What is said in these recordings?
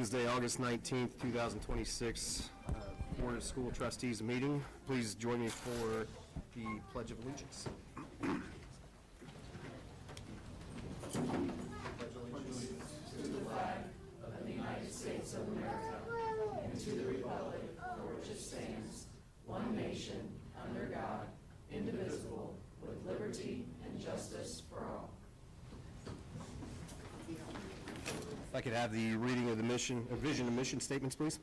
Wednesday, August 19th, 2026, Board of School Trustees meeting. Please join me for the Pledge of Allegiance. Pledge allegiance to the flag of the United States of America and to the republic for which it stands, one nation, under God, indivisible, with liberty and justice for all. If I could have the reading of the vision and mission statements, please.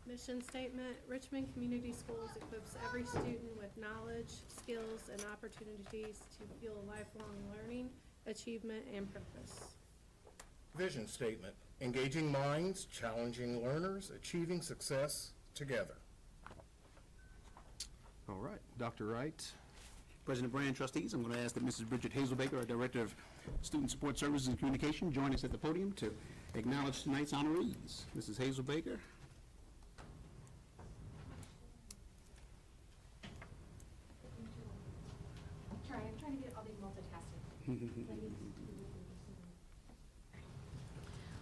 Mission statement: Richmond Community Schools equips every student with knowledge, skills, and opportunities to fuel lifelong learning, achievement, and purpose. Vision statement: engaging minds, challenging learners, achieving success together. All right, Dr. Wright. President Brand, trustees, I'm going to ask that Mrs. Bridget Hazelbaker, our Director of Student Support Services and Communication, join us at the podium to acknowledge tonight's honorees. Mrs. Hazelbaker. I'm trying to get all these multitasking.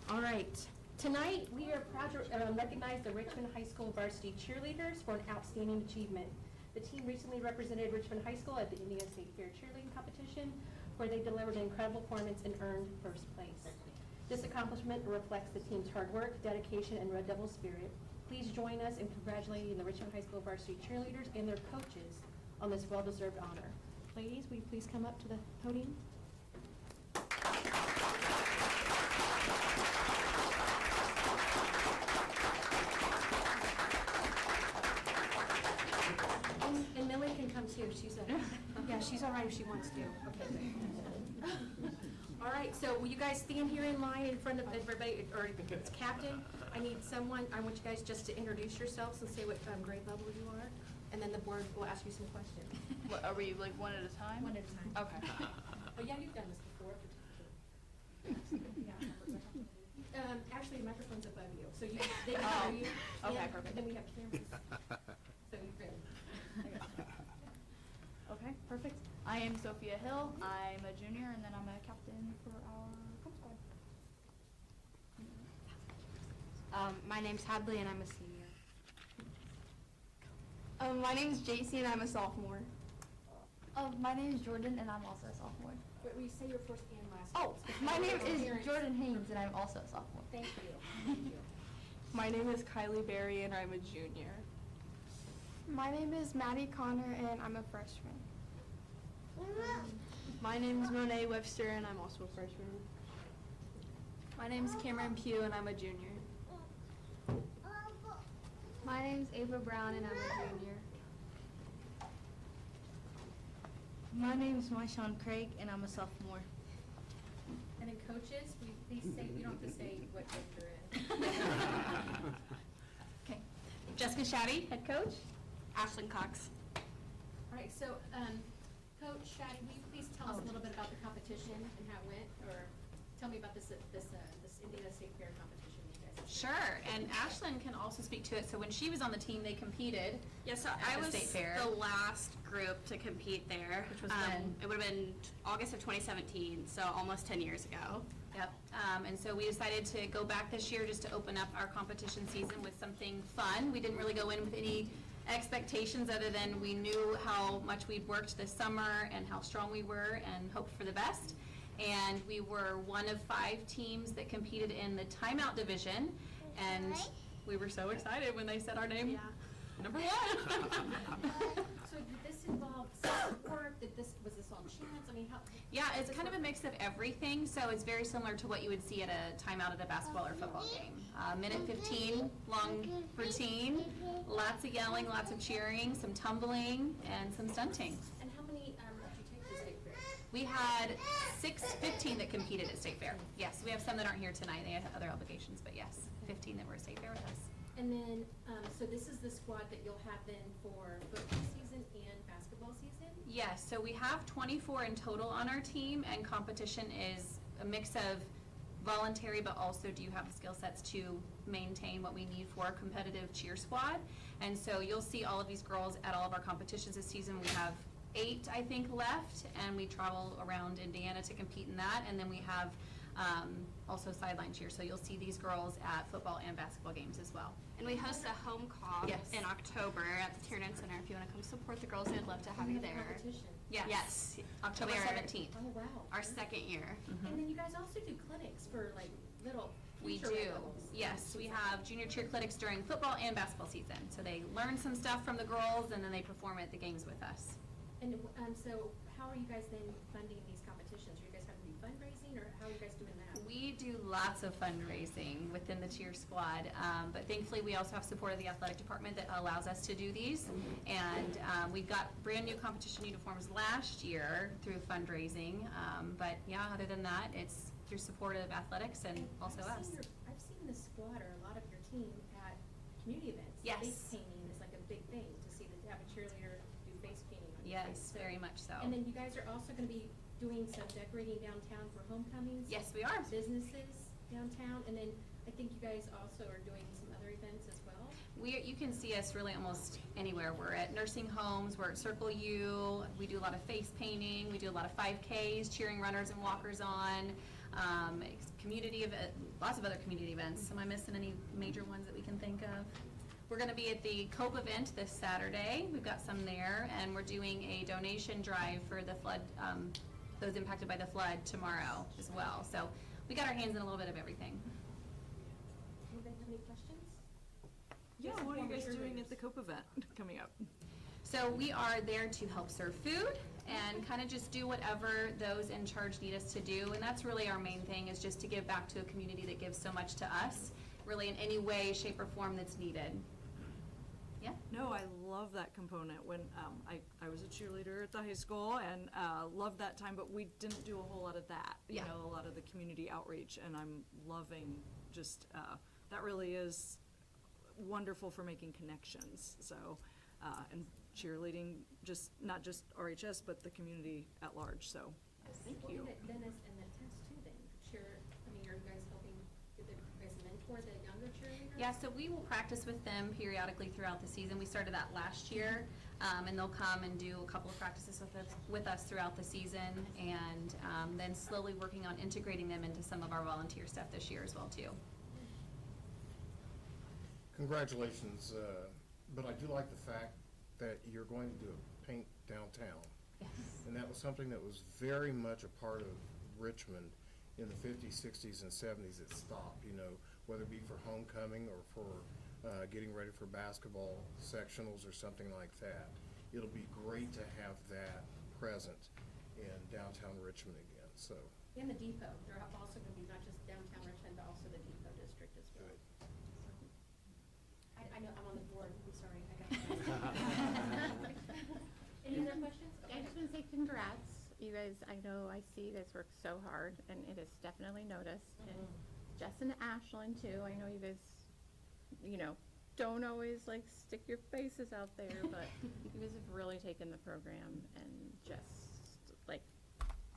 All right. Tonight, we are proud to recognize the Richmond High School varsity cheerleaders for an outstanding achievement. The team recently represented Richmond High School at the Indiana State Fair cheerleading competition, where they delivered an incredible performance and earned first place. This accomplishment reflects the team's hard work, dedication, and Red Devil spirit. Please join us in congratulating the Richmond High School varsity cheerleaders and their coaches on this well-deserved honor. Ladies, will you please come up to the podium? And Millie can come too. She's all right if she wants to. Okay. All right. So will you guys stand here in line in front of everybody, or it's Captain? I need someone. I want you guys just to introduce yourselves and say what grade level you are, and then the board will ask you some questions. What, are we like one at a time? One at a time. Okay. Oh yeah, you've done this before. Actually, the microphone's above you, so they can hear you. Okay, and perfect. Then we have cameras. So you're ready. Okay, perfect. I am Sophia Hill. I'm a junior, and then I'm a captain for our comp squad. My name's Hadley, and I'm a senior. My name's JC, and I'm a sophomore. My name is Jordan, and I'm also a sophomore. But we say your first and last. Oh, my name is Parents. Jordan Haynes, and I'm also a sophomore. Thank you. Thank you. My name is Kylie Berry, and I'm a junior. My name is Maddie Connor, and I'm a freshman. My name is Monet Webster, and I'm also a freshman. My name is Cameron Pugh, and I'm a junior. My name's Ava Brown, and I'm a junior. My name is Marshawn Craig, and I'm a sophomore. And then coaches, will you please say, you don't have to say what grade you're in. Okay. Jessica Shaddy, head coach. Ashlyn Cox. All right, so Coach Shaddy, will you please tell us a little bit about the competition and how it went, or tell me about this Indiana State Fair competition you guys have. Sure, and Ashlyn can also speak to it. So when she was on the team, they competed. Yeah, so at I the was State Fair. the last group to compete there. Which was when? It would have been August of 2017, so almost 10 years ago. Yep. And so we decided to go back this year just to open up our competition season with something fun. We didn't really go in with any expectations other than we knew how much we'd worked this summer and how strong we were and hoped for the best. And we were one of 5 teams that competed in the timeout division, and we were so excited when they said our name, number 1. So did this involve work? Was this on chance? I mean, how? Yeah, it's kind of a mix of everything, so it's very similar to what you would see at a timeout at a basketball or football game. Minute 15, long routine, lots of yelling, lots of cheering, some tumbling, and some stunting. And how many did you take to the State Fair? We had 15 that competed at State Fair. Yes, we have some that aren't here tonight. They had other obligations, but yes, 15 that were at State Fair with us. And then, so this is the squad that you'll have then for football season and basketball season? Yes, so we have 24 in total on our team, and competition is a mix of voluntary, but also do you have the skill sets to maintain what we need for a competitive cheer squad. And so you'll see all of these girls at all of our competitions this season. We have 8, I think, left, and we travel around Indiana to compete in that. And then we have also sideline cheer. So you'll see these girls at football and basketball games as well. And we host a home comp Yes. in October at the Tiernan Center. If you want to come support the girls, they'd love to have you there. Competition. Yes, October We are- 17th, Oh, wow. Our second year. And then you guys also do clinics for like little We future do. levels. Yes, we have junior cheer clinics during football and basketball season. So they learn some stuff from the girls and then they perform at the games with us. And so how are you guys then funding these competitions? Are you guys having to do fundraising, or how are you guys doing that? We do lots of fundraising within the cheer squad, but thankfully we also have support of the athletic department that allows us to do these. And we got brand new competition uniforms last year through fundraising, but yeah, other than that, it's through support of athletics and also us. I've seen the squad or a lot of your team at community events. Yes. Face painting is like a big thing to see, to have a cheerleader do face painting on your face. Yes, So- very much so. And then you guys are also gonna be doing some decorating downtown for homecomings? Yes, we are. Businesses downtown, and then I think you guys also are doing some other events as well? You can see us really almost anywhere. We're at nursing homes, we're at Circle U, we do a lot of face painting, we do a lot of 5Ks, cheering runners and walkers on, lots of other community events. Am I missing any major ones that we can think of? We're gonna be at the COPE event this Saturday, we've got some there, and we're doing a donation drive for the flood, those impacted by the flood tomorrow as well. So we got our hands in a little bit of everything. Anybody have any questions? Yeah, Yes, what are you former guys doing cheerleaders. at the COPE event coming up? So we are there to help serve food and kind of just do whatever those in charge need us to do. And that's really our main thing, is just to give back to a community that gives so much to us, really in any way, shape, or form that's needed. Yeah? No, I love that component. When I was a cheerleader at the high school and loved that time, but we didn't do a whole lot of that. You Yeah. know, a lot of the community outreach, and I'm loving just, that really is wonderful for making connections. So, and cheerleading, just, not just RHS, but the community at large, so, thank Well, you. and Dennis, and the test too then, are you guys helping, do you guys mentor the younger cheerleaders? Yeah, so we will practice with them periodically throughout the season. We started that last year, and they'll come and do a couple of practices with us throughout the season, and then slowly working on integrating them into some of our volunteer stuff this year as well, too. Congratulations, but I do like the fact that you're going to do a paint downtown. Yes. And that was something that was very much a part of Richmond in the 50s, 60s, and 70s. It stopped, you know, whether it be for homecoming or for getting ready for basketball sectionals or something like that. It'll be great to have that present in downtown Richmond again, so. And the depot, they're also gonna be not just downtown Richmond, but also the depot district as well. Good. I know, I'm on the board, I'm sorry, I got. Any other questions? I just want to say congrats. You guys, I know, I see you guys work so hard, and it is definitely noticed. And Jess and Ashlyn too, I know you guys, you know, don't always like stick your faces out there, but you guys have really taken the program and just like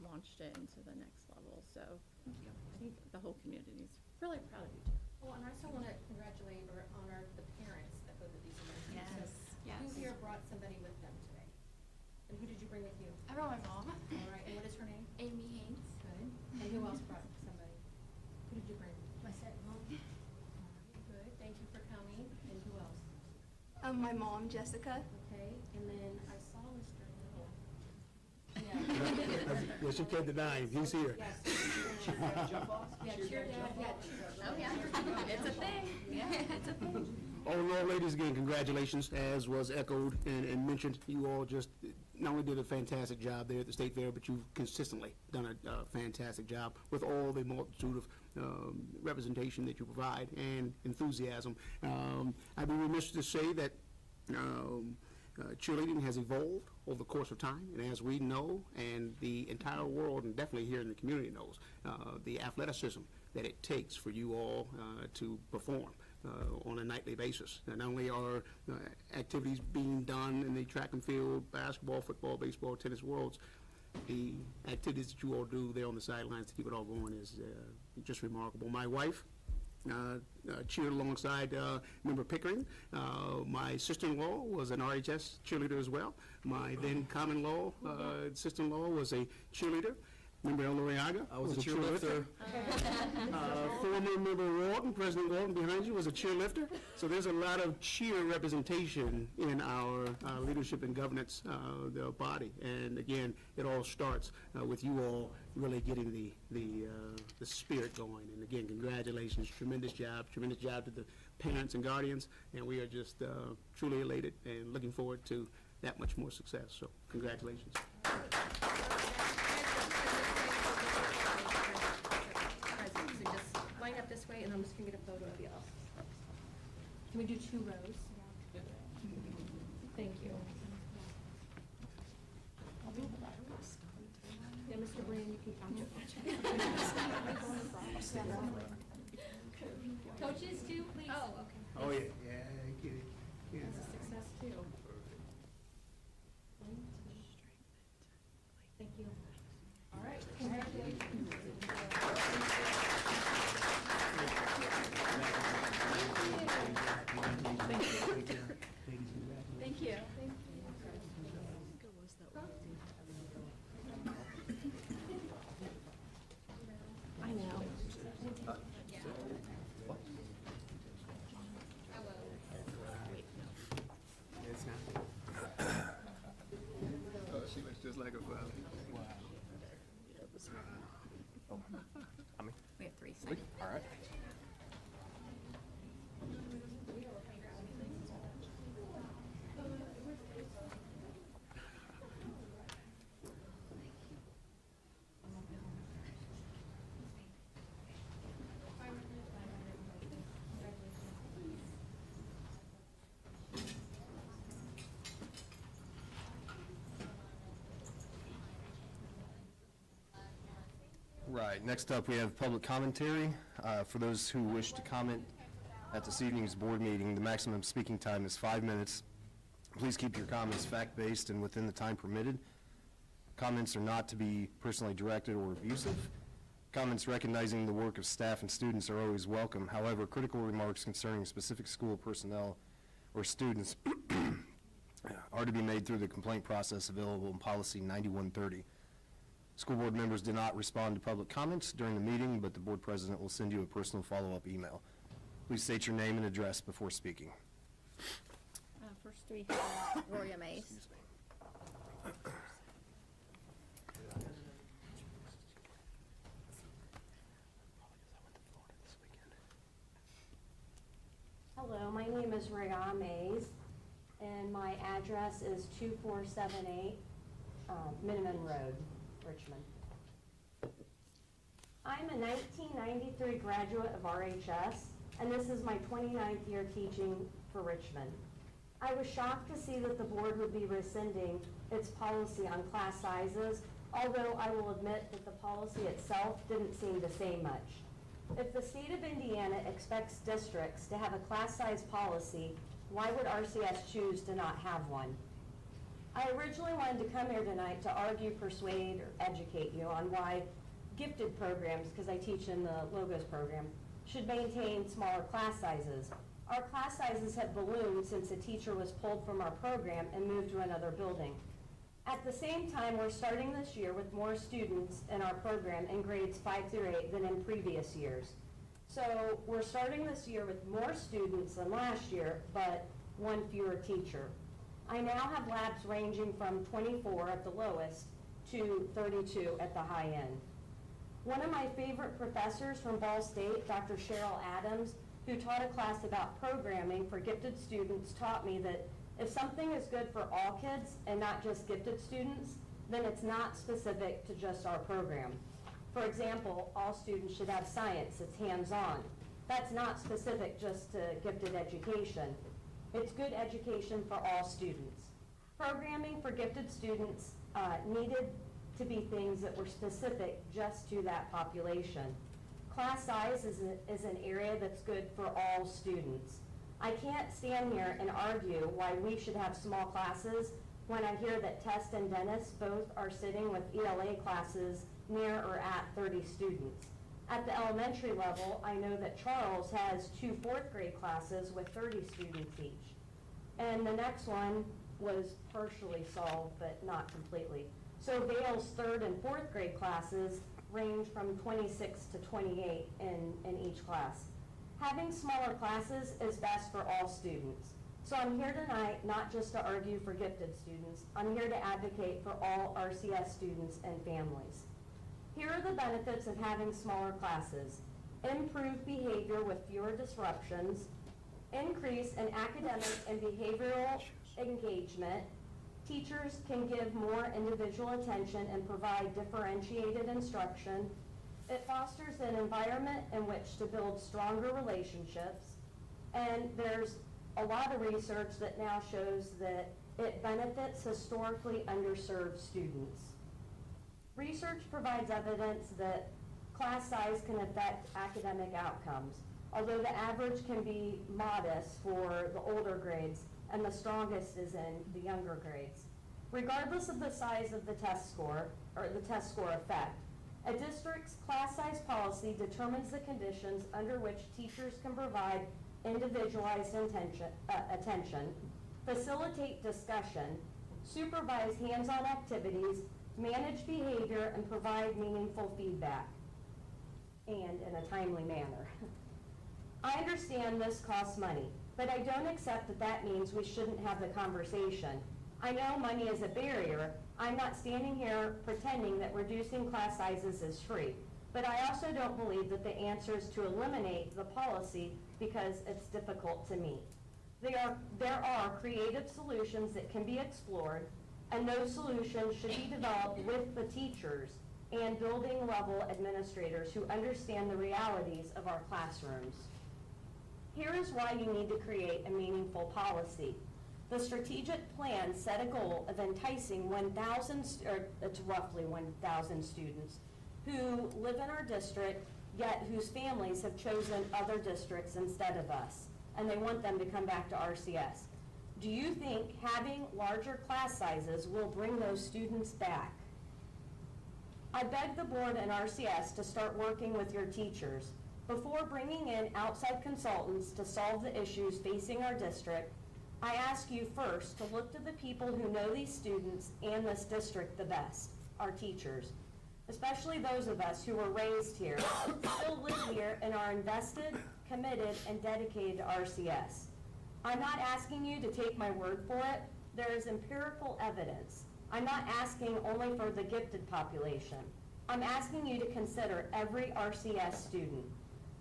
launched it into the next level. So I think the whole community is really proud of you too. Well, and I also wanna congratulate or honor the parents that go to these events. Yes, So yes. who here brought somebody with them today? And who did you bring with you? I brought my mom, All right, and what is her name? Amy Haynes. Good. And who else brought somebody? Who did you bring? My stepmom. Good, thank you for coming. And who else? My mom, Jessica. Okay, and then I saw Mr. Little. Yeah. Yes, you can't deny him, he's here. Yes. Yeah, cheer dad, yeah. Oh, yeah. It's a thing. Yeah, it's a thing. All in all, ladies, again, congratulations, as was echoed and mentioned. You all just not only did a fantastic job there at the State Fair, but you've consistently done a fantastic job with all the multitude of representation that you provide and enthusiasm. I'd be remiss to say that cheerleading has evolved over the course of time, and as we know, and the entire world, and definitely here in the community knows, the athleticism that it takes for you all to perform on a nightly basis. And not only are activities being done in the track and field, basketball, football, baseball, tennis worlds, the activities that you all do there on the sidelines to keep it all going is just remarkable. My wife cheered alongside Member Pickering. My sister-in-law was an RHS cheerleader as well. My then common law sister-in-law was a cheerleader. Member El Noriega. I was a cheerleader. Former member Walton, President Walton behind you, was a cheerlifter. So there's a lot of cheer representation in our leadership and governance the body. And again, it all starts with you all really getting the spirit going. And again, congratulations, tremendous job to the parents and guardians. And we are just truly elated and looking forward to that much more success. So congratulations. So just line up this way, and I'm just gonna get a photo of y'all. Can we do 2 rows? Thank you. Yeah, Mr. Brand, you can count your Coaches too, please. Oh, okay. Oh, yeah. Yeah, Success too. Thank you. All right, congratulations. Thank you. I know. Oh, she looks just like her father. We have 3. All right. Right, next up, we have public commentary. For those who wish to comment at this evening's board meeting, the maximum speaking time is 5 minutes. Please keep your comments fact-based and within the time permitted. Comments are not to be personally directed or abusive. Comments recognizing the work of staff and students are always welcome. However, critical remarks concerning specific school personnel or students are to be made through the complaint process available in Policy 9130. School board members did not respond to public comments during the meeting, but the board president will send you a personal follow-up email. Please state your name and address before speaking. First we have Roya Mays. Hello, my name is Rhea Mays, and my address is 2478 Minimum Road, Richmond. I'm a 1993 graduate of RHS, and this is my 29th year teaching for Richmond. I was shocked to see that the board would be rescinding its policy on class sizes, although I will admit that the policy itself didn't seem to say much. If the state of Indiana expects districts to have a class size policy, why would RCS choose to not have one? I originally wanted to come here tonight to argue, persuade, or educate you on why gifted programs, because I teach in the Logos program, should maintain smaller class sizes. Our class sizes have ballooned since a teacher was pulled from our program and moved to another building. At the same time, we're starting this year with more students in our program in grades 5 through 8 than in previous years. So we're starting this year with more students than last year, but one fewer teacher. I now have labs ranging from 24 at the lowest to 32 at the high end. One of my favorite professors from Ball State, Dr. Cheryl Adams, who taught a class about programming for gifted students, taught me that if something is good for all kids and not just gifted students, then it's not specific to just our program. For example, all students should have science, it's hands-on. That's not specific just to gifted education. It's good education for all students. Programming for gifted students needed to be things that were specific just to that population. Class size is an area that's good for all students. I can't stand here and argue why we should have small classes when I hear that Test and Dennis both are sitting with ELA classes near or at 30 students. At the elementary level, I know that Charles has 2 4th grade classes with 30 students each. And the next one was partially solved, but not completely. So Vail's 3rd and 4th grade classes range from 26 to 28 in each class. Having smaller classes is best for all students. So I'm here tonight not just to argue for gifted students, I'm here to advocate for all RCS students and families. Here are the benefits of having smaller classes: improved behavior with fewer disruptions, increase in academic and behavioral engagement, teachers can give more individual attention and provide differentiated instruction. It fosters an environment in which to build stronger relationships, and there's a lot of research that now shows that it benefits historically underserved students. Research provides evidence that class size can affect academic outcomes, although the average can be modest for the older grades and the strongest is in the younger grades. Regardless of the size of the test score, or the test score effect, a district's class size policy determines the conditions under which teachers can provide individualized attention, facilitate discussion, supervise hands-on activities, manage behavior, and provide meaningful feedback, and in a timely manner. I understand this costs money, but I don't accept that that means we shouldn't have the conversation. I know money is a barrier. I'm not standing here pretending that reducing class sizes is free, but I also don't believe that the answer is to eliminate the policy because it's difficult to meet. There are creative solutions that can be explored, and those solutions should be developed with the teachers and building level administrators who understand the realities of our classrooms. Here is why you need to create a meaningful policy. The strategic plan set a goal of enticing 1,000, or it's roughly 1,000 students who live in our district, yet whose families have chosen other districts instead of us, and they want them to come back to RCS. Do you think having larger class sizes will bring those students back? I beg the board and RCS to start working with your teachers. Before bringing in outside consultants to solve the issues facing our district, I ask you first to look to the people who know these students and this district the best, our teachers, especially those of us who were raised here, still live here, and are invested, committed, and dedicated to RCS. I'm not asking you to take my word for it. There is empirical evidence. I'm not asking only for the gifted population. I'm asking you to consider every RCS student.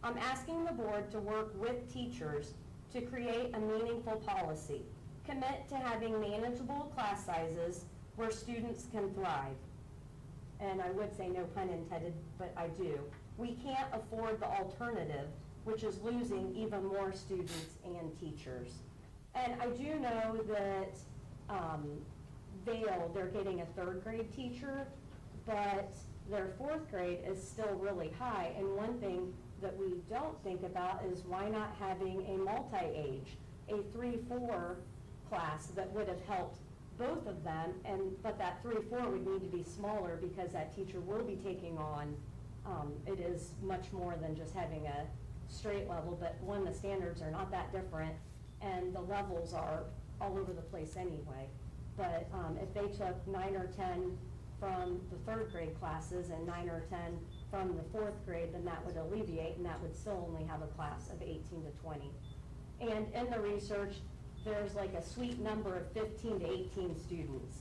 I'm asking the board to work with teachers to create a meaningful policy. Commit to having manageable class sizes where students can thrive. And I would say no pun intended, but I do. We can't afford the alternative, which is losing even more students and teachers. And I do know that Vail, they're getting a 3rd grade teacher, but their 4th grade is still really high. And one thing that we don't think about is why not having a multi-age, a 3-4 class that would have helped both of them, but that 3-4 would need to be smaller because that teacher will be taking on, it is much more than just having a straight level, but one, the standards are not that different, and the levels are all over the place anyway. But if they took 9 or 10 from the 3rd grade classes and 9 or 10 from the 4th grade, then that would alleviate, and that would still only have a class of 18 to 20. And in the research, there's like a sweet number of 15 to 18 students.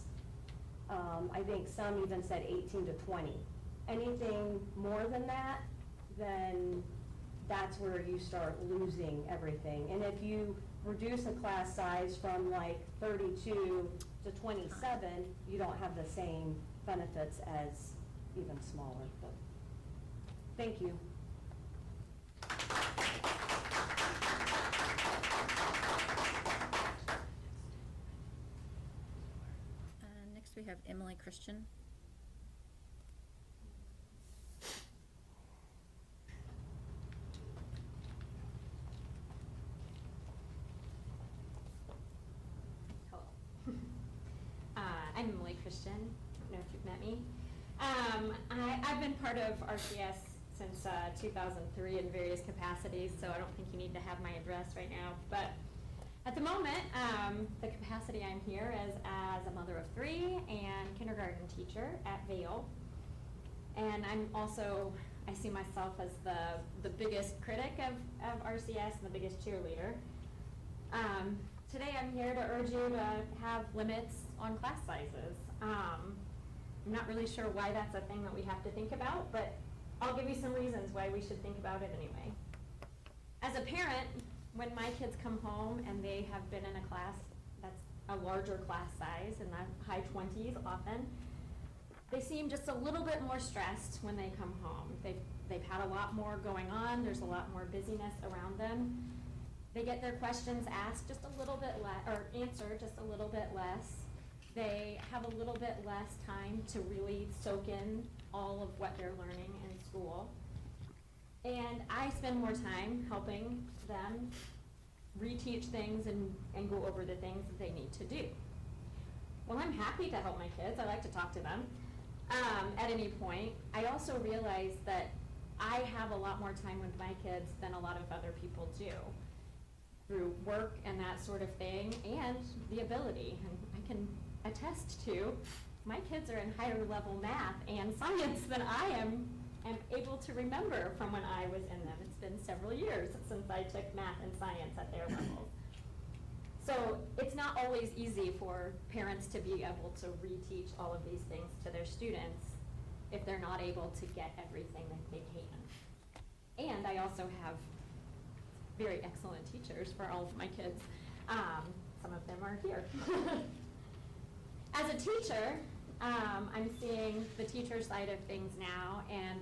I think some even said 18 to 20. Anything more than that, then that's where you start losing everything. And if you reduce a class size from like 32 to 27, you don't have the same benefits as even smaller. But thank you. Next we have Emily Christian. I'm Emily Christian. I don't know if you've met me. I've been part of RCS since 2003 in various capacities, so I don't think you need to have my address right now. But At the moment, the capacity I'm here is as a mother of 3 and kindergarten teacher at Vail. And I'm also, I see myself as the biggest critic of RCS and the biggest cheerleader. Today I'm here to urge you to have limits on class sizes. I'm not really sure why that's a thing that we have to think about, but I'll give you some reasons why we should think about it anyway. As a parent, when my kids come home and they have been in a class that's a larger class size, in the high 20s often, they seem just a little bit more stressed when they come home. They've had a lot more going on, there's a lot more busyness around them. They get their questions asked just a little bit less, or answered just a little bit less. They have a little bit less time to really soak in all of what they're learning in school. And I spend more time helping them reteach things and go over the things that they need to do. Well, I'm happy to help my kids. I like to talk to them at any point. I also realize that I have a lot more time with my kids than a lot of other people do, through work and that sort of thing, and the ability. And I can attest to, my kids are in higher level math and science than I am able to remember from when I was in them. It's been several years since I took math and science at their levels. So it's not always easy for parents to be able to reteach all of these things to their students if they're not able to get everything that they can. And I also have very excellent teachers for all of my kids. Some of them are here. As a teacher, I'm seeing the teacher side of things now, and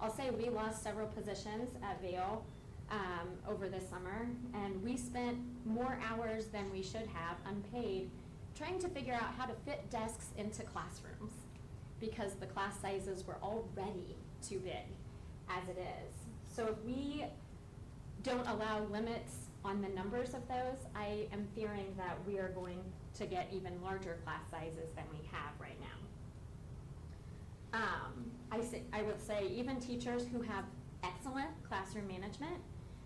I'll say we lost several positions at Vail over the summer, and we spent more hours than we should have, unpaid, trying to figure out how to fit desks into classrooms, because the class sizes were already too big as it is. So if we don't allow limits on the numbers of those, I am fearing that we are going to get even larger class sizes than we have right now. I would say even teachers who have excellent classroom management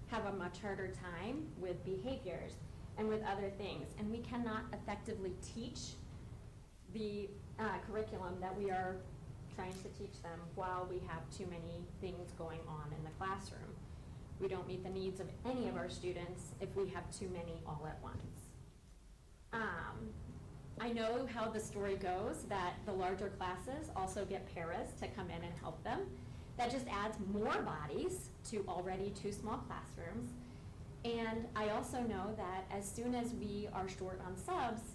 have a much harder time with behaviors and with other things, and we cannot effectively teach the curriculum that we are trying to teach them while we have too many things going on in the classroom. We don't meet the needs of any of our students if we have too many all at once. I know how the story goes, that the larger classes also get paras to come in and help them. That just adds more bodies to already too small classrooms. And I also know that as soon as we are short on subs,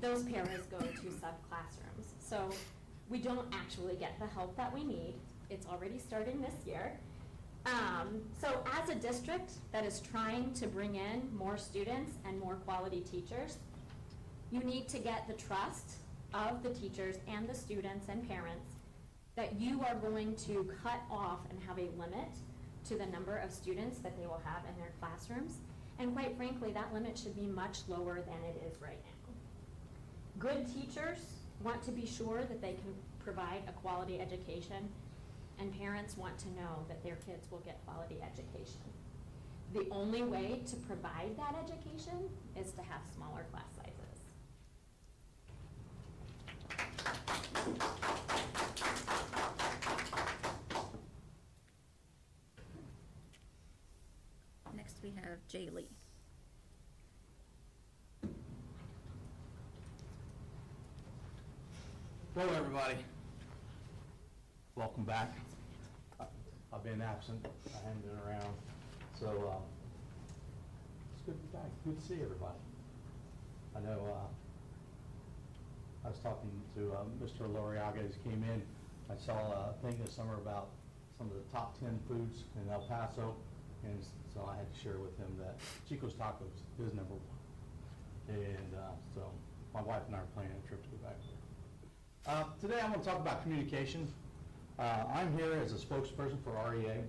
those paras go to sub classrooms. So we don't actually get the help that we need. It's already starting this year. So as a district that is trying to bring in more students and more quality teachers, you need to get the trust of the teachers and the students and parents that you are going to cut off and have a limit to the number of students that they will have in their classrooms. And quite frankly, that limit should be much lower than it is right now. Good teachers want to be sure that they can provide a quality education, and parents want to know that their kids will get quality education. The only way to provide that education is to have smaller class sizes. Next we have Jay Lee. Hello, everybody. Welcome back. I've been absent. I haven't been around. So it's good to be back. Good to see everybody. I know I was talking to Mr. Loriaga as he came in. I saw a thing this summer about some of the top 10 foods in El Paso, and so I had to share with him that Chico's Tacos is #1. And so my wife and I are planning a trip to go back there. Today I'm going to talk about communication. I'm here as a spokesperson for REA.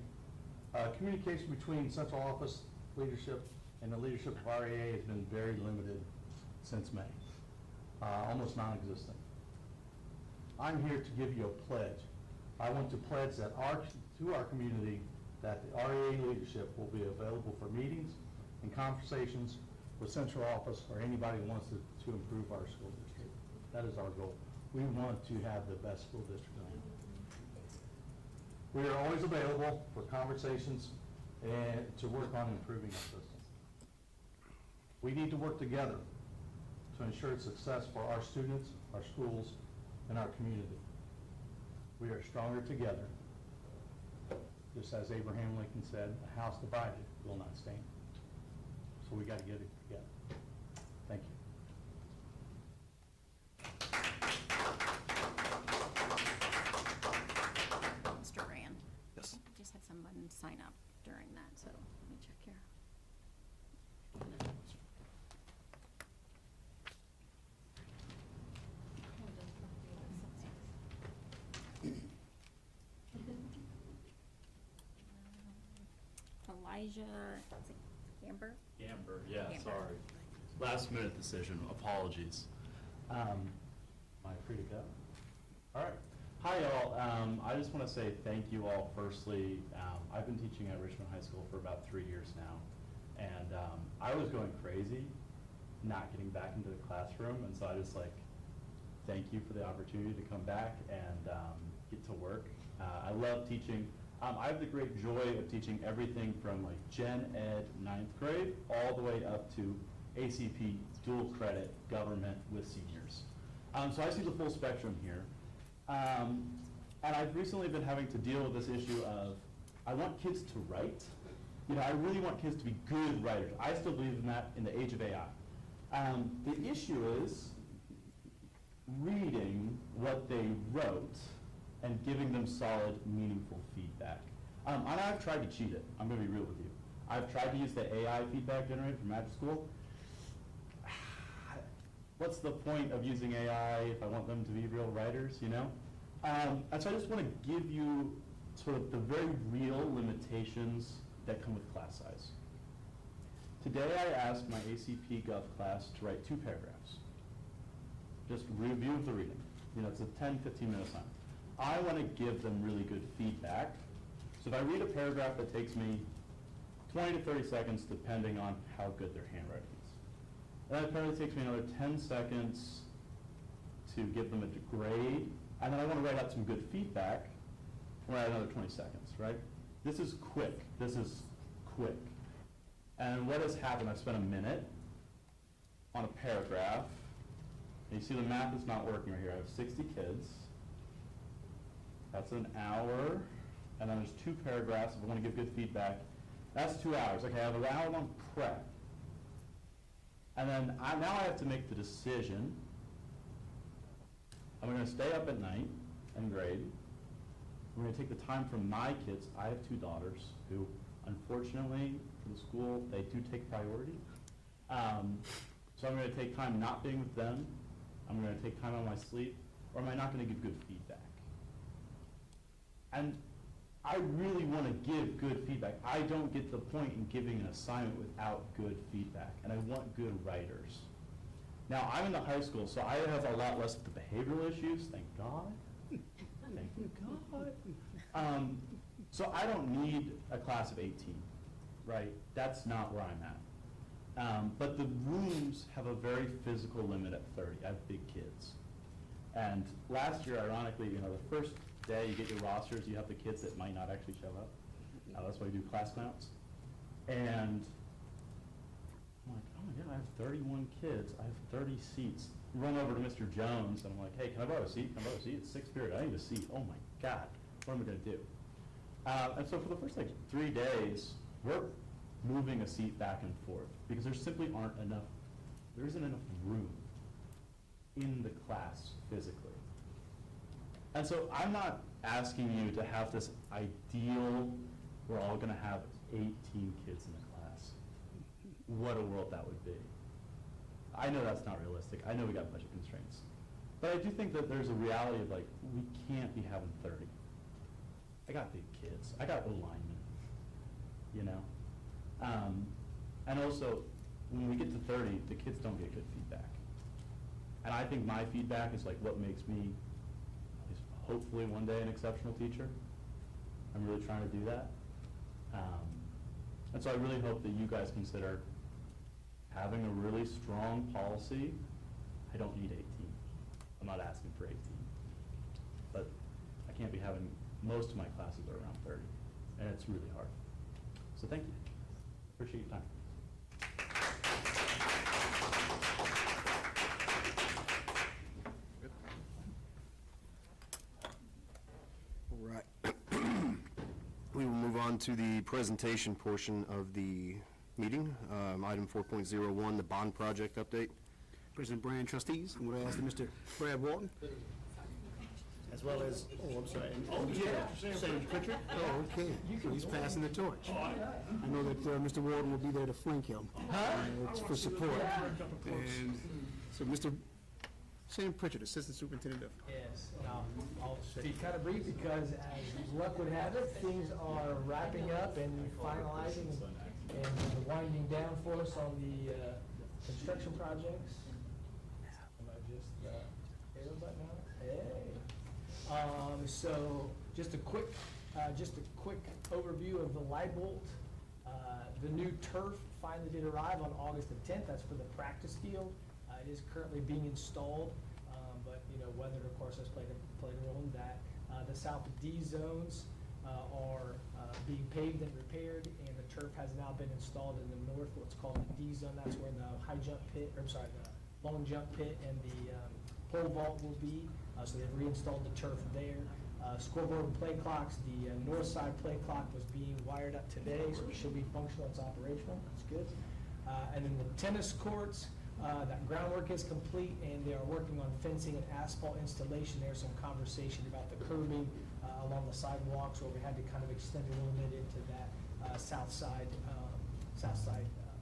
Communication between central office leadership and the leadership of REA has been very limited since May, almost non-existent. I'm here to give you a pledge. I want to pledge that to our community that the REA leadership will be available for meetings and conversations with central office or anybody who wants to improve our school district. That is our goal. We want to have the best school district in the land. We are always available for conversations and to work on improving our system. We need to work together to ensure success for our students, our schools, and our community. We are stronger together. Just as Abraham Lincoln said, a house divided will not stand. So we got to get it together. Thank you. Mr. Rand? Yes. I just had someone sign up during that, so let me check here. Elijah, is it Gamber? Amber, yeah, Amber. sorry. Last minute decision, apologies. Am I free to go? All right. Hi, y'all. I just want to say thank you all firstly. I've been teaching at Richmond High School for about 3 years now, and I was going crazy not getting back into the classroom, and so I just thank you for the opportunity to come back and get to work. I love teaching. I have the great joy of teaching everything from Gen Ed 9th grade all the way up to ACP dual credit government with seniors. So I see the full spectrum here. And I've recently been having to deal with this issue of, I want kids to write. I really want kids to be good writers. I still believe in that in the age of AI. The issue is reading what they wrote and giving them solid, meaningful feedback. And I've tried to cheat it. I'm going to be real with you. I've tried to use the AI feedback generator from Magic School. What's the point of using AI if I want them to be real writers, And so I just want to give you sort of the very real limitations that come with class size. Today I asked my ACP Gov class to write 2 paragraphs. Just review of the reading. It's a 10, 15-minute assignment. I want to give them really good feedback. So if I read a paragraph that takes me 20 to 30 seconds, depending on how good their handwriting is. And that apparently takes me another 10 seconds to give them a grade, and then I want to write out some good feedback, and write another 20 seconds, right? This is quick. This is quick. And what has happened, I've spent a minute on a paragraph, and you see the math is not working right here. I have 60 kids. That's an hour, and then there's 2 paragraphs if I want to give good feedback. That's 2 hours. Okay, I have an hour on prep. And then now I have to make the decision. I'm going to stay up at night and grade. I'm going to take the time from my kids. I have 2 daughters who, unfortunately, for the school, they do take priority. So I'm going to take time not being with them. I'm going to take time on my sleep, or am I not going to give good feedback? And I really want to give good feedback. I don't get the point in giving an assignment without good feedback, and I want good writers. Now, I'm in the high school, so I have a lot less of the behavioral issues, thank God. Thank God. So I don't need a class of 18, right? That's not where I'm at. But the rooms have a very physical limit at 30. I have big kids. And last year, ironically, the first day you get your rosters, you have the kids that might not actually show up. That's why we do class counts. And I'm like, oh my God, I have 31 kids. I have 30 seats. Run over to Mr. Jones, and I'm like, hey, can I borrow a seat? Can I borrow a seat? It's 6th period. I need a seat. Oh my God, what am I going to do? And so for the first 3 days, we're moving a seat back and forth because there simply there isn't enough room in the class physically. And so I'm not asking you to have this ideal, we're all going to have 18 kids in a class. What a world that would be. I know that's not realistic. I know we got budget constraints. But I do think that there's a reality of we can't be having 30. I got big kids. I got O-linemen, And also, when we get to 30, the kids don't get good feedback. And I think my feedback is what makes me, hopefully one day, an exceptional teacher. I'm really trying to do that. And so I really hope that you guys consider having a really strong policy, I don't need 18. I'm not asking for 18. But I can't be having, most of my classes are around 30, and it's really hard. So thank you. Appreciate your time. All right. We will move on to the presentation portion of the meeting. Item 4.01, the bond project update. President Brand, trustees, I'm going to ask Mr. Brad Walton, as well as, I'm sorry. Sam Pritchard. Oh, okay. So he's passing the torch. I know that Mr. Walton will be there to flank him. It's for support. And so Mr. Sam Pritchard, Assistant Superintendent of. Yes, I'll be kind of brief because as luck would have it, things are wrapping up and finalizing and winding down for us on the construction projects. Am I just here button now? Hey. So just a quick overview of the light bolt. The new turf finally did arrive on August the 10th. That's for the practice field. It is currently being installed, but weather, of course, has played a role in that. The South D zones are being paved and repaired, and the turf has now been installed in the north, what's called the D zone. That's where the the long jump pit and the pole vault will be. So they've reinstalled the turf there. Scoreboard and play clocks, the north side play clock was being wired up today, so it should be functional. It's operational. That's good. And then the tennis courts, that groundwork is complete, and they are working on fencing and asphalt installation. There's some conversation about the curbing along the sidewalks, where we had to kind of extend a little bit into that south side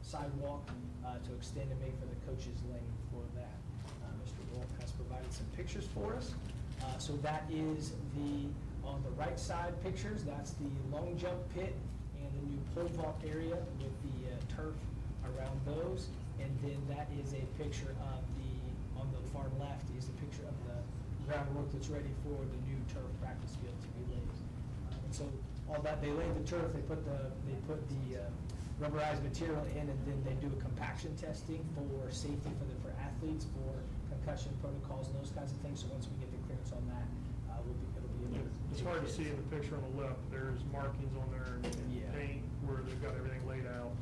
sidewalk to extend and make for the coaches' lane for that. Mr. Wolf has provided some pictures for us. So that is on the right side pictures, that's the long jump pit and the new pole vault area with the turf around those. And then that is a picture of on the far left is a picture of the groundwork that's ready for the new turf practice field to be laid. And so all that, they laid the turf, they put the rubberized material in, and then they do a compaction testing for safety for athletes, for concussion protocols and those kinds of things. So once we get the clearance on that, it'll be It's hard to see in the picture on the left. There's markings on there and paint where they've got everything laid out.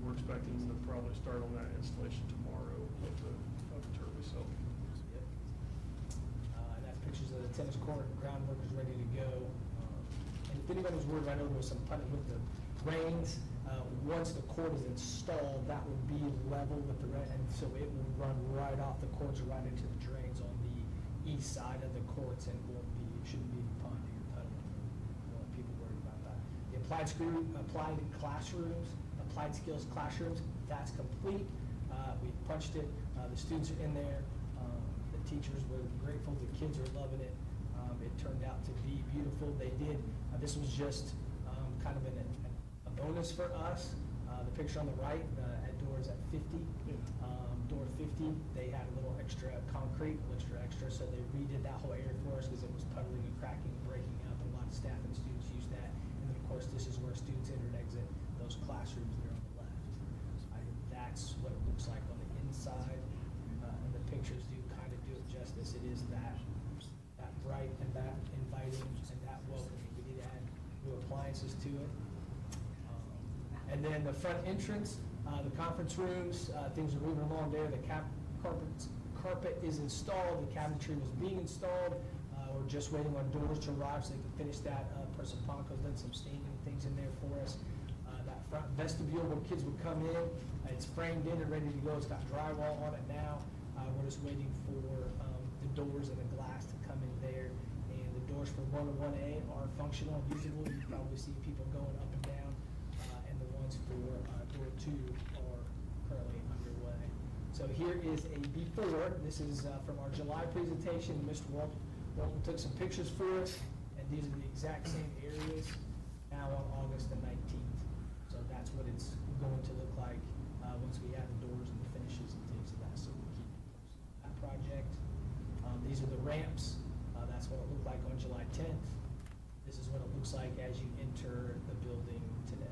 We're expecting to probably start on that installation tomorrow of the turf itself. Yep. And that's pictures of the tennis court. Groundwork is ready to go. And if anybody's worried, I know there was some putting with the drains. Once the court is installed, that will be level with the and so it will run right off the courts, right into the drains on the east side of the courts, and shouldn't be ponding or putting. I don't want people worried about that. The applied skills classrooms, that's complete. We punched it. The students are in there. The teachers were grateful. The kids are loving it. It turned out to be beautiful. They did. This was just kind of a bonus for us. The picture on the right at doors at 50, door 50, they had a little extra concrete, extra, so they redid that whole area for us because it was puddling and cracking and breaking up. A lot of staff and students used that. And then, of course, this is where students enter and exit those classrooms there on the left. I think that's what it looks like on the inside. And the pictures do kind of do it justice. It is that bright and that inviting and that welcoming. We need to add new appliances to it. And then the front entrance, the conference rooms, things are moving along there. The carpet is installed. The cabinetry was being installed. We're just waiting on doors to arrive so they can finish that up. Person Ponco's done some staining things in there for us. That front vestibule where kids would come in, it's framed in and ready to go. It's got drywall on it now. We're just waiting for the doors and the glass to come in there. And the doors for 1 and 1A are functional, usable. You probably see people going up and down. And the ones for door 2 are currently underway. So here is a before. This is from our July presentation. Mr. Walton took some pictures for us, and these are the exact same areas now on August the 19th. So that's what it's going to look like once we add the doors and the finishes and things of that. So we'll keep that project. These are the ramps. That's what it looked like on July 10th. This is what it looks like as you enter the building today.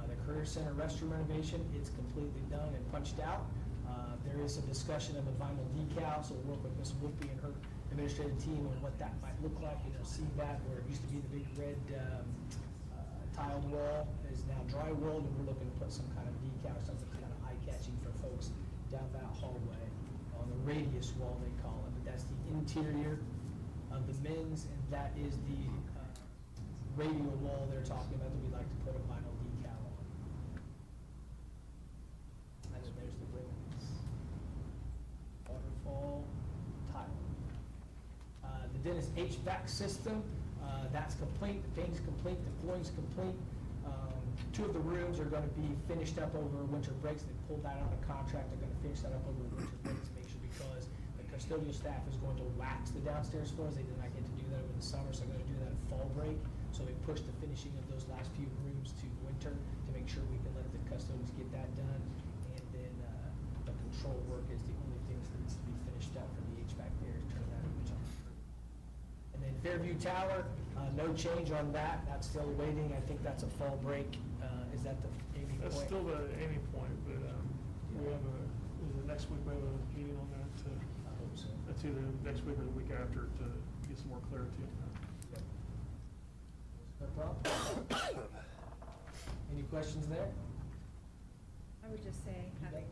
The career Learner Center restroom renovation. It's completely done and punched out. There is some discussion of a vinyl decal, so we'll work with Ms. Whoopi and her administrative team on what that might look like. You know, see that where it used to be the big red tiled wall is now drywalled, and we're looking to put some kind of decal, something kind of eye-catching for folks down that hallway on the radius wall, they call it. But that's the interior of the men's, and that is the radial wall they're talking about that we'd like to put a vinyl decal on. And then there's the women's waterfall tile. The Dennis HVAC system, that's complete, the paint's complete, the flooring's complete. Two of the rooms are gonna be finished up over winter breaks. They pulled that out of contract, they're gonna finish that up over winter breaks, make sure, because the custodial staff is going to wax the downstairs floors. They did not get to do that over the summer, so they're gonna do that at fall break. So we pushed the finishing of those last few rooms to winter to make sure we can let the custodians get that done. And then, the control work is the only thing that needs to be finished up for the HVAC there, to turn that over to. And then Fairview Tower, no change on that. That's still waiting. I think that's a fall break. Is that the Amy point? That's still the Amy point, but we have is it next week we have a meeting on that? I hope so. That's either next week or the week after to get some more clarity on that. No problem. Any questions there? I would just say, I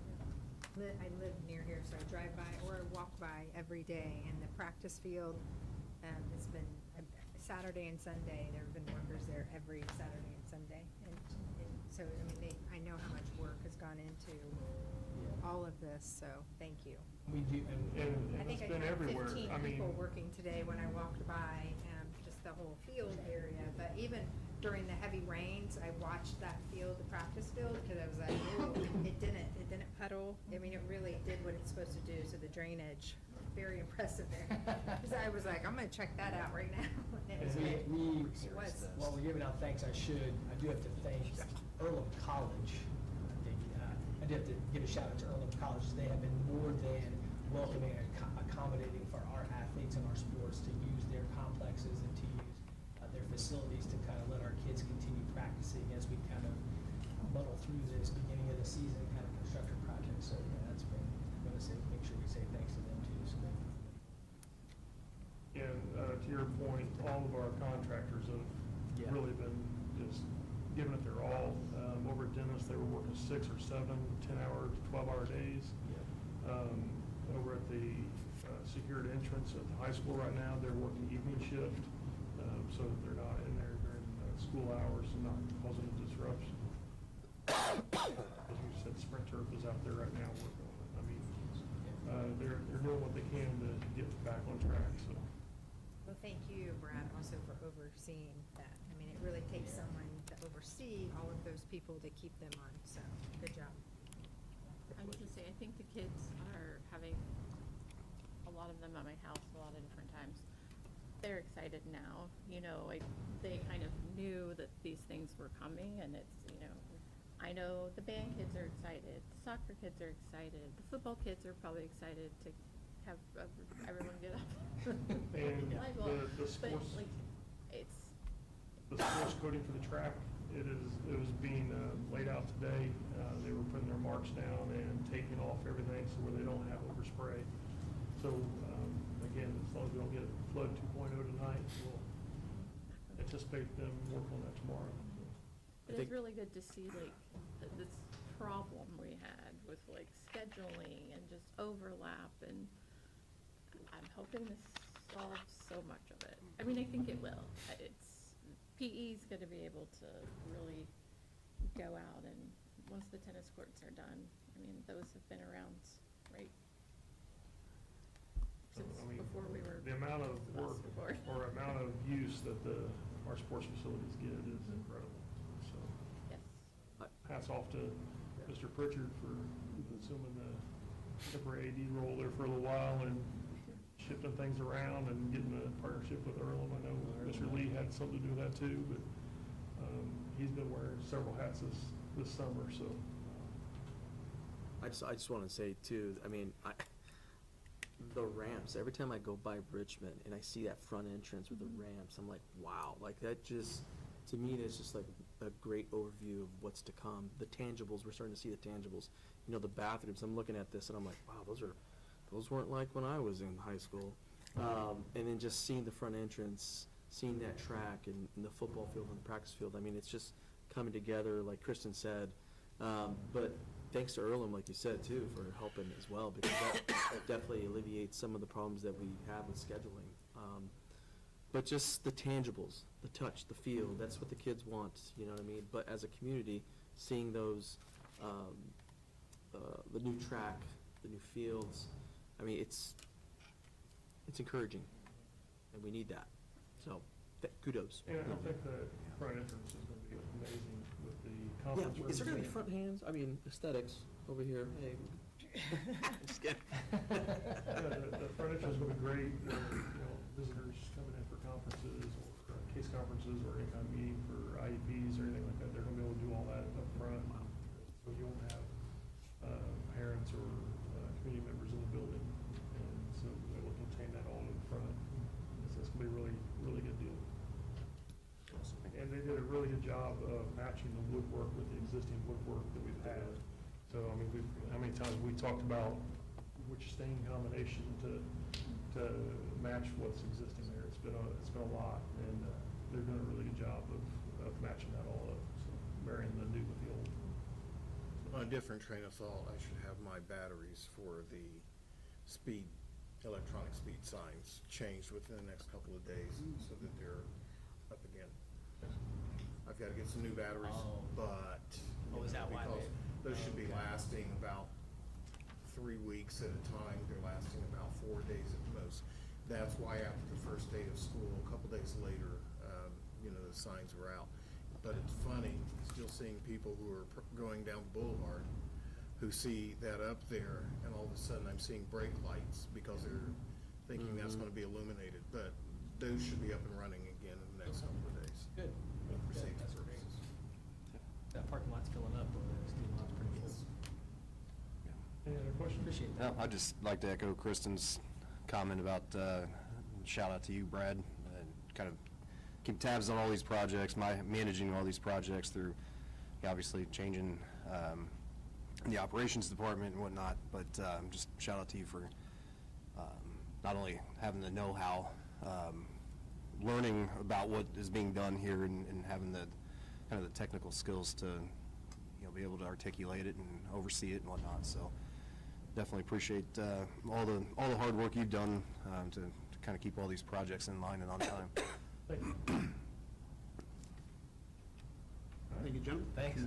live near here, so I drive by or walk by every day, and the practice field has been Saturday and Sunday. There have been workers there every Saturday and Sunday, and so I mean, I know how much work has gone into all of this. So thank you. We do, And I think it's I been had everywhere. 15 I mean, people working today when I walked by, just the whole field area. But even during the heavy rains, I watched that field, the practice field, because I was like, ooh, it didn't puddle. I mean, it really did what it's supposed to do. So the drainage, very impressive there. Because I was like, I'm gonna check that out right now. And it was good. It was. While we're giving out thanks, I do have to thank Earlham College. I do have to give a shout out to Earlham College. They have been more than welcoming and accommodating for our athletes and our sports to use their complexes and to use their facilities to kind of let our kids continue practicing as we kind of muddle through this beginning of the season kind of construction project. So yeah, that's been, I'm gonna say, make sure we say thanks to them too. So and to your point, all of our contractors have really been just giving it their all. Over at Dennis, they were working 6 or 7 10-hour to 12-hour days. Over at the secured entrance at the high school right now, they're working evening shift, so that they're not in there during school hours and not causing a disruption. As you said, Sprint Turf is out there right now working on it. I mean, they're doing what they can to get back on track, so. Well, thank you, Brad, also for overseeing that. I mean, it really takes someone to oversee all of those people to keep them on, so good job. I was gonna say, I think the kids are having, a lot of them at my house a lot of different times. They're excited now, you know, like, they kind of knew that these things were coming, and it's, you know, I know the band kids are excited, the soccer kids are excited, the football kids are probably excited to have everyone get up. And Volleyball. the But, sports, like, it's, the sports coding for the track, it was being laid out today. They were putting their marks down and taping off everything so where they don't have overspray. So, again, as long as we don't get flood 2.0 tonight, we'll anticipate them working on that tomorrow. but it's really good to see, like, this problem we had with, like, scheduling and just overlap, and I'm hoping this solves so much of it. I mean, I think it will. PE's gonna be able to really go out, and once the tennis courts are done, I mean, those have been around, right? So, Since I mean, before we were. the amount of work before. or amount of use that our sports facilities get is incredible. So, Yes. hats off to Mr. Pritchard for assuming the temporary AD role there for a little while and shifting things around and getting a partnership with Earlham. I know Mr. Lee had something to do with that too, but he's been wearing several hats this summer, so. I just want to say too, I mean, the ramps, every time I go by Richmond and I see that front entrance with the ramps, I'm like, wow, like that just, to me, that's just like a great overview of what's to come. The tangibles, we're starting to see the tangibles. You know, the bathrooms, I'm looking at this and I'm like, wow, those weren't like when I was in high school. And then just seeing the front entrance, seeing that track and the football field and the practice field, I mean, it's just coming together, like Kristen said. But thanks to Earlham, like you said, too, for helping as well, because that definitely alleviates some of the problems that we have with scheduling. But just the tangibles, the touch, the feel, that's what the kids want, you know what I mean? But as a community, seeing those, the new track, the new fields, I mean, it's encouraging, and we need that. So, kudos. And I think the front entrance is gonna be amazing with the conference room. Yeah, is there gonna be front hands? I mean, aesthetics over here, hey. Just kidding. Yeah, the front entrance is gonna be great, you know, visitors coming in for conferences or case conferences or any kind of meeting for IEPs or anything like that, they're gonna be able to do all that up front. So you won't have, parents or, community members in the building, and so they will contain that all in front. So it's gonna be a really, really good deal. And they did a really good job of matching the woodwork with the existing woodwork that we've had. So, I mean, how many times we talked about which stain combination to match what's existing there. It's been a lot, and they're doing a really good job of matching that all up, so marrying the new with the old. On a different train of thought, I should have my batteries for the electronic speed signs changed within the next couple of days so that they're up again. I've got to get some new batteries, but is that why because those should be lasting about 3 weeks at a time. They're lasting about 4 days at most. That's why after the first day of school, a couple days later, the signs were out. But it's funny, still seeing people who are going down the boulevard who see that up there, and all of a sudden I'm seeing brake lights because they're thinking that's going to be illuminated. But those should be up and running again in the next couple of days. Good. For safety That's purposes. great. That parking lot's filling up, or the student lot's pretty full. Any other questions? Appreciate that. No, I'd just like to echo Kristen's comment about, shout out to you, Brad, and kind of keep tabs on all these projects, managing all these projects through, obviously, changing the operations department and whatnot, but just shout out to you for not only having the know-how, learning about what is being done here and having the kind of the technical skills to, be able to articulate it and oversee it and whatnot. So definitely appreciate all the hard work you've done to kind of keep all these projects in line and on time. Thank you. Thank you, gentlemen. Thanks.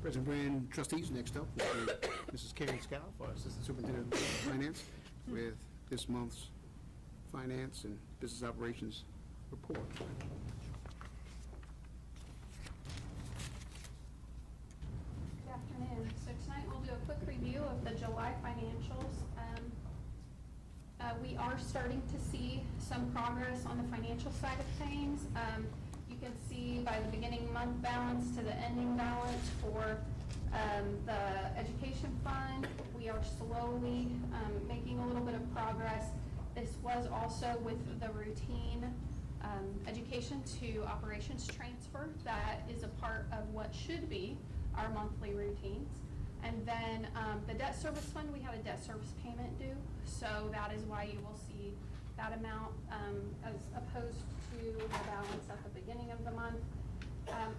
President Brand, trustees, next up, Mrs. Karen Scow, our Assistant Superintendent of Finance, with this month's Finance and Business Operations report. Good afternoon. So tonight we'll do a quick review of the July financials. We are starting to see some progress on the financial side of things. You can see by the beginning month balance to the ending balance for the education fund, we are slowly making a little bit of progress. This was also with the routine education to operations transfer. That is a part of what should be our monthly routines. And then the debt service fund, we have a debt service payment due, so that is why you will see that amount as opposed to the balance at the beginning of the month.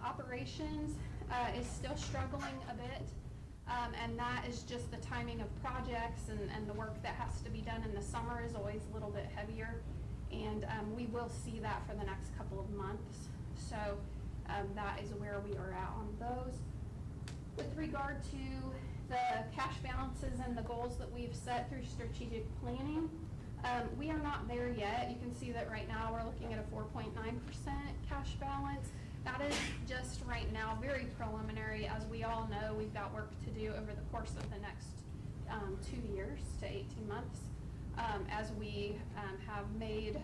Operations is still struggling a bit, and that is just the timing of projects and the work that has to be done in the summer is always a little bit heavier, and we will see that for the next couple of months. So that is where we are at on those. With regard to the cash balances and the goals that we've set through strategic planning, we are not there yet. You can see that right now we're looking at a 4.9% cash balance. That is just right now very preliminary. As we all know, we've got work to do over the course of the next 2 years to 18 months as we have made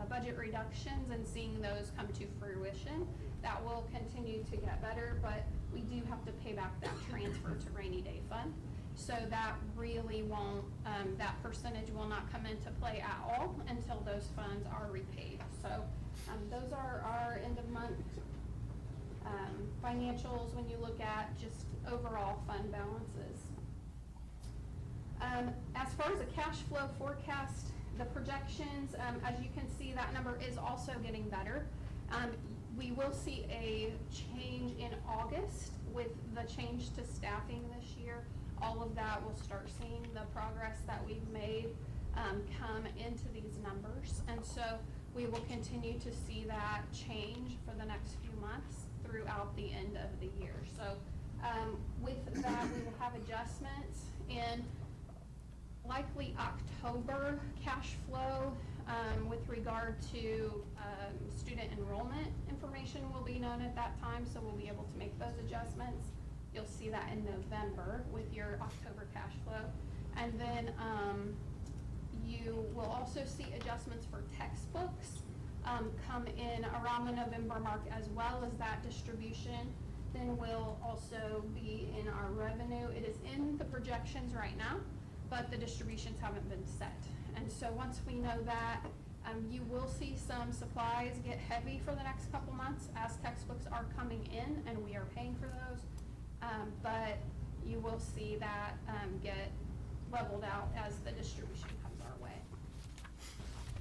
budget reductions and seeing those come to fruition. That will continue to get better, but we do have to pay back that transfer to rainy day fund. So that really won't, that percentage will not come into play at all until those funds are repaid. So those are our financials when you look at just overall fund balances. As far as a cash flow forecast, the projections, as you can see, that number is also getting better. We will see a change in August with the change to staffing this year. All of that will start seeing the progress that we've made come into these numbers. And so we will continue to see that change for the next few months throughout the end of the year. So with that, we will have adjustments in likely October cash flow with regard to student enrollment information will be known at that time, so we'll be able to make those adjustments. You'll see that in November with your October cash flow. And then you will also see adjustments for textbooks come in around the November mark, as well as that distribution then will also be in our revenue. It is in the projections right now, but the distributions haven't been set. And so once we know that, you will see some supplies get heavy for the next couple months as textbooks are coming in and we are paying for those. But you will see that get leveled out as the distribution comes our way.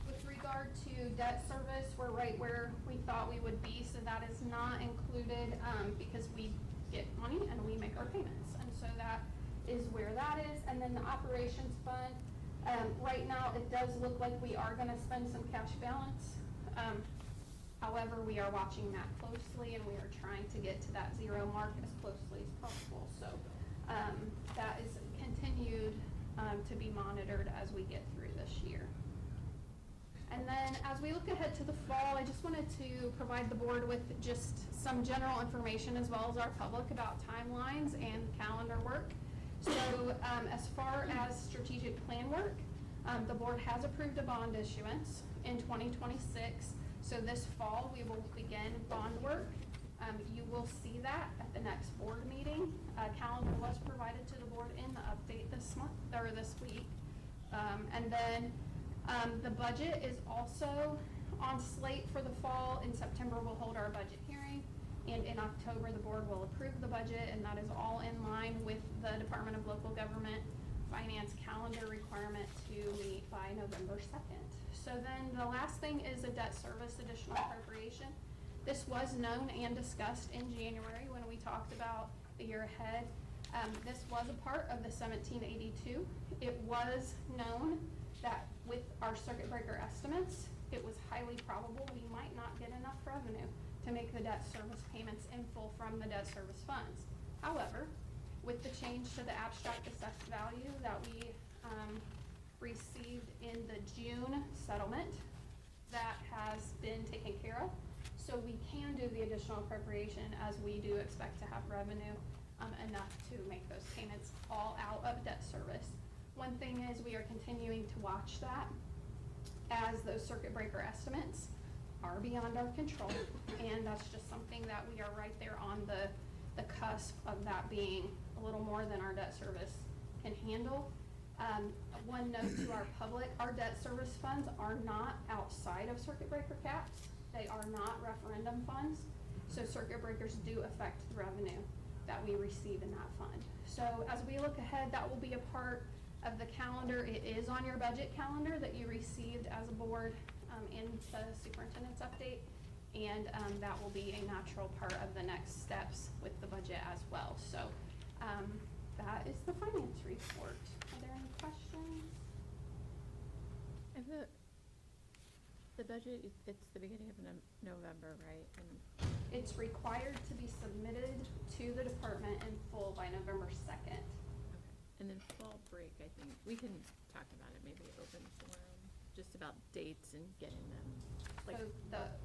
With regard to debt service, we're right where we thought we would be, so that is not included because we get money and we make our payments. And so that is where that is. And then the operations fund, right now it does look like we are going to spend some cash balance. However, we are watching that closely and we are trying to get to that zero mark as closely as possible. So that is continued to be monitored as we get through this year. And then as we look ahead to the fall, I just wanted to provide the board with just some general information as well as our public about timelines and calendar work. So as far as strategic plan work, the board has approved a bond issuance in 2026. So this fall, we will begin bond work. You will see that at the next board meeting. A calendar was provided to the board in the update this month, or this week. And then the budget is also on slate for the fall. In September, we'll hold our budget hearing. And in October, the board will approve the budget, and that is all in line with the Department of Local Government Finance calendar requirement to meet by November 2nd. So then the last thing is a debt service additional appropriation. This was known and discussed in January when we talked about the year ahead. This was a part of the 1782. It was known that with our circuit breaker estimates, it was highly probable we might not get enough revenue to make the debt service payments in full from the debt service funds. However, with the change to the abstract assessed value that we received in the June settlement, that has been taken care of. So we can do the additional appropriation as we do expect to have revenue enough to make those payments all out of debt service. One thing is we are continuing to watch that as those circuit breaker estimates are beyond our control, and that's just something that we are right there on the cusp of that being a little more than our debt service can handle. One note to our public, our debt service funds are not outside of circuit breaker caps. They are not referendum funds, so circuit breakers do affect the revenue that we receive in that fund. So as we look ahead, that will be a part of the calendar. It is on your budget calendar that you received as a board in the superintendent's update, and that will be a natural part of the next steps with the budget as well. So that is the finance report. Are there any questions? And the budget, it's the beginning of November, right? And it's required to be submitted to the department in full by November 2nd. Okay. And then fall break, I think, we can talk about it, maybe open forum, just about dates and getting them, like,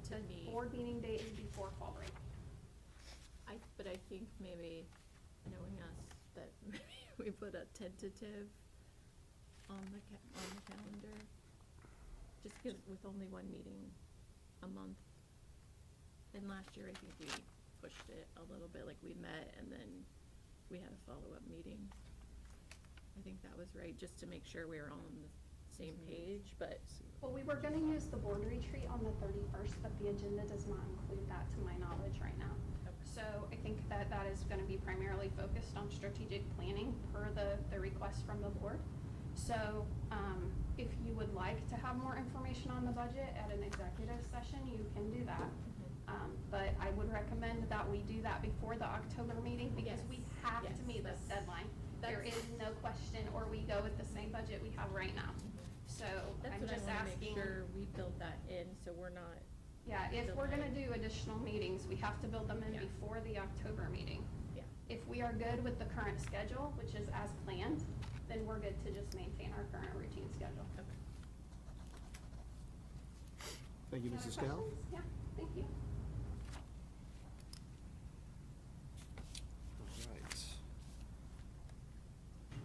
So the meet. board meeting date is before fall break. But I think maybe, knowing us, that maybe we put a tentative on the calendar, just because with only one meeting a month. And last year, I think we pushed it a little bit, like we met and then we had a follow-up meeting. I think that was right, just to make sure we were all on the same page, but. Well, we were gonna use the board retreat on the 31st, but the agenda does not include that to my knowledge right now. Okay. So I think that that is gonna be primarily focused on strategic planning per the request from the board. So, if you would like to have more information on the budget at an executive session, you can do that. But I would recommend that we do that before the October meeting, because we have to meet this deadline. There is no question, or we go with the same budget we have right now. So That's I'm what I just wanna make asking. sure we build that in, so we're not. Yeah, if we're gonna delayed. do additional meetings, we have to build them in Yeah. before the October meeting. Yeah. If we are good with the current schedule, which is as planned, then we're good to just maintain our current routine schedule. Thank you, Any Mrs. other Scow. questions? Yeah, thank you.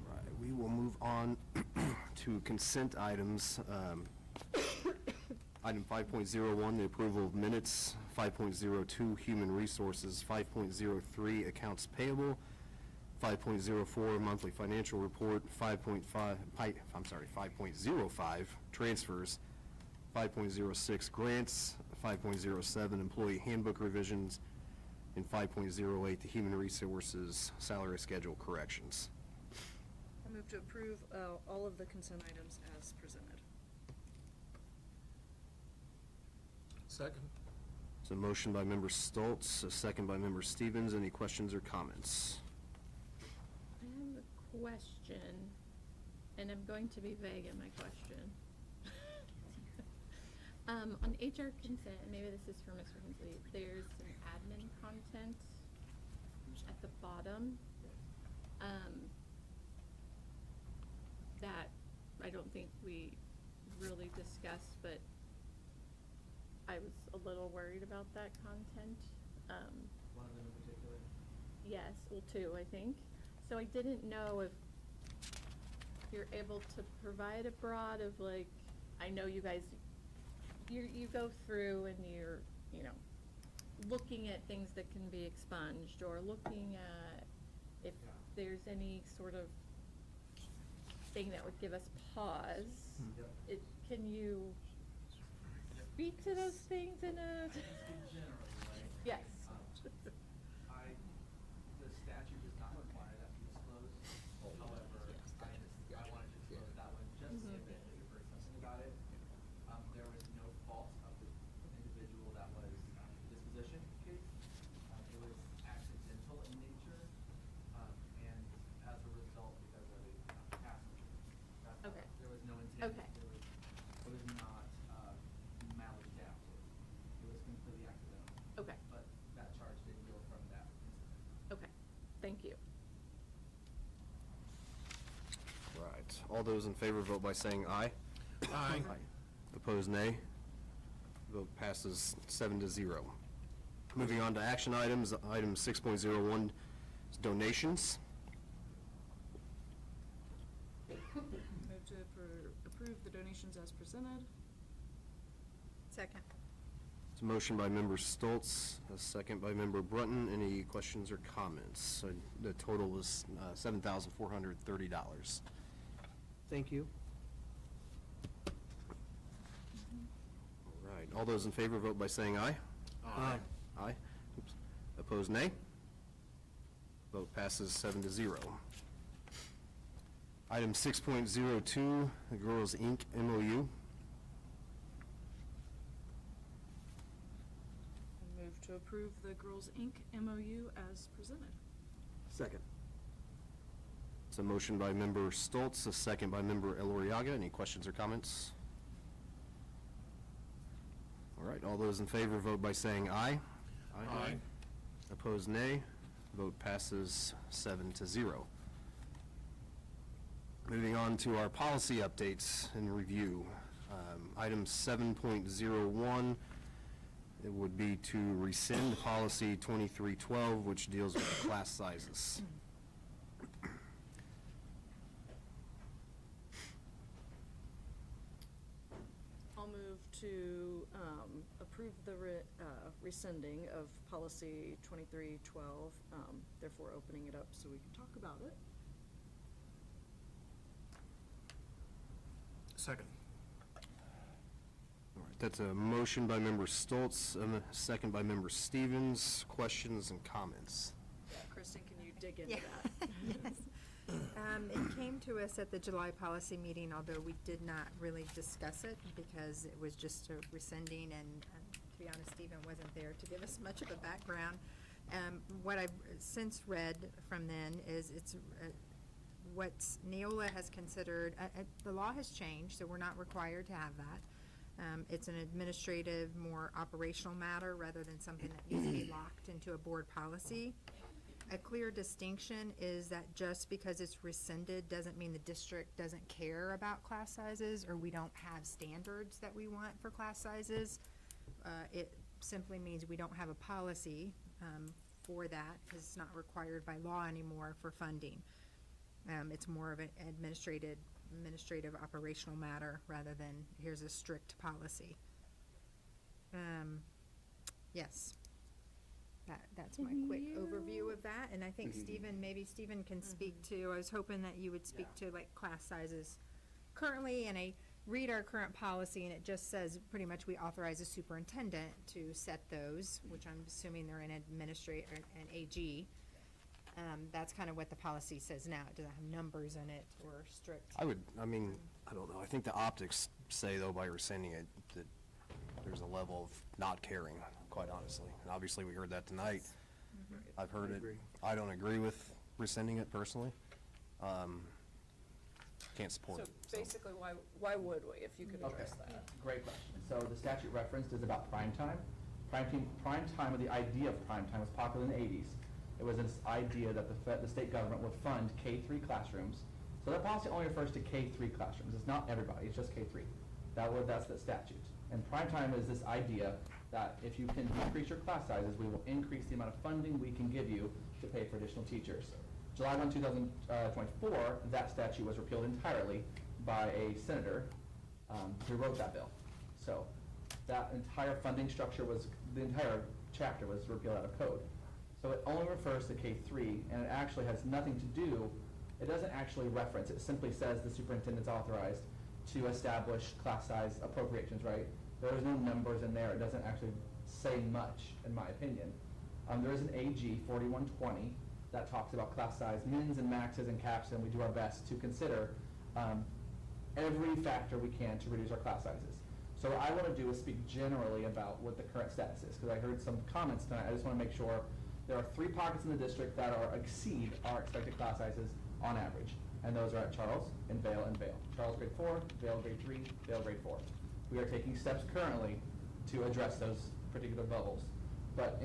Right, we will move on to consent items. Item 5.01, the approval of minutes. 5.02, human resources. 5.03, accounts payable. 5.04, monthly financial report. 5.05, transfers. 5.06, grants. 5.07, employee handbook revisions. And 5.08, the human resources salary schedule corrections. I move to approve all of the consent items as presented. Second. So motion by member Stoltz, a second by member Stevens. Any questions or comments? I have a question, and I'm going to be vague in my question. On HR consent, and maybe this is for Mr. Hensley, there's some admin content at the bottom that I don't think we really discussed, but I was a little worried about that content. One of them in particular? Yes, well, two, I think. So I didn't know if you're able to provide a broad of, like, I know you guys, you go through and you're, looking at things that can be expunged, or looking at if there's any sort of thing that would give us pause. Can you speak to those things in a? Generally, right? Yes. The statute does not require that to disclose. However, I wanted to disclose that one just if you've heard something about it. There was no fault of the individual that was the disposition case. It was accidental in nature, and as a result, because of a passenger. Okay. There was no intent. Okay. It was not malice down. It was completely accidental. Okay. But that charge did go from that incident. Okay, thank you. Right. All those in favor vote by saying aye. Aye. Opposed, nay. Vote passes 7-0. Moving on to action items, item 6.01 is donations. Move to approve the donations as presented. Second. It's a motion by member Stoltz, a second by member Brunton. Any questions or comments? So the total is $7,430. Thank you. All right, all those in favor vote by saying aye. Aye. Aye. Oops. Opposed, nay. Vote passes 7-0. Item 6.02, the Girls Inc. MOU. Move to approve the Girls Inc. MOU as presented. Second. It's a motion by member Stoltz, a second by member Eloriaga. Any questions or comments? All right, all those in favor vote by saying aye. Aye. Opposed, nay. Vote passes 7-0. Moving on to our policy updates and review. Item 7.01, it would be to rescind policy 2312, which deals with class sizes. I'll move to approve the rescinding of policy 2312, therefore opening it up so we can talk about it. Second. All right, that's a motion by Member Stoltz, and a second by Member Stevens. Questions and comments? Yeah, Kristen, can you dig into Yeah. that? Yes. It came to us at the July policy meeting, although we did not really discuss it because it was just a rescinding, and to be honest, Stephen wasn't there to give us much of a background. What I've since read from then is it's what Neola has considered, the law has changed, so we're not required to have that. It's an administrative, more operational matter rather than something that needs to be locked into a board policy. A clear distinction is that just because it's rescinded doesn't mean the district doesn't care about class sizes or we don't have standards that we want for class sizes. It simply means we don't have a policy for that because it's not required by law anymore for funding. It's more of an administrative operational matter rather than here's a strict policy. Yes. That's my quick overview of that, and I think maybe Stephen can speak to, I was hoping that you would speak to like class sizes currently, and I read our current policy and it just says pretty much we authorize a superintendent to set those, which I'm assuming they're an administrator, an AG. That's kind of what the policy says now. It doesn't have numbers in it or strict. I don't know. I think the optics say, though, by rescinding it, that there's a level of not caring, quite honestly. And obviously, we heard that tonight. I've heard it. I don't agree with rescinding it personally. Can't support it. So basically, why would we, if you could address that? Great question. So the statute referenced is about prime time. Prime time, or the idea of prime time, was popular in the 80s. It was this idea that the state government would fund K-3 classrooms. So that policy only refers to K-3 classrooms. It's not everybody, it's just K-3. That's the statute. And prime time is this idea that if you can decrease your class sizes, we will increase the amount of funding we can give you to pay for additional teachers. July 1, 2024, that statute was repealed entirely by a senator who wrote that bill. So that entire funding structure the entire chapter was repealed out of code. So it only refers to K-3, and it actually has nothing to do, it doesn't actually reference, it simply says the superintendent's authorized to establish class size appropriations, right? There's no numbers in there, it doesn't actually say much, in my opinion. There is an AG 4120 that talks about class size mins and maxes and caps, and we do our best to consider every factor we can to reduce our class sizes. So what I want to do is speak generally about what the current status is, because I heard some comments tonight. I just want to make sure there are 3 pockets in the district that exceed our expected class sizes on average, and those are at Charles and Vale and Vale. Charles grade 4, Vale grade 3, Vale grade 4. We are taking steps currently to address those particular bubbles. But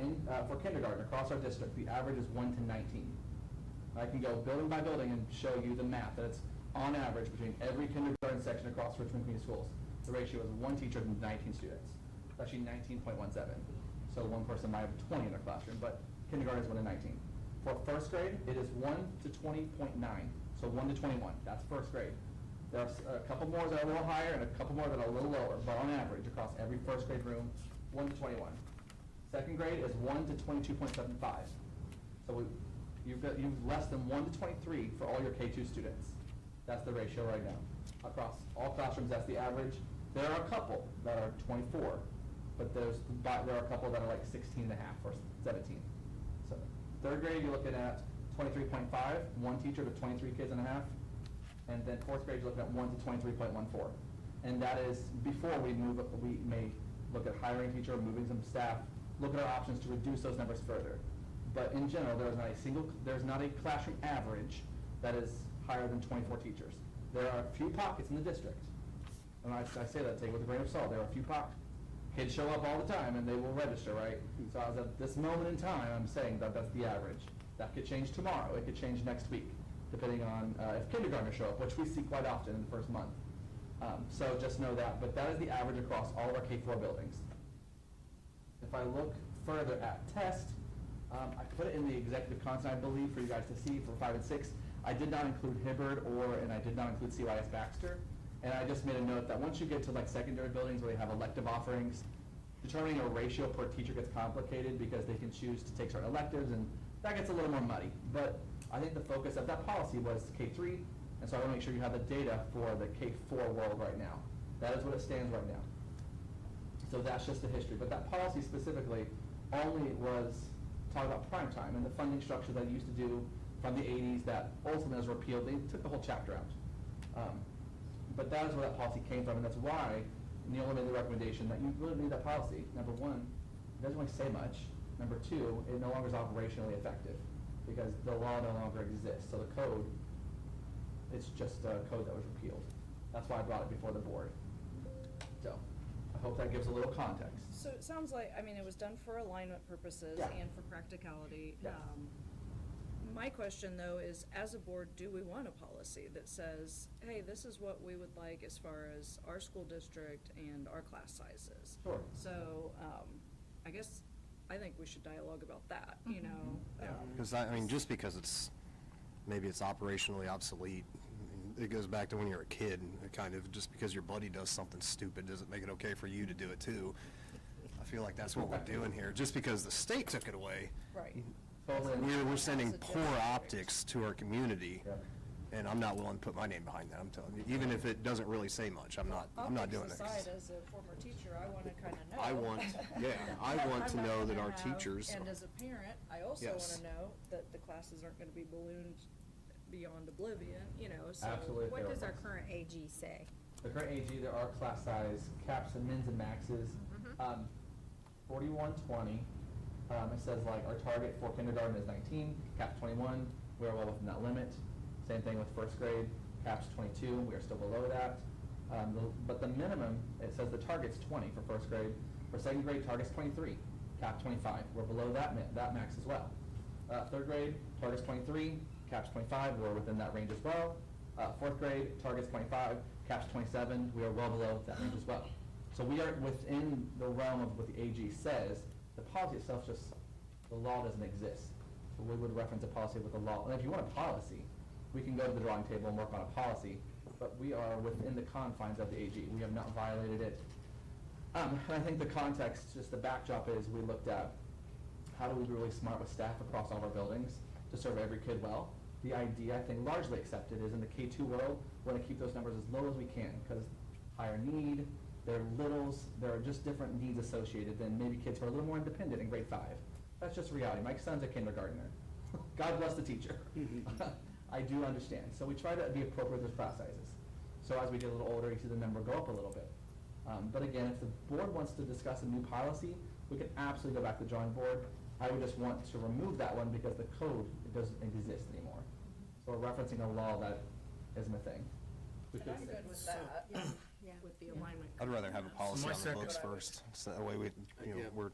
for kindergarten across our district, the average is 1 to 19. I can go building by building and show you the math that it's on average between every kindergarten section across Richmond Community Schools. The ratio is 1 teacher to 19 students. It's actually 19.17. So one person might have 20 in their classroom, but kindergarten is 1 to 19. For first grade, it is 1 to 20.9. So 1 to 21. That's first grade. There's a couple more that are a little higher and a couple more that are a little lower, but on average, across every first grade room, 1 to 21. Second grade is 1 to 22.75. So you've less than 1 to 23 for all your K-2 students. That's the ratio right now. Across all classrooms, that's the average. There are a couple that are 24, but there are a couple that are like 16 and a half or 17. So third grade, you're looking at 23.5, 1 teacher to 23 kids and a half. And then fourth grade, you're looking at 1 to 23.14. And that is before we may look at hiring a teacher, moving some staff, look at our options to reduce those numbers further. But in general, there's not a classroom average that is higher than 24 teachers. There are a few pockets in the district, and I say that, take it with a grain of salt. There are a few pockets. Kids show up all the time and they will register, right? So as of this moment in time, I'm saying that that's the average. That could change tomorrow. It could change next week, depending on if kindergartners show up, which we see quite often in the first month. So just know that, but that is the average across all of our K-4 buildings. If I look further at test, I put it in the executive content, I believe, for you guys to see for 5 and 6. I did not include Hibbard and I did not include CYS Baxter. And I just made a note that once you get to like secondary buildings where they have elective offerings, determining a ratio per teacher gets complicated because they can choose to take certain electives, and that gets a little more muddy. But I think the focus of that policy was K-3, and so I want to make sure you have the data for the K-4 world right now. That is what it stands right now. So that's just the history. But that policy specifically only was talking about prime time and the funding structure that it used to do from the 80s that ultimately was repealed. They took the whole chapter out. But that is where that policy came from, and that's why Neil made the recommendation that you really need that policy. Number one, it doesn't really say much. Number two, it no longer is operationally effective because the law no longer exists. So the code, it's just a code that was repealed. That's why I brought it before the board. So I hope that gives a little context. So it sounds like, I mean, it was done for alignment purposes Yeah. and for practicality. Yes. My question, though, is as a board, do we want a policy that says, hey, this is what we would like as far as our school district and our class sizes? Sure. So, I guess, I think we should dialogue about that, you know? Because, I mean, just because maybe it's operationally obsolete, it goes back to when you're a kid, kind of, just because your buddy does something stupid doesn't make it okay for you to do it too. I feel like that's what we're doing here. Just because the state took it away, Right. we're sending poor optics to our community, and I'm not willing to put my name behind that, I'm telling you. Even if it doesn't really say much, I'm not doing it. Optics aside, as a former teacher, I want to kind of know. I want to I'm not know that gonna our have- teachers. And as a parent, I also want Yes. to know that the classes aren't going to be ballooned beyond oblivion, you know, so. Absolutely. What does our current AG say? The current AG, there are class size caps and mins and maxes. 4120, it says like our target for kindergarten is 19, caps 21, we are well within that limit. Same thing with first grade, caps 22, we are still below that. But the minimum, it says the target's 20 for first grade. For second grade, target's 23, cap 25. We're below that max as well. Third grade, target's 23, caps 25, we're within that range as well. Fourth grade, target's 25, caps 27, we are well below that range as well. So we are within the realm of what the AG says. The policy itself just, the law doesn't exist. So we would reference a policy with the law. And if you want a policy, we can go to the drawing table and work on a policy, but we are within the confines of the AG. We have not violated it. And I think the context, just the backdrop is we looked at how do we be really smart with staff across all of our buildings to serve every kid well. The idea, I think, largely accepted is in the K-2 world, we want to keep those numbers as low as we can because higher need, there are littles, there are just different needs associated than maybe kids who are a little more independent in grade 5. That's just reality. My son's a kindergartner. God bless the teacher. I do understand. So we try to be appropriate with those class sizes. So as we get a little older, you see the number go up a little bit. But again, if the board wants to discuss a new policy, we can absolutely go back to the drawing board. I would just want to remove that one because the code, it doesn't exist anymore. So we're referencing a law that isn't a thing. And I'm good with that, with the alignment. I'd rather have a policy my on the second- books first, so that way we're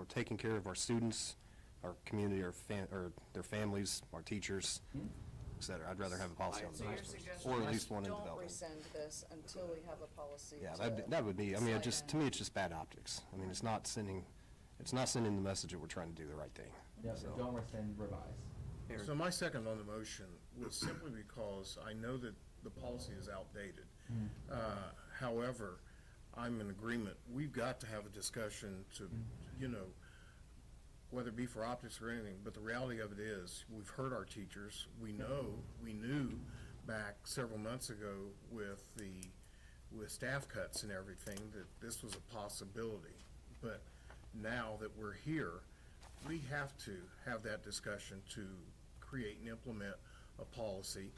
taking care of our students, our community, or their families, our teachers, et cetera. I'd rather have a policy on the So your books first, suggestion or at is least one in don't development. rescind this until we have a policy Yeah, to that would be, I mean, sign to me, it's just bad optics. I mean, it's not sending the message that we're trying to do the right thing. Yeah, So- don't rescind, revise. So my second on the motion was simply because I know that the policy is outdated. However, I'm in agreement, we've got to have a discussion to, whether it be for optics or anything, but the reality of it is, we've heard our teachers, we knew back several months ago with staff cuts and everything, that this was a possibility. But now that we're here, we have to have that discussion to create and implement a policy,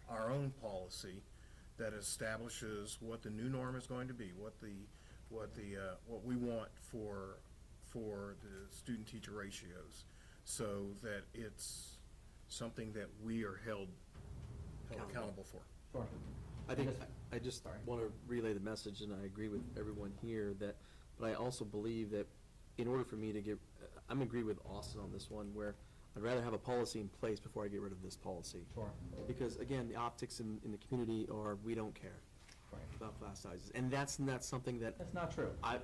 our own policy, that establishes what the new norm is going to be, what we want for the student-teacher ratios, so that it's something that we are held accountable for. Sure. I just want to relay the message, and I agree with everyone here but I also believe that in order for me to I'm agree with Austin on this one, where I'd rather have a policy in place before I get rid of this policy. Sure. Because again, the optics in the community are, we don't care about class sizes. And that's not something that. That's not true. I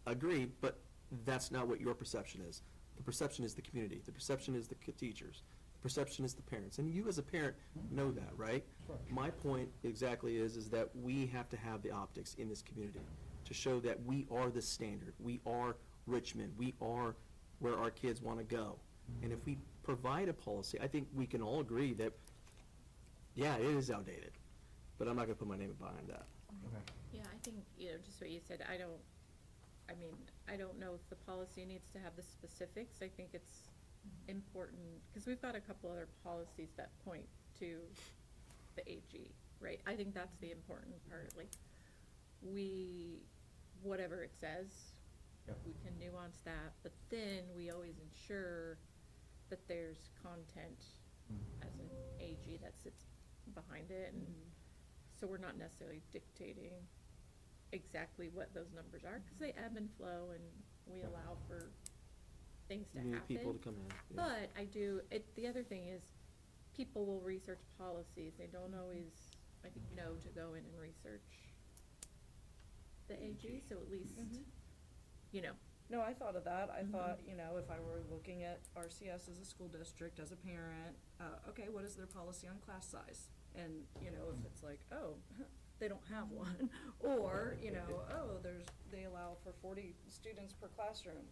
agree, but that's not what your perception is. The perception is the community. The perception is the teachers. The perception is the parents. And you as a parent know that, right? Sure. My point exactly is that we have to have the optics in this community to show that we are the standard. We are Richmond. We are where our kids want to go. And if we provide a policy, I think we can all agree that, yeah, it is outdated, but I'm not going to put my name behind that. Okay. Yeah, I think, just what you said, I don't know if the policy needs to have the specifics. I think it's important, because we've got a couple other policies that point to the AG, right? I think that's the important part, like, whatever it says, Yep. we can nuance that, but then we always ensure that there's content as an AG that sits behind it, and so we're not necessarily dictating exactly what those numbers are, because they ebb and flow, and we allow for things to You happen. need people to come in. Yeah. But the other thing is, people will research policies, they don't always, I think, know to go in and research the AG, so at least, No, I thought of that. I thought, if I were looking at RCS as a school district, as a parent, okay, what is their policy on class size? And, if it's like, oh, they don't have one, or, they allow for 40 students per classroom,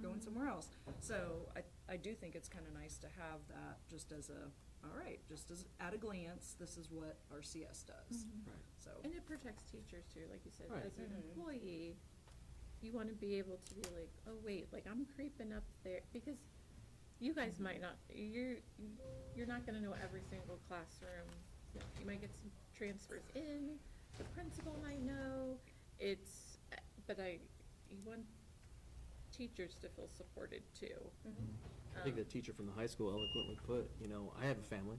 going somewhere else. So I do think it's kind of nice to have that just as just as at a glance, this is what RCS does. Right. So. and it protects teachers too, like you said, Right. as an employee, you want to be able to be like, oh, wait, like, I'm creeping up there, because you guys might not, you're not gonna know every single classroom. You might get some transfers in, the principal might know, but you want teachers to feel supported too. I think the teacher from the high school eloquently put, I have a family.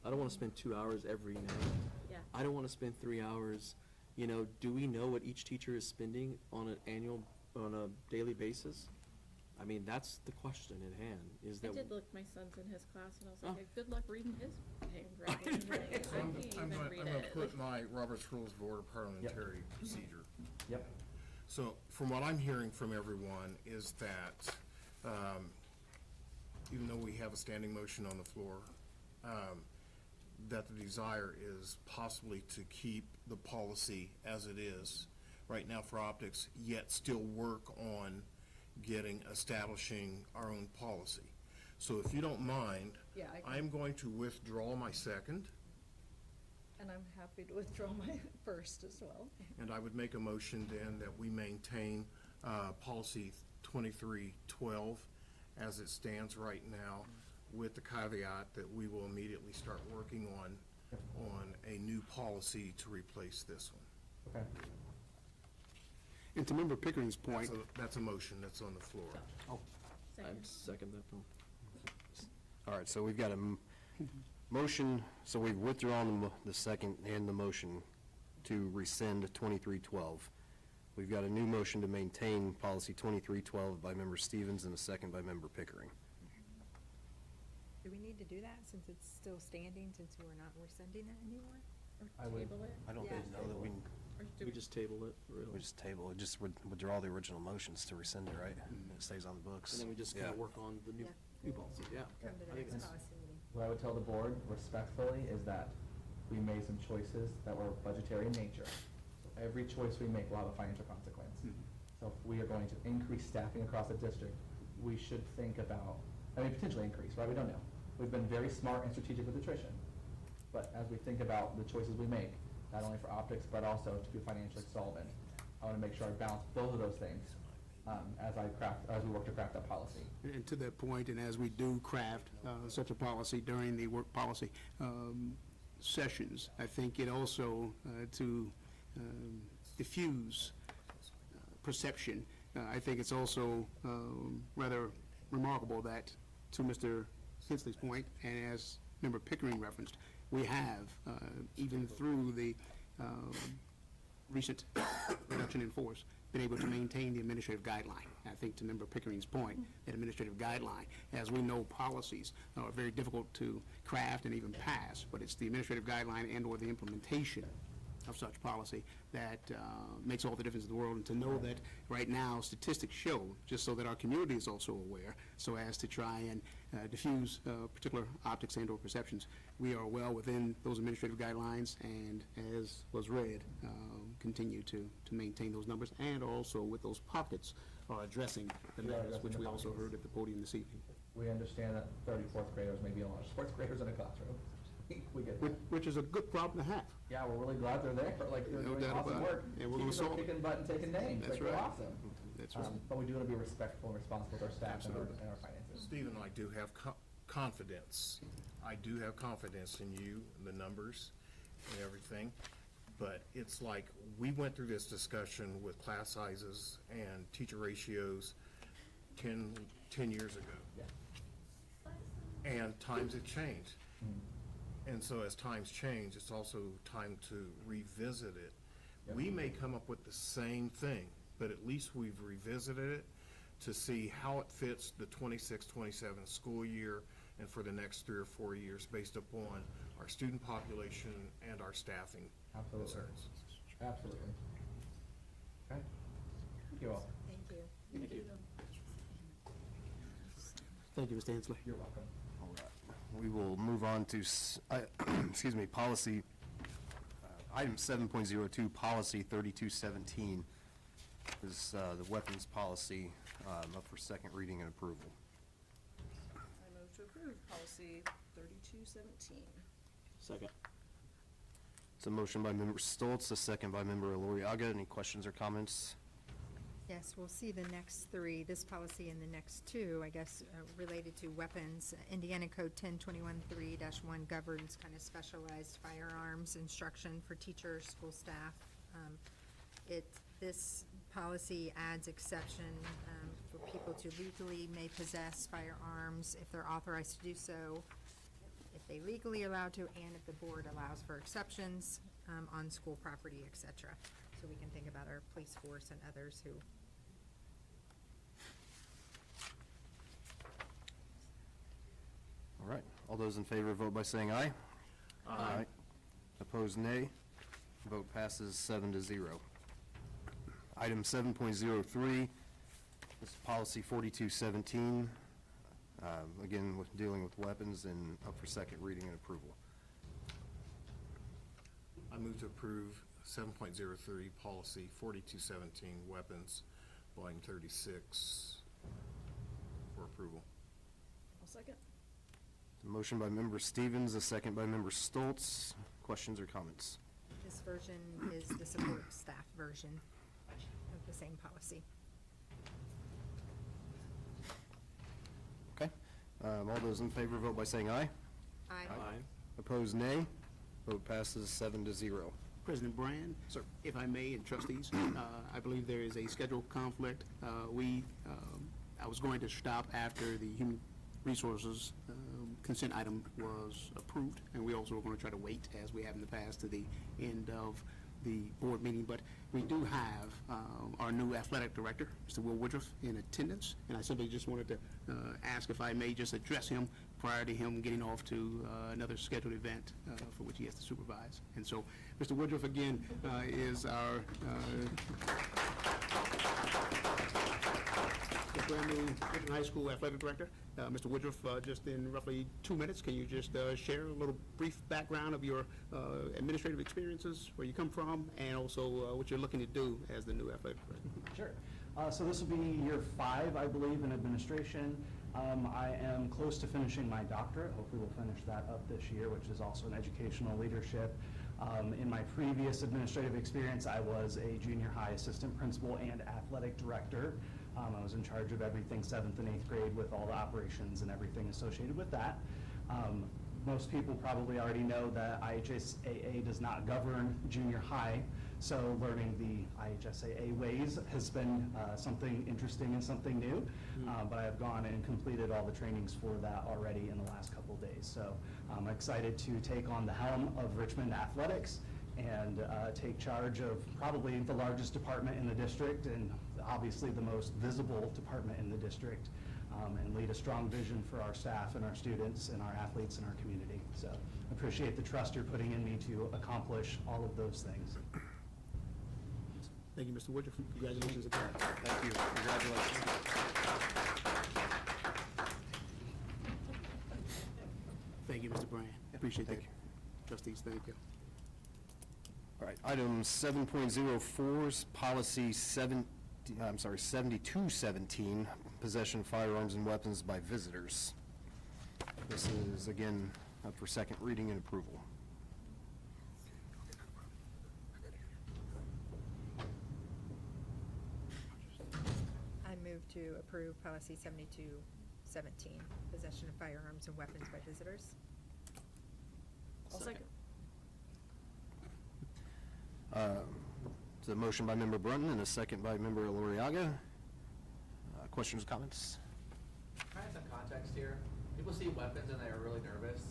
I don't want to spend 2 hours every night. Yeah. I don't want to spend 3 hours. Do we know what each teacher is spending on a daily basis? I mean, that's the question at hand, is I that. did look my son's in his class, and I was like, Oh. hey, good luck reading his handwriting. Like, So I I'm can't I'm even gonna, read I'm gonna it. put my Robert's Rules of Order parliamentary procedure. Yep. So from what I'm hearing from everyone is that, even though we have a standing motion on the floor, that the desire is possibly to keep the policy as it is right now for optics, yet still work on establishing our own policy. So if you don't mind, Yeah, I can- I'm going to withdraw my second, And I'm happy to withdraw my first as well. and I would make a motion then that we maintain policy 2312 as it stands right now, with the caveat that we will immediately start working on a new policy to replace this one. Okay. And to Member Pickering's point, That's a motion that's on the floor. I second that one. All right, so we've got a motion, so we've withdrawn the second and the motion to rescind 2312. We've got a new motion to maintain policy 2312 by Member Stevens and a second by Member Pickering. Do we need to do that since it's still standing, since we're not rescinding it anymore? I would- Table it. I don't Yeah. know that we Or do We just table it, really. we just table it, just withdraw the original motions to rescind it, right? And it stays on the books. And then we just kind Yeah. of work on the new policy, yeah. Come to the I think next that's- policy meeting. What I would tell the board respectfully is that we made some choices that were budgetary in nature. So every choice we make will have a financial consequence. So if we are going to increase staffing across the district, we should think about, potentially increase, right? We don't know. We've been very smart and strategic with attrition. But as we think about the choices we make, not only for optics, but also to be financially solvent, I want to make sure I balance both of those things as we work to craft that policy. and to that point, and as we do craft such a policy during the work policy sessions, I think it also, to diffuse perception, I think it's also rather remarkable that, to Mr. Kinsley's point, and as Member Pickering referenced, we have, even through the recent reduction in force, been able to maintain the administrative guideline. I think to Member Pickering's point, that administrative guideline, as we know, policies are very difficult to craft and even pass, but it's the administrative guideline and/or the implementation of such policy that makes all the difference in the world. And to know that right now statistics show, just so that our community is also aware, so as to try and diffuse particular optics and/or perceptions, we are well within those administrative guidelines, and as was read, continue to maintain those numbers, and also with those pockets are addressing the We are matters, addressing which the we also pockets. heard at the podium this evening. We understand that 34th graders may be a lot of fourth graders in a classroom. We get that. Which is a good problem to have. Yeah, we're really glad they're there, like, they're No doing doubt awesome about it. work. And we're gonna Teachers are solve it. kicking butt and taking names, That's like, they're right. awesome. That's right. But we do want to be respectful and responsible with our staff and our, Absolutely. and our finances. Steve and I do have confidence. I do have confidence in you, and the numbers and everything. But it's like, we went through this discussion with class sizes and teacher ratios 10 years ago. Yeah. And times have changed. And so as times change, it's also time to revisit it. Yep. We may come up with the same thing, but at least we've revisited it to see how it fits the 26-27 school year and for the next 3 or 4 years based upon our student population and our staffing Absolutely. concerns. Absolutely. Okay. Thank you all. Thank you. Thank you. Thank you, Mr. Hensley. You're welcome. All right. We will move on to, excuse me, policy, item 7.02, policy 3217 is the weapons policy up for second reading and approval. I move to approve policy 3217. Second. It's a motion by Member Stoltz, a second by Member Loriaga. Any questions or comments? Yes, we'll see the next three, this policy and the next two, I guess, related to weapons. Indiana Code 1021-3-1 governs kind of specialized firearms instruction for teachers, school staff. This policy adds exception for people to legally may possess firearms if they're authorized to do so, if they legally are allowed to, and if the board allows for exceptions on school property, et cetera. So we can think about our police force and others who. All right. All those in favor vote by saying aye. Aye. Opposed, nay. Vote passes 7-0. Item 7.03 is policy 4217. Again, with dealing with weapons and up for second reading and approval. I move to approve 7.03, policy 4217, weapons, volume 36, for approval. I'll second. A motion by Member Stevens, a second by Member Stoltz. Questions or comments? This version is the support staff version of the same policy. Okay. All those in favor vote by saying aye. Aye. Opposed, nay. Vote passes 7-0. President Brand? Sir. If I may, and trustees, I believe there is a schedule conflict. I was going to stop after the Human Resources consent item was approved, and we also were going to try to wait, as we have in the past, to the end of the board meeting. But we do have our new athletic director, Mr. Will Woodruff, in attendance, and I simply just wanted to ask if I may just address him prior to him getting off to another scheduled event for which he has to supervise. And so, Mr. Woodruff, again, is our brand new Richmond High School athletic director. Mr. Woodruff, just in roughly 2 minutes, can you just share a little brief background of your administrative experiences, where you come from, and also what you're looking to do as the new athletic director? Sure. So this will be year 5, I believe, in administration. I am close to finishing my doctorate. Hopefully we'll finish that up this year, which is also in educational leadership. In my previous administrative experience, I was a junior high assistant principal and athletic director. I was in charge of everything 7th and 8th grade with all the operations and everything associated with that. Most people probably already know that IHSAA does not govern junior high, so learning the IHSAA ways has been something interesting and something new. But I've gone and completed all the trainings for that already in the last couple days. So I'm excited to take on the helm of Richmond Athletics and take charge of probably the largest department in the district and obviously the most visible department in the district, and lead a strong vision for our staff and our students and our athletes and our community. So I appreciate the trust you're putting in me to accomplish all of those things. Thank you, Mr. Woodruff. Congratulations again. Thank you. Congratulations. Thank you, Mr. Brand. Appreciate that. Thank you. Trustees, thank you. All right, item 7.04 is policy 7217, possession of firearms and weapons by visitors. This is, again, up for second reading and approval. to approve policy 7217, possession of firearms and weapons by visitors. I'll second. It's a motion by Member Brunton and a second by Member Loriaga. Questions or comments? Kind of some context here. People see weapons and they're really nervous.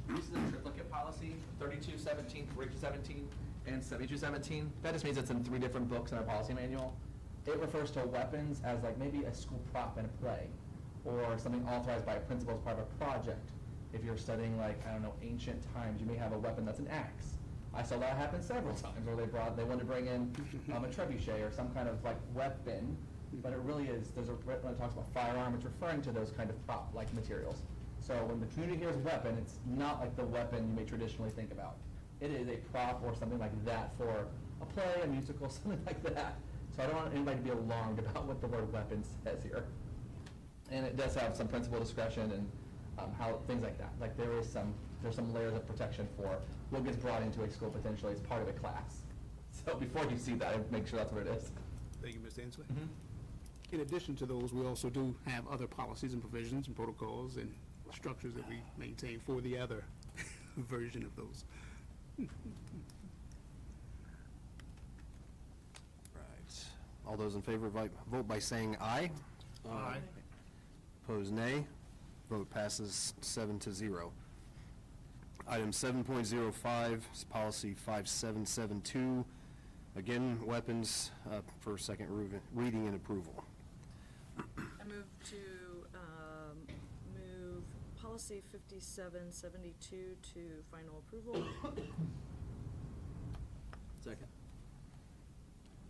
This is a triplicate policy, 3217, 4217, and 7217. That just means it's in 3 different books in our policy manual. It refers to weapons as like maybe a school prop in a play, or something authorized by a principal as part of a project. If you're studying like, I don't know, ancient times, you may have a weapon that's an axe. I saw that happen several times where they wanted to bring in a trebuchet or some kind of like weapon, but it really is, when it talks about firearm, it's referring to those kind of prop-like materials. So when the community hears weapon, it's not like the weapon you may traditionally think about. It is a prop or something like that for a play, a musical, something like that. So I don't want anybody to be alarmed about what the word weapon says here. And it does have some principal discretion and how things like that. Like there's some layers of protection for what gets brought into a school potentially as part of a class. So before you see that, make sure that's what it is. Thank you, Mr. Inslee. In addition to those, we also do have other policies and provisions and protocols and structures that we maintain for the other version of those. Right. All those in favor vote by saying aye. Aye. Opposed, nay. Vote passes 7-0. Item 7.05 is policy 5772. Again, weapons for second reading and approval. I move to move policy 5772 to final approval. Second.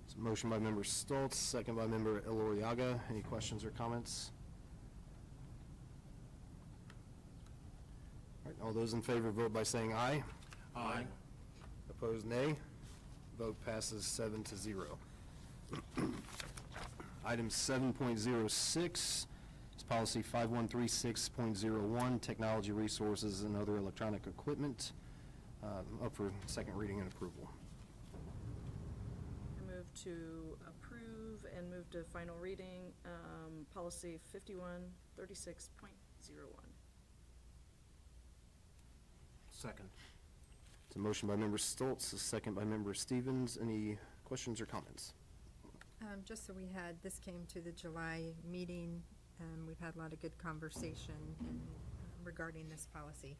It's a motion by Member Stoltz, second by Member Eloriaga. Any questions or comments? All right, all those in favor vote by saying aye. Aye. Opposed, nay. Vote passes 7-0. Item 7.06 is policy 5136.01, technology resources and other electronic equipment, up for second reading and approval. I move to approve and move to final reading, policy 5136.01. Second. It's a motion by Member Stoltz, a second by Member Stevens. Any questions or comments? Just so this came to the July meeting, we've had a lot of good conversation regarding this policy.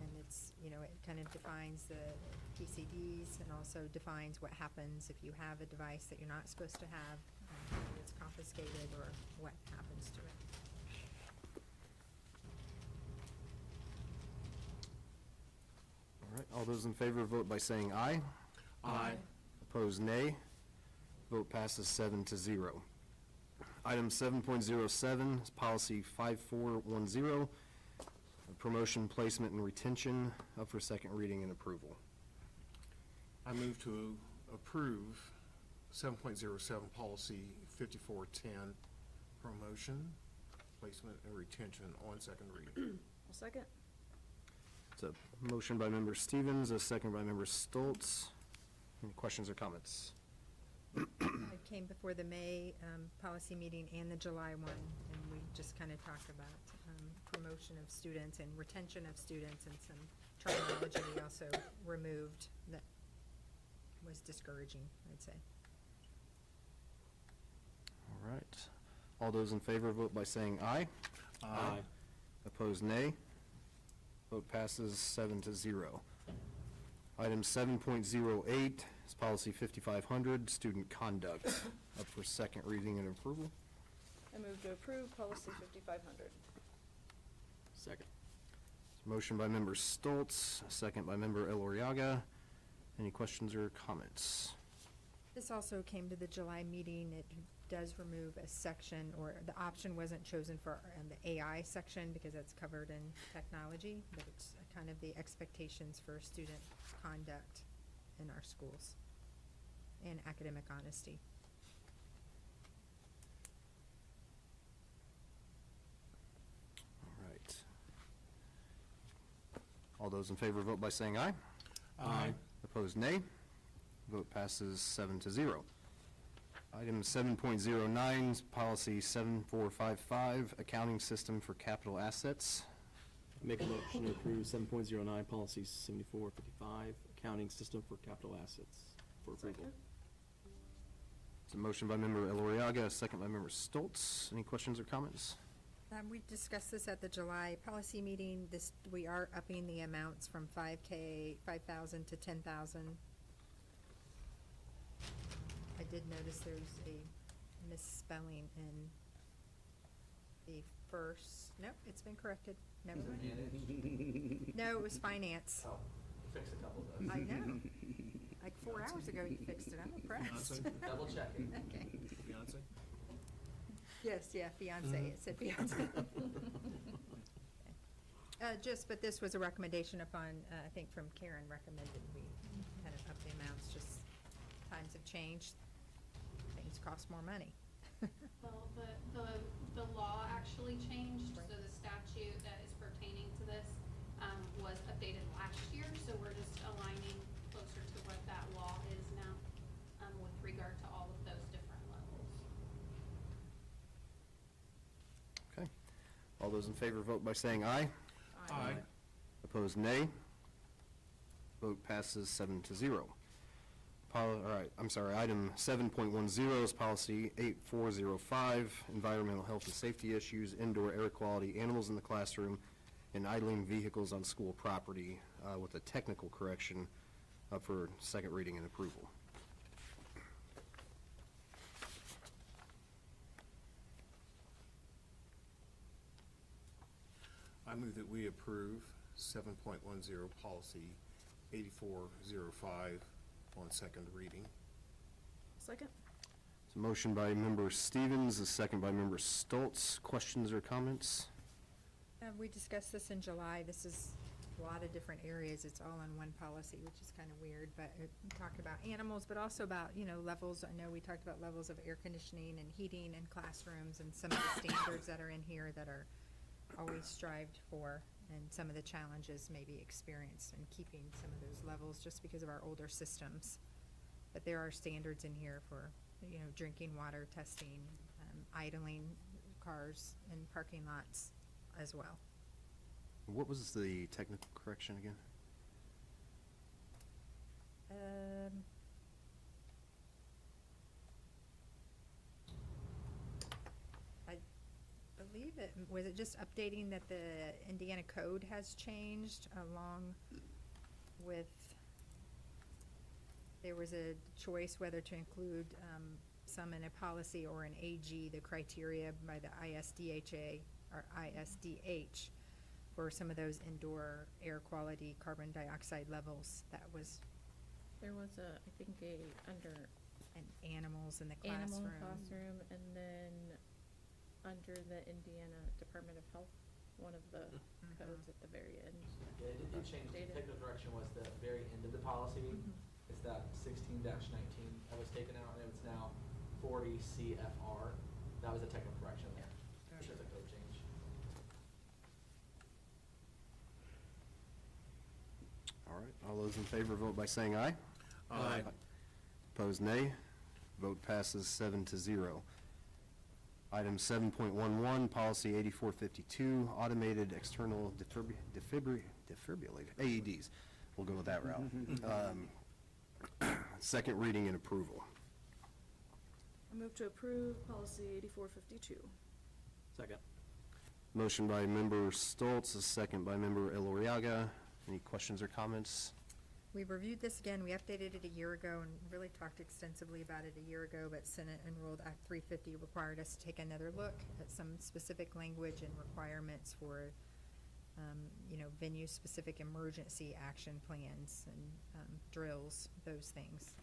And it's, it kind of defines the PCDs and also defines what happens if you have a device that you're not supposed to have, whether it's confiscated or what happens to it. All right, all those in favor vote by saying aye. Aye. Opposed, nay. Vote passes 7-0. Item 7.07 is policy 5410, promotion, placement, and retention, up for second reading and approval. I move to approve 7.07 policy 5410, promotion, placement, and retention on second reading. I'll second. It's a motion by Member Stevens, a second by Member Stoltz. Any questions or comments? It came before the May policy meeting and the July one, and we just kind of talked about promotion of students and retention of students, and some terminology we also removed that was discouraging, I'd say. All right. All those in favor vote by saying aye. Aye. Opposed, nay. Vote passes 7-0. Item 7.08 is policy 5500, student conduct, up for second reading and approval. I move to approve policy 5500. Second. Motion by Member Stoltz, a second by Member Eloriaga. Any questions or comments? This also came to the July meeting. It does remove a section, or the option wasn't chosen for the AI section because that's covered in technology, but it's kind of the expectations for student conduct in our schools and academic honesty. All right. All those in favor vote by saying aye. Aye. Opposed, nay. Vote passes 7-0. Item 7.09 is policy 7455, accounting system for capital assets. Make a motion to approve 7.09, policy 7455, accounting system for capital assets for approval. It's a motion by member Eloriaga, a second by member Stoltz. Any questions or comments? We discussed this at the July policy meeting. We are upping the amounts from 5,000 to 10,000. I did notice there's a misspelling in the first, nope, it's been corrected. Never mind. No, it was finance. Oh, fixed a couple of those. I know. Like 4 hours ago you fixed it. I'm impressed. Double checking. Okay. Fiance? Yes, yeah, fiance, it said fiance. But this was a recommendation upon, I think from Karen recommended we kind of up the amounts, just times have changed, things cost more money. Well, the law actually changed, so the statute that is pertaining to this was updated last year, so we're just aligning closer to what that law is now with regard to all of those different levels. Okay. All those in favor vote by saying aye. Aye. Opposed, nay. Vote passes 7-0. All right, I'm sorry, item 7.10 is policy 8405, environmental health and safety issues, indoor air quality, animals in the classroom, and idling vehicles on school property, with a technical correction up for second reading and approval. I move that we approve 7.10 policy 8405 on second reading. Second? It's a motion by member Stevens, a second by member Stoltz. Questions or comments? We discussed this in July. This is a lot of different areas. It's all in one policy, which is kind of weird, but it talked about animals, but also about, levels. I know we talked about levels of air conditioning and heating in classrooms and some of the standards that are in here that are always strived for, and some of the challenges maybe experienced in keeping some of those levels just because of our older systems. But there are standards in here for, drinking water testing, idling cars in parking lots as well. What was the technical correction again? I believe was it just updating that the Indiana code has changed along with, there was a choice whether to include some in a policy or an AG, the criteria by the ISDHA or ISDH for some of those indoor air quality carbon dioxide levels. That was. There was I think under and animals in the animal classroom. classroom, and then under the Indiana Department of Health, one of the codes at the very end. Yeah, it did change. The Updated. technical correction was the very end of the policy. It's that 16-19 that was taken out, and it's now 40 CFR. That was a technical correction there. Which is a code change. All right, all those in favor vote by saying aye. Aye. Opposed, nay. Vote passes 7-0. Item 7.11, policy 8452, automated external defibrillator, AEDs. We'll go with that route. Second reading and approval. I move to approve policy 8452. Second. Motion by member Stoltz, a second by member Eloriaga. Any questions or comments? We reviewed this again. We updated it a year ago and really talked extensively about it a year ago, but Senate Enrolled Act 350 required us to take another look at some specific language and requirements for, venue-specific emergency action plans and drills, those things.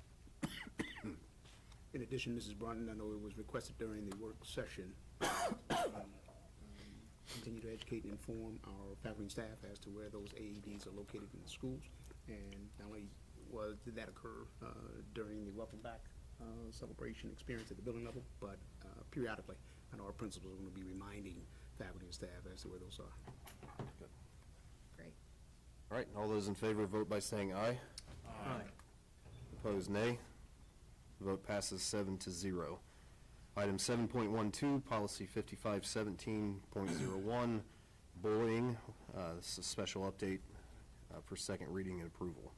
In addition, Mrs. Broughton, I know it was requested during the work session, continue to educate and inform our faculty and staff as to where those AEDs are located in the schools. And not only did that occur during the Welcome Back celebration experience at the building level, but periodically, I know our principals are going to be reminding faculty and staff as to where those are. Good. Great. All right, all those in favor vote by saying aye. Aye. Opposed, nay. Vote passes 7-0. Item 7.12, Policy 5517.01, bullying. This is a special update for second reading and approval.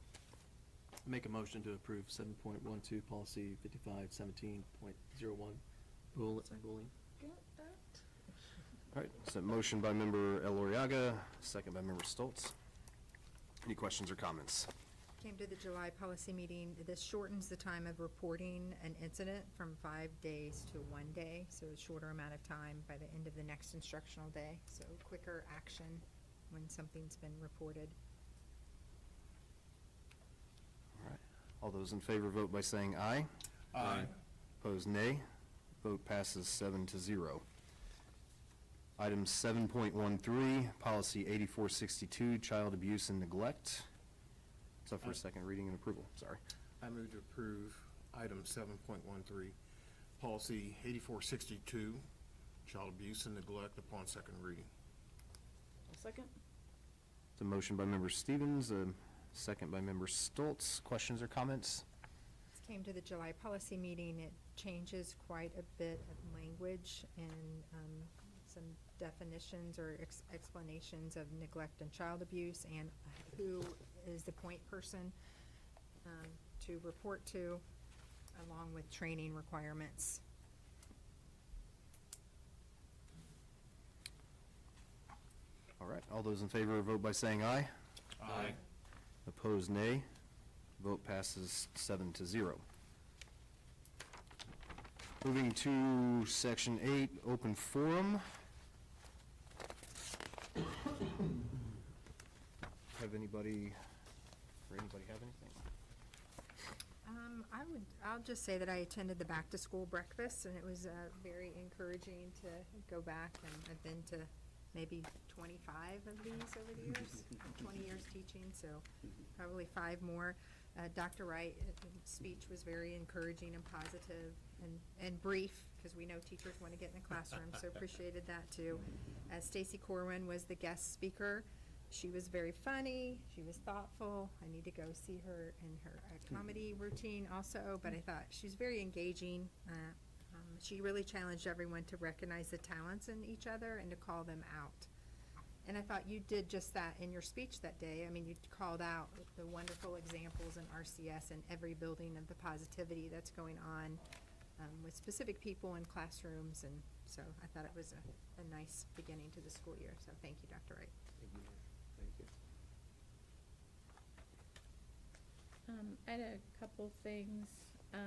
Make a motion to approve 7.12, policy 5517.01, bullying. All right, so motion by member Eloriaga, second by member Stoltz. Any questions or comments? Came to the July policy meeting. This shortens the time of reporting an incident from 5 days to 1 day, so a shorter amount of time by the end of the next instructional day. So quicker action when something's been reported. All right, all those in favor vote by saying aye. Aye. Opposed, nay. Vote passes 7-0. Item 7.13, Policy 8462, child abuse and neglect. It's up for second reading and approval, sorry. I move to approve item 7.13, policy 8462, child abuse and neglect upon second reading. Second? It's a motion by member Stevens, a second by member Stoltz. Questions or comments? This came to the July policy meeting. It changes quite a bit of language and some definitions or explanations of neglect and child abuse and who is the point person to report to, along with training requirements. All right, all those in favor vote by saying aye. Aye. Opposed, nay. Vote passes 7-0. Moving to Section 8, open forum. Have anybody have anything? I'll just say that I attended the back-to-school breakfast, and it was very encouraging to go back, and I've been to maybe 25 of these over the years, 20 years teaching, so probably 5 more. Dr. Wright's speech was very encouraging and positive and brief, because we know teachers want to get in the classroom, so appreciated that too. Stacy Corwin was the guest speaker. She was very funny, she was thoughtful. I need to go see her in her comedy routine also, but I thought she's very engaging. She really challenged everyone to recognize the talents in each other and to call them out. And I thought you did just that in your speech that day. I mean, you called out the wonderful examples in RCS and every building of the positivity that's going on with specific people in classrooms, and so I thought it was a nice beginning to the school year. So thank you, Dr. Wright. Thank you. I had a couple things. I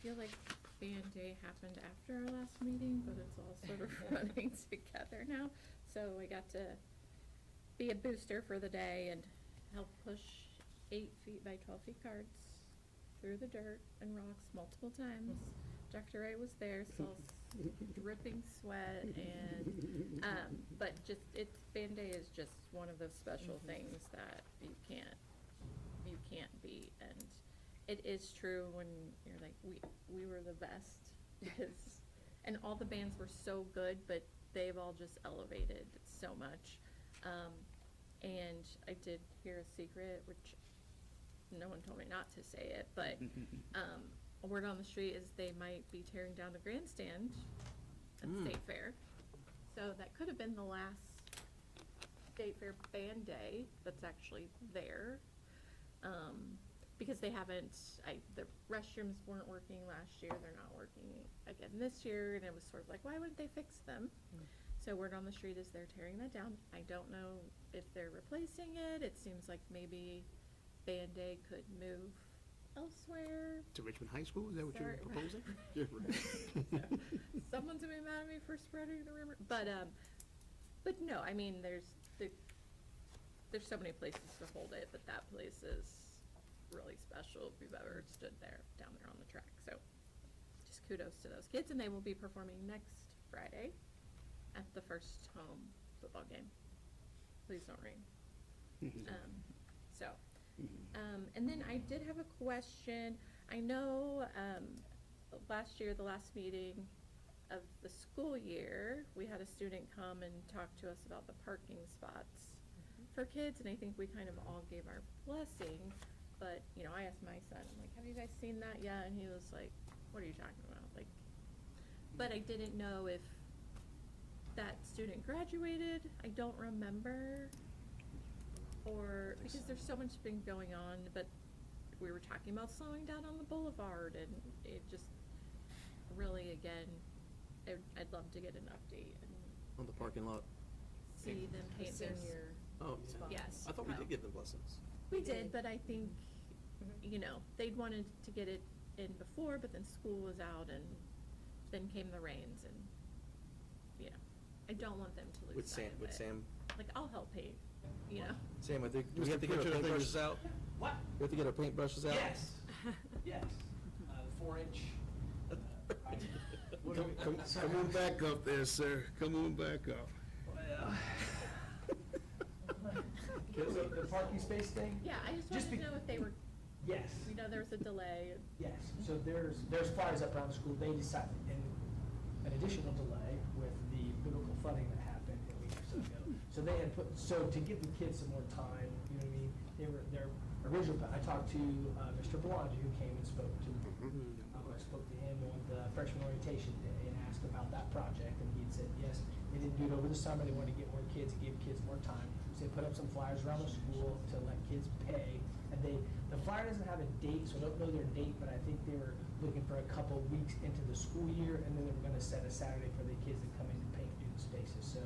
feel like Band Day happened after our last meeting, but it's all sort of running together now. So I got to be a booster for the day and help push 8 feet by 12 feet cards through the dirt and rocks multiple times. Dr. Wright was there, saw dripping sweat, and but just Band Day is just one of those special things that you can't beat, and it is true when you're like we were the best because and all the bands were so good, but they've all just elevated so much. And I did hear a secret, which no one told me not to say it, but a word on the street is they might be tearing down the grandstand at the State Fair. So that could have been the last State Fair Band Day that's actually there. Because they haven't, the restrooms weren't working last year, they're not working again this year, and it was sort of like, why wouldn't they fix them? So word on the street is they're tearing that down. I don't know if they're replacing it. It seems like maybe Band Day could move elsewhere. To Richmond High School, is that what you're proposing? Someone's gonna be mad at me for spreading the rumor, but no, I mean, there's so many places to hold it, but that place is really special if you've ever stood there, down there on the track. So just kudos to those kids, and they will be performing next Friday at the first home football game. Please don't rain. And then I did have a question. I know last year, the last meeting of the school year, we had a student come and talk to us about the parking spots for kids, and I think we kind of all gave our blessing. But, you know, I asked my son, I'm like, have you guys seen that yet? And he was like, what are you talking about? Like, but I didn't know if that student graduated. I don't remember. Or, because there's so much been going on, but we were talking about slowing down on the boulevard, and it just really, again, I'd love to get an update and On the parking lot. see them The paint this. senior Oh, spot. Yes. I thought we Oh. did give them blessings. We We did. did, but I think, you know, they'd wanted to get it in before, but then school was out, and then came the rains, and, you know, I don't want them to lose With sight Sam, of with it. Sam. Like, I'll help paint, you know? Sam, I think, do we Just have to a get our picture of paintbrushes things. out? What? We have to get our paintbrushes out? Yes, yes. 4-inch. Come on back up there, sir. Come on back up. The parking space thing? Yeah, I just Just wanted to be- know if they were, Yes. we know there was a delay, and Yes, so there's flyers up around the school, they decided, in an additional delay with the biblical flooding that happened a week or so ago. So they had put, so to give the kids some more time, you know what I mean, their original, I talked to Mr. Belongi, who came and spoke to, I spoke to him on the freshman orientation day and asked about that project, and he had said, yes, they didn't do it over the summer, they wanted to get more kids, give kids more time. So they put up some flyers around the school to let kids pay, and the flyer doesn't have a date, so I don't know their date, but I think they were looking for a couple weeks into the school year, and then they were gonna set a Saturday for the kids to come in and paint student spaces, so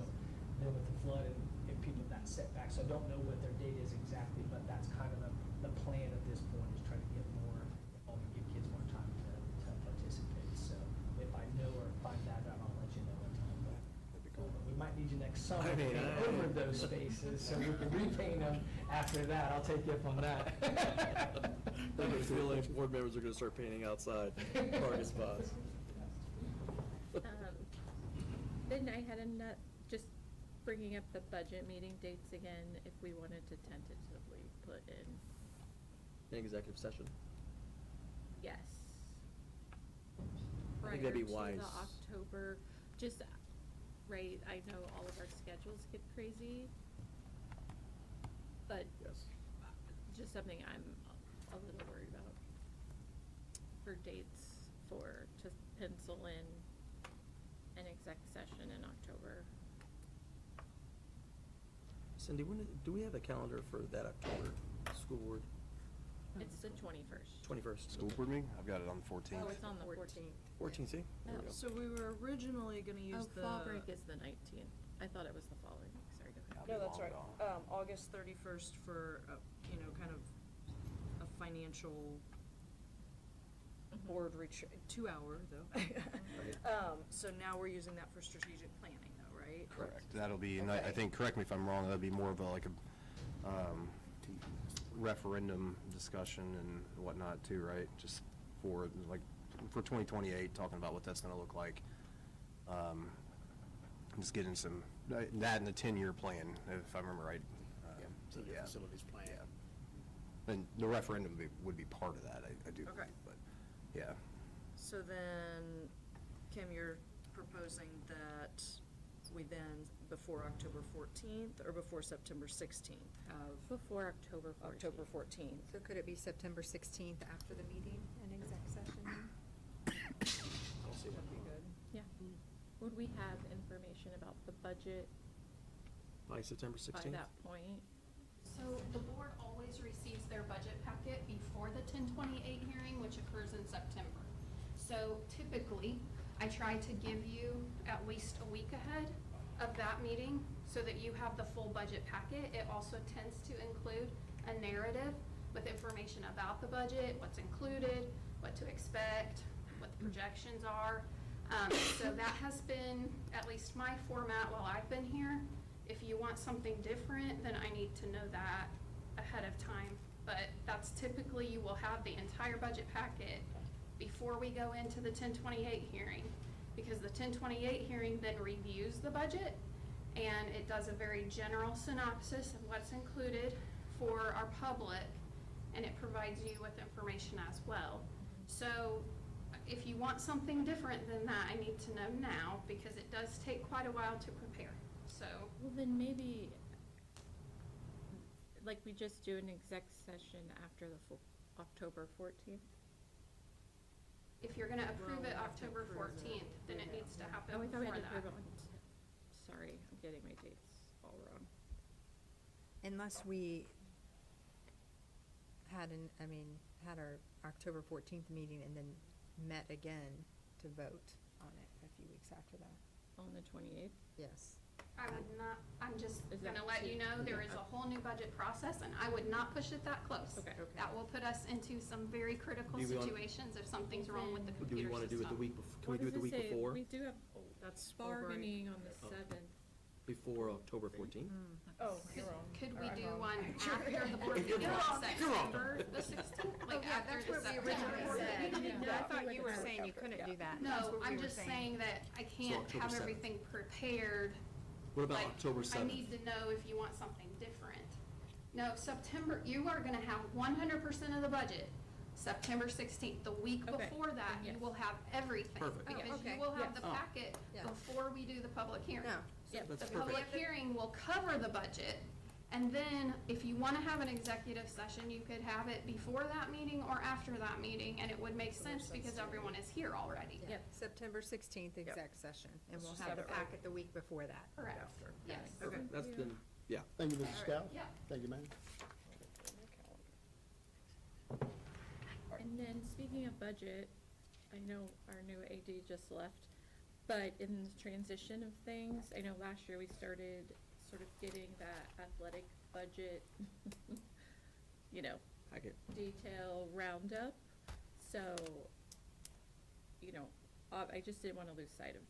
then with the flood and people that setback, so I don't know what their date is exactly, but that's kind of the plan at this point, is try to get more, involved and give kids more time to participate, so if I know or find that out, I'll let you know what time, but we might need you next summer to paint over those spaces, so we can repaint them after that, I'll take you up on that. I have a feeling board members are gonna start painting outside parking spots. Then I had just bringing up the budget meeting dates again, if we wanted to tentatively put in, An executive session. yes. I think that'd be Prior to wise. the October, just, right, I know all of our schedules get crazy, but Yes. just something I'm a little worried about for dates to pencil in an exec session in October. Cindy, do we have a calendar for that October school board? It's the 21st. 21st. School board meeting? I've got it on the 14th. Oh, it's on the 14th. 14th, see? There we go. So we were originally gonna use the. Oh, fall break is the 19th. I thought it was the following week, sorry, go ahead. Yeah. No, that's Long right. August 31st for, kind of a financial board retreat, 2-hour though. So now we're using that for strategic planning though, right? Correct. That'll be, and I Okay. think, correct me if I'm wrong, that'll be more of a referendum discussion and whatnot too, right? Just for 2028, talking about what that's gonna look like. Just getting some, that and the 10-year plan, if I remember right. So the facilities plan. And the referendum would be part of that, I do Okay. believe, but, yeah. So then, Kim, you're proposing that we then, before October 14th or before September 16th, have Before October 14th. October 14th? So could it be September 16th after the meeting, an exec session? I'll see That'd be good. Yeah. Would we have information about the budget By September by 16th? that point? So the board always receives their budget packet before the 1028 hearing, which occurs in September. So typically, I try to give you at least a week ahead of that meeting so that you have the full budget packet. It also tends to include a narrative with information about the budget, what's included, what to expect, what the projections are. So that has been at least my format while I've been here. If you want something different, then I need to know that ahead of time. But that's typically, you will have the entire budget packet before we go into the 1028 hearing. Because the 1028 hearing then reviews the budget, and it does a very general synopsis of what's included for our public, and it provides you with information as well. So if you want something different than that, I need to know now, because it does take quite a while to prepare, so. Well, then maybe, like, we just do an exec session after the October 14th? If you're gonna approve it October 14th, then it needs to happen Oh, I thought we before had to that. approve it on, sorry, I'm getting my dates all wrong. Unless we had had our October 14th meeting and then met again to vote on it a few weeks after that. On the 28th? Yes. I would not, I'm just Is that gonna let you know, there is a whole new budget process, and I would not push it that close. Okay. That will put us into some very critical Do we want- situations if something's wrong with the Do we computer want to do it the system. week, can we do it the week before? We do have That's bargaining on the Oh. 7th. Before October 14th? Oh, Could we do one after the board meeting You're on wrong. You're wrong. September the 16th? Like yeah, after that's the what we September originally board said. meeting? No, I thought you were saying you couldn't do that. That's No, what we I'm were just saying that I can't October have 7th. everything prepared. What about Like, October 7th? I need to know if you want something different. No, September, you are gonna have 100% of the budget, September 16th. The week Okay. before that, you Yes. will have everything. Perfect. Because okay. you will have Yes. the packet Yeah. before we do the public hearing. No. Yep. That's The public perfect. hearing will cover the budget, and then if you wanna have an executive session, you could have it before that meeting or after that meeting, and it would make sense because everyone is here already. Yeah, September 16th exec session, and we'll just have the have it packet the week before that. Correct, yes. Okay, that's been, yeah. Thank you, Mrs. Scout. Yeah. Thank you, ma'am. And then, speaking of budget, I know our new AD just left, but in the transition of things, I know last year we started sort of getting that athletic budget, I get, detail roundup. So, I just didn't want to lose sight of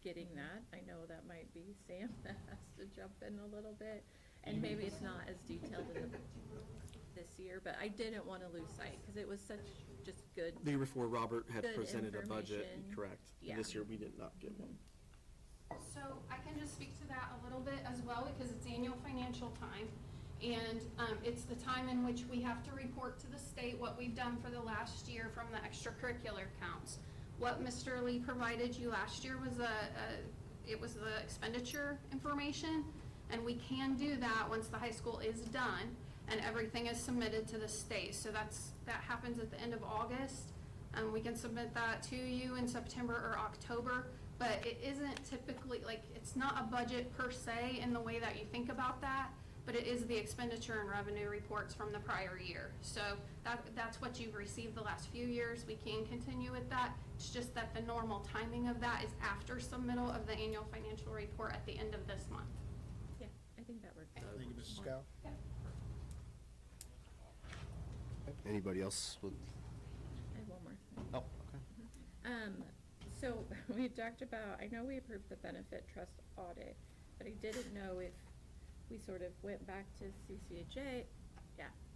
getting that. I know that might be Sam that has to jump in a little bit, and maybe it's not as detailed in this year, but I didn't want to lose sight, because it was such just good. the year before Robert had Good presented a budget, information. correct. Yeah. This year, we did not get one. So I can just speak to that a little bit as well, because it's annual financial time. And it's the time in which we have to report to the state what we've done for the last year from the extracurricular counts. What Mr. Lee provided you last year was it was the expenditure information, and we can do that once the high school is done and everything is submitted to the state. So that happens at the end of August. We can submit that to you in September or October, but it isn't typically, it's not a budget per se in the way that you think about that, but it is the expenditure and revenue reports from the prior year. So that's what you've received the last few years. We can continue with that. It's just that the normal timing of that is after submittal of the annual financial report at the end of this month. Yeah, I think that works. Thank you, Mrs. Scout. Yeah. Anybody else with, I have one more thing. oh, okay. So we talked about, I know we approved the benefit trust audit, but I didn't know if we sort of went back to CCHA,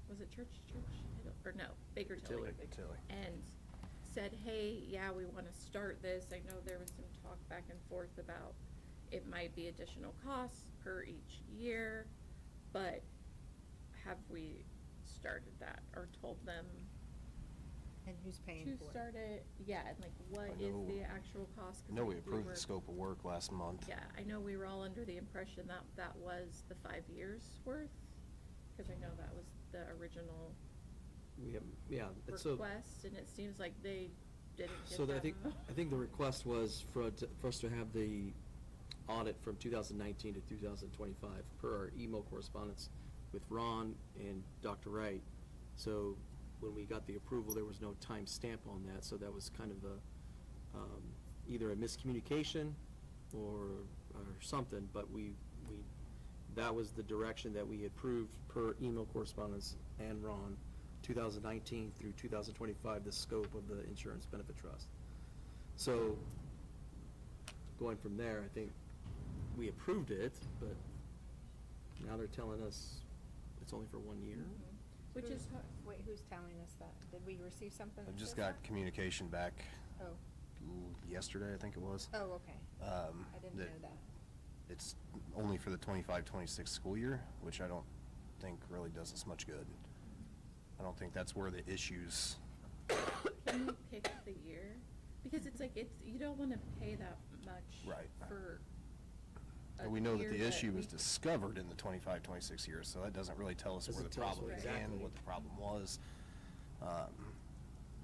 was it Church, or no, Baker Tilly. Tilly. And said, hey, yeah, we want to start this. I know there was some talk back and forth about it might be additional costs per each year, but have we started that or told them And who's paying to for it? start it? Yeah, and like what I is know- the actual cost? 'Cause I know we were- approved the scope of work last month. Yeah, I know we were all under the impression that that was the 5 years worth, because I know that was the original We have, yeah, and so, request, and it seems like they didn't get so that. I think the request was for us to have the audit from 2019 to 2025 per our email correspondence with Ron and Dr. Wright. So when we got the approval, there was no time stamp on that, so that was kind of either a miscommunication or something, but that was the direction that we approved per email correspondence and Ron, 2019 through 2025, the scope of the insurance benefit trust. So going from there, I think we approved it, but now they're telling us it's only for 1 year. Which is, Wait, who's telling us that? Did we receive something? I that just says got that? communication back Oh, yesterday, I think it was. oh, okay. I didn't know that. It's only for the 25-26 school year, which I don't think really does us much good. I don't think that's where the issues, can we pick the year? Because it's like, you don't want to pay that much Right. for And we know that the issue was discovered in the 25-26 years, so that doesn't really tell us where the Doesn't tell us problem what began, exactly. what the problem was.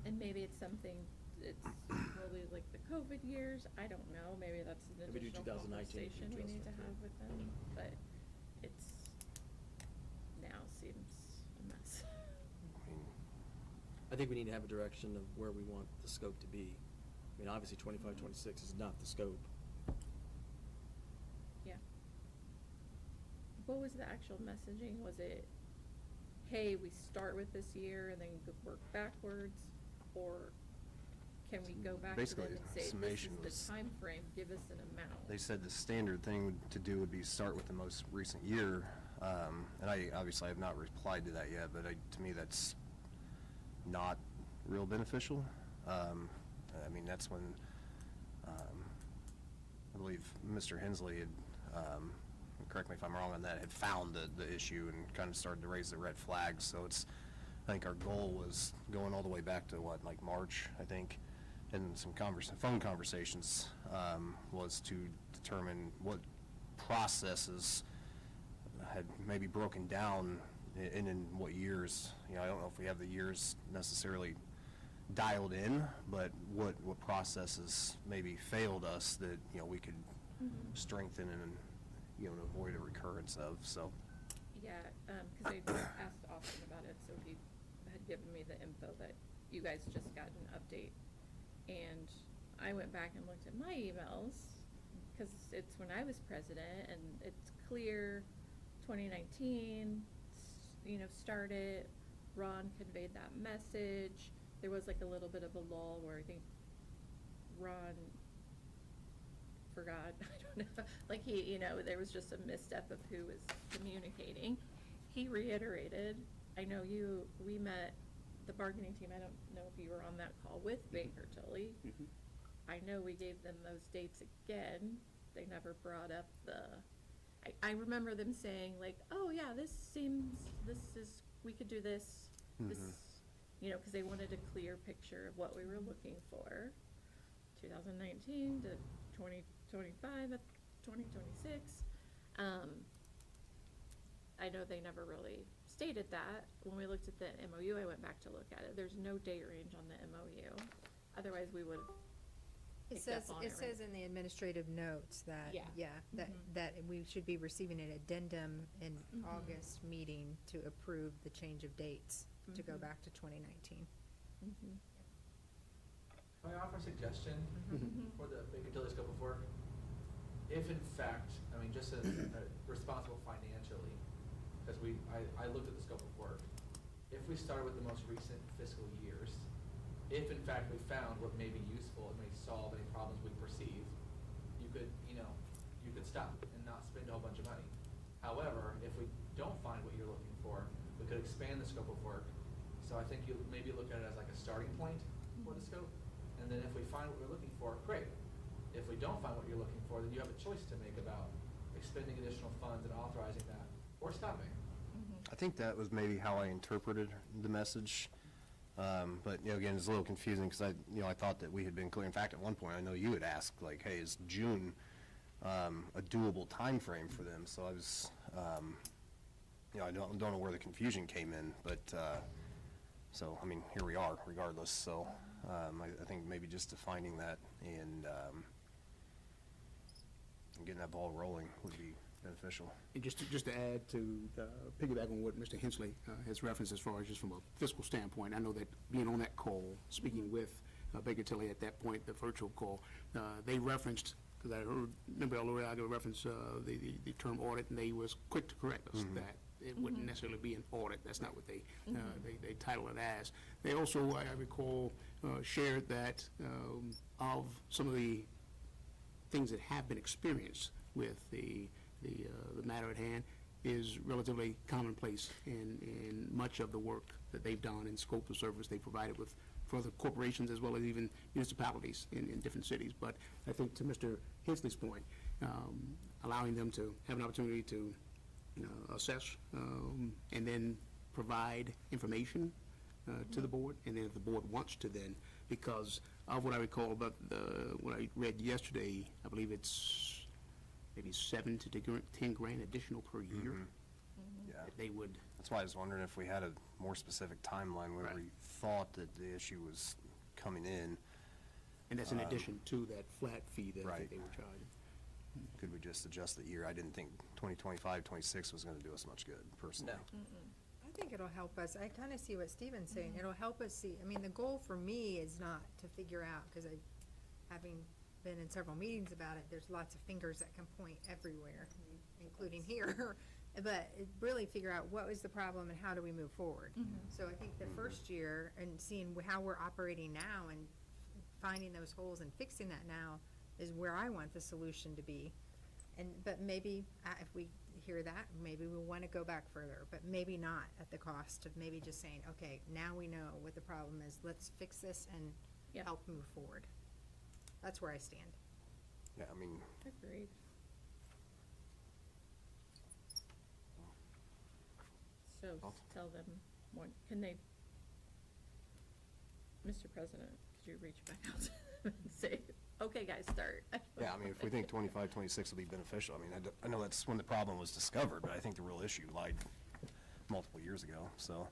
And maybe it's something, it's probably like the COVID years, I don't know, maybe that's an Maybe do additional 2019 conversation we need to adjustment, have with them, but it's, now seems a mess. I think we need to have a direction of where we want the scope to be. I mean, obviously 25-26 is not the scope. Yeah. What was the actual messaging? Was it, hey, we start with this year and then work backwards? Or can we go back to them Basically, and say, this summation is was- the time frame, give us an amount? They said the standard thing to do would be start with the most recent year, and I obviously have not replied to that yet, but to me, that's not real beneficial. I mean, that's when, I believe Mr. Hensley had, correct me if I'm wrong on that, had found the issue and kind of started to raise the red flags, so it's, I think our goal was going all the way back to what, like March, I think, and some phone conversations, was to determine what processes had maybe broken down and in what years. You know, I don't know if we have the years necessarily dialed in, but what processes maybe failed us that, you know, we could strengthen and, you know, avoid a recurrence of, so. Yeah, because I asked Austin about it, so he had given me the info that you guys just got an update. And I went back and looked at my emails, because it's when I was president, and it's clear 2019, you know, started, Ron conveyed that message. There was like a little bit of a lull where I think Ron forgot, I don't know, like he, you know, there was just a misstep of who was communicating. He reiterated, I know we met the bargaining team, I don't know if you were on that call with Baker Tilly. I know we gave them those dates again. They never brought up I remember them saying like, oh yeah, we could do this, you know, because they wanted a clear picture of what we were looking for. 2019 to 2025, 2026. I know they never really stated that. When we looked at the MOU, I went back to look at it. There's no date range on the MOU. Otherwise, we would It says in the administrative notes that, that we should be receiving an addendum in August meeting to approve the change of dates to go back to 2019. Can I offer a suggestion for the big utility scope of work? If in fact, I mean, just as responsible financially, because I looked at the scope of work. If we started with the most recent fiscal years, if in fact we found what may be useful and may solve any problems we perceive, you could stop and not spend a whole bunch of money. However, if we don't find what you're looking for, we could expand the scope of work. So I think you maybe look at it as like a starting point for the scope. And then if we find what we're looking for, great. If we don't find what you're looking for, then you have a choice to make about expending additional funds and authorizing that, or stopping. I think that was maybe how I interpreted the message. But, you know, again, it's a little confusing because I thought that we had been clear. In fact, at one point, I know you had asked, like, hey, is June a doable time frame for them? So I was, you know, I don't know where the confusion came in, but, so, I mean, here we are regardless. So I think maybe just defining that and getting that ball rolling would be beneficial. And just to add to piggyback on what Mr. Hensley has referenced as far as just from a fiscal standpoint, I know that being on that call, speaking with Baker Tilly at that point, the virtual call, they referenced, because I heard, remember Loriaga referenced the term audit, and they was quick to correct us that it wouldn't necessarily be an audit. That's not what they title it as. They also, I recall, shared that of some of the things that have been experienced with the matter at hand is relatively commonplace in much of the work that they've done and scope of service they provided with for other corporations as well as even municipalities in different cities. But I think to Mr. Hensley's point, allowing them to have an opportunity to assess and then provide information to the board, and then if the board wants to then, because of what I recall about what I read yesterday, I believe it's maybe 7 to 10 grand additional per year. Yeah. That they would, That's why I was wondering if we had a more specific timeline where Right. we thought that the issue was coming in. and that's in addition to that flat fee that I Right. think they were charging. Could we just adjust the year? I didn't think 2025, 26 was going to do us much good, personally. I think it'll help us, I kind of see what Stephen's saying, it'll help us see, I mean, the goal for me is not to figure out, because having been in several meetings about it, there's lots of fingers that can point everywhere, including here, but really figure out what was the problem and how do we move forward. So I think the first year, and seeing how we're operating now and finding those holes and fixing that now is where I want the solution to be. But maybe, if we hear that, maybe we want to go back further, but maybe not at the cost of maybe just saying, okay, now we know what the problem is, let's fix this and help move forward. That's where I stand. Yeah, I mean, Agreed. So tell them, can they, Mr. President, could you reach back out to them and say, okay, guys, start? yeah, I mean, if we think 25, 26 will be beneficial, I mean, I know that's when the problem was discovered, but I think the real issue lied multiple years ago, so.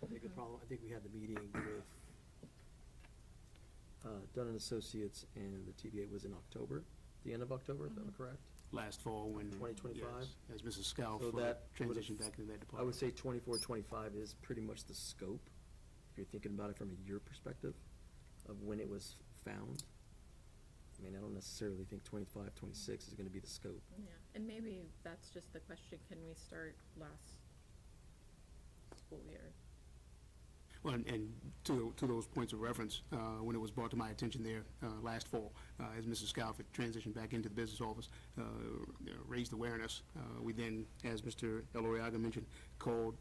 I think the problem, I think we had the meeting with Dunn and Associates and the TBA was in October, the end of October, if I'm correct? Last fall when. 2025? yes, As Mrs. Scow So that transitioned would've- back into that department. I would say 24, 25 is pretty much the scope, if you're thinking about it from a year perspective, of when it was found. I mean, I don't necessarily think 25, 26 is gonna be the scope. Yeah, and maybe that's just the question, can we start last school year? Well, and to those points of reference, when it was brought to my attention there last fall, as Mrs. Scout had transitioned back into the business office, raised awareness, we then, as Mr. Eloriaga mentioned, called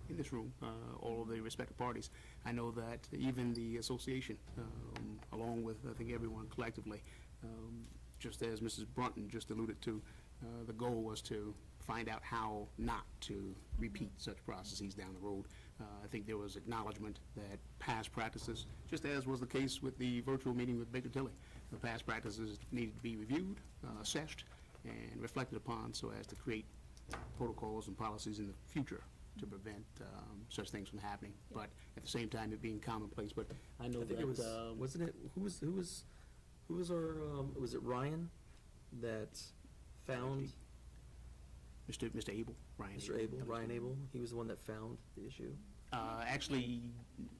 in this room all of the respective parties. I know that even the association, along with, I think, everyone collectively, just as Mrs. Brunton just alluded to, the goal was to find out how not to repeat such processes down the road. I think there was acknowledgement that past practices, just as was the case with the virtual meeting with Baker Tilly, the past practices needed to be reviewed, assessed, and reflected upon so as to create protocols and policies in the future to prevent such things from happening. But at the same time, it being commonplace. But I know I think that, it was, wasn't it, who was our, was it Ryan that found? Mr. Abel, Ryan. Mr. Abel, Ryan Abel, he was the one that found the issue? Actually,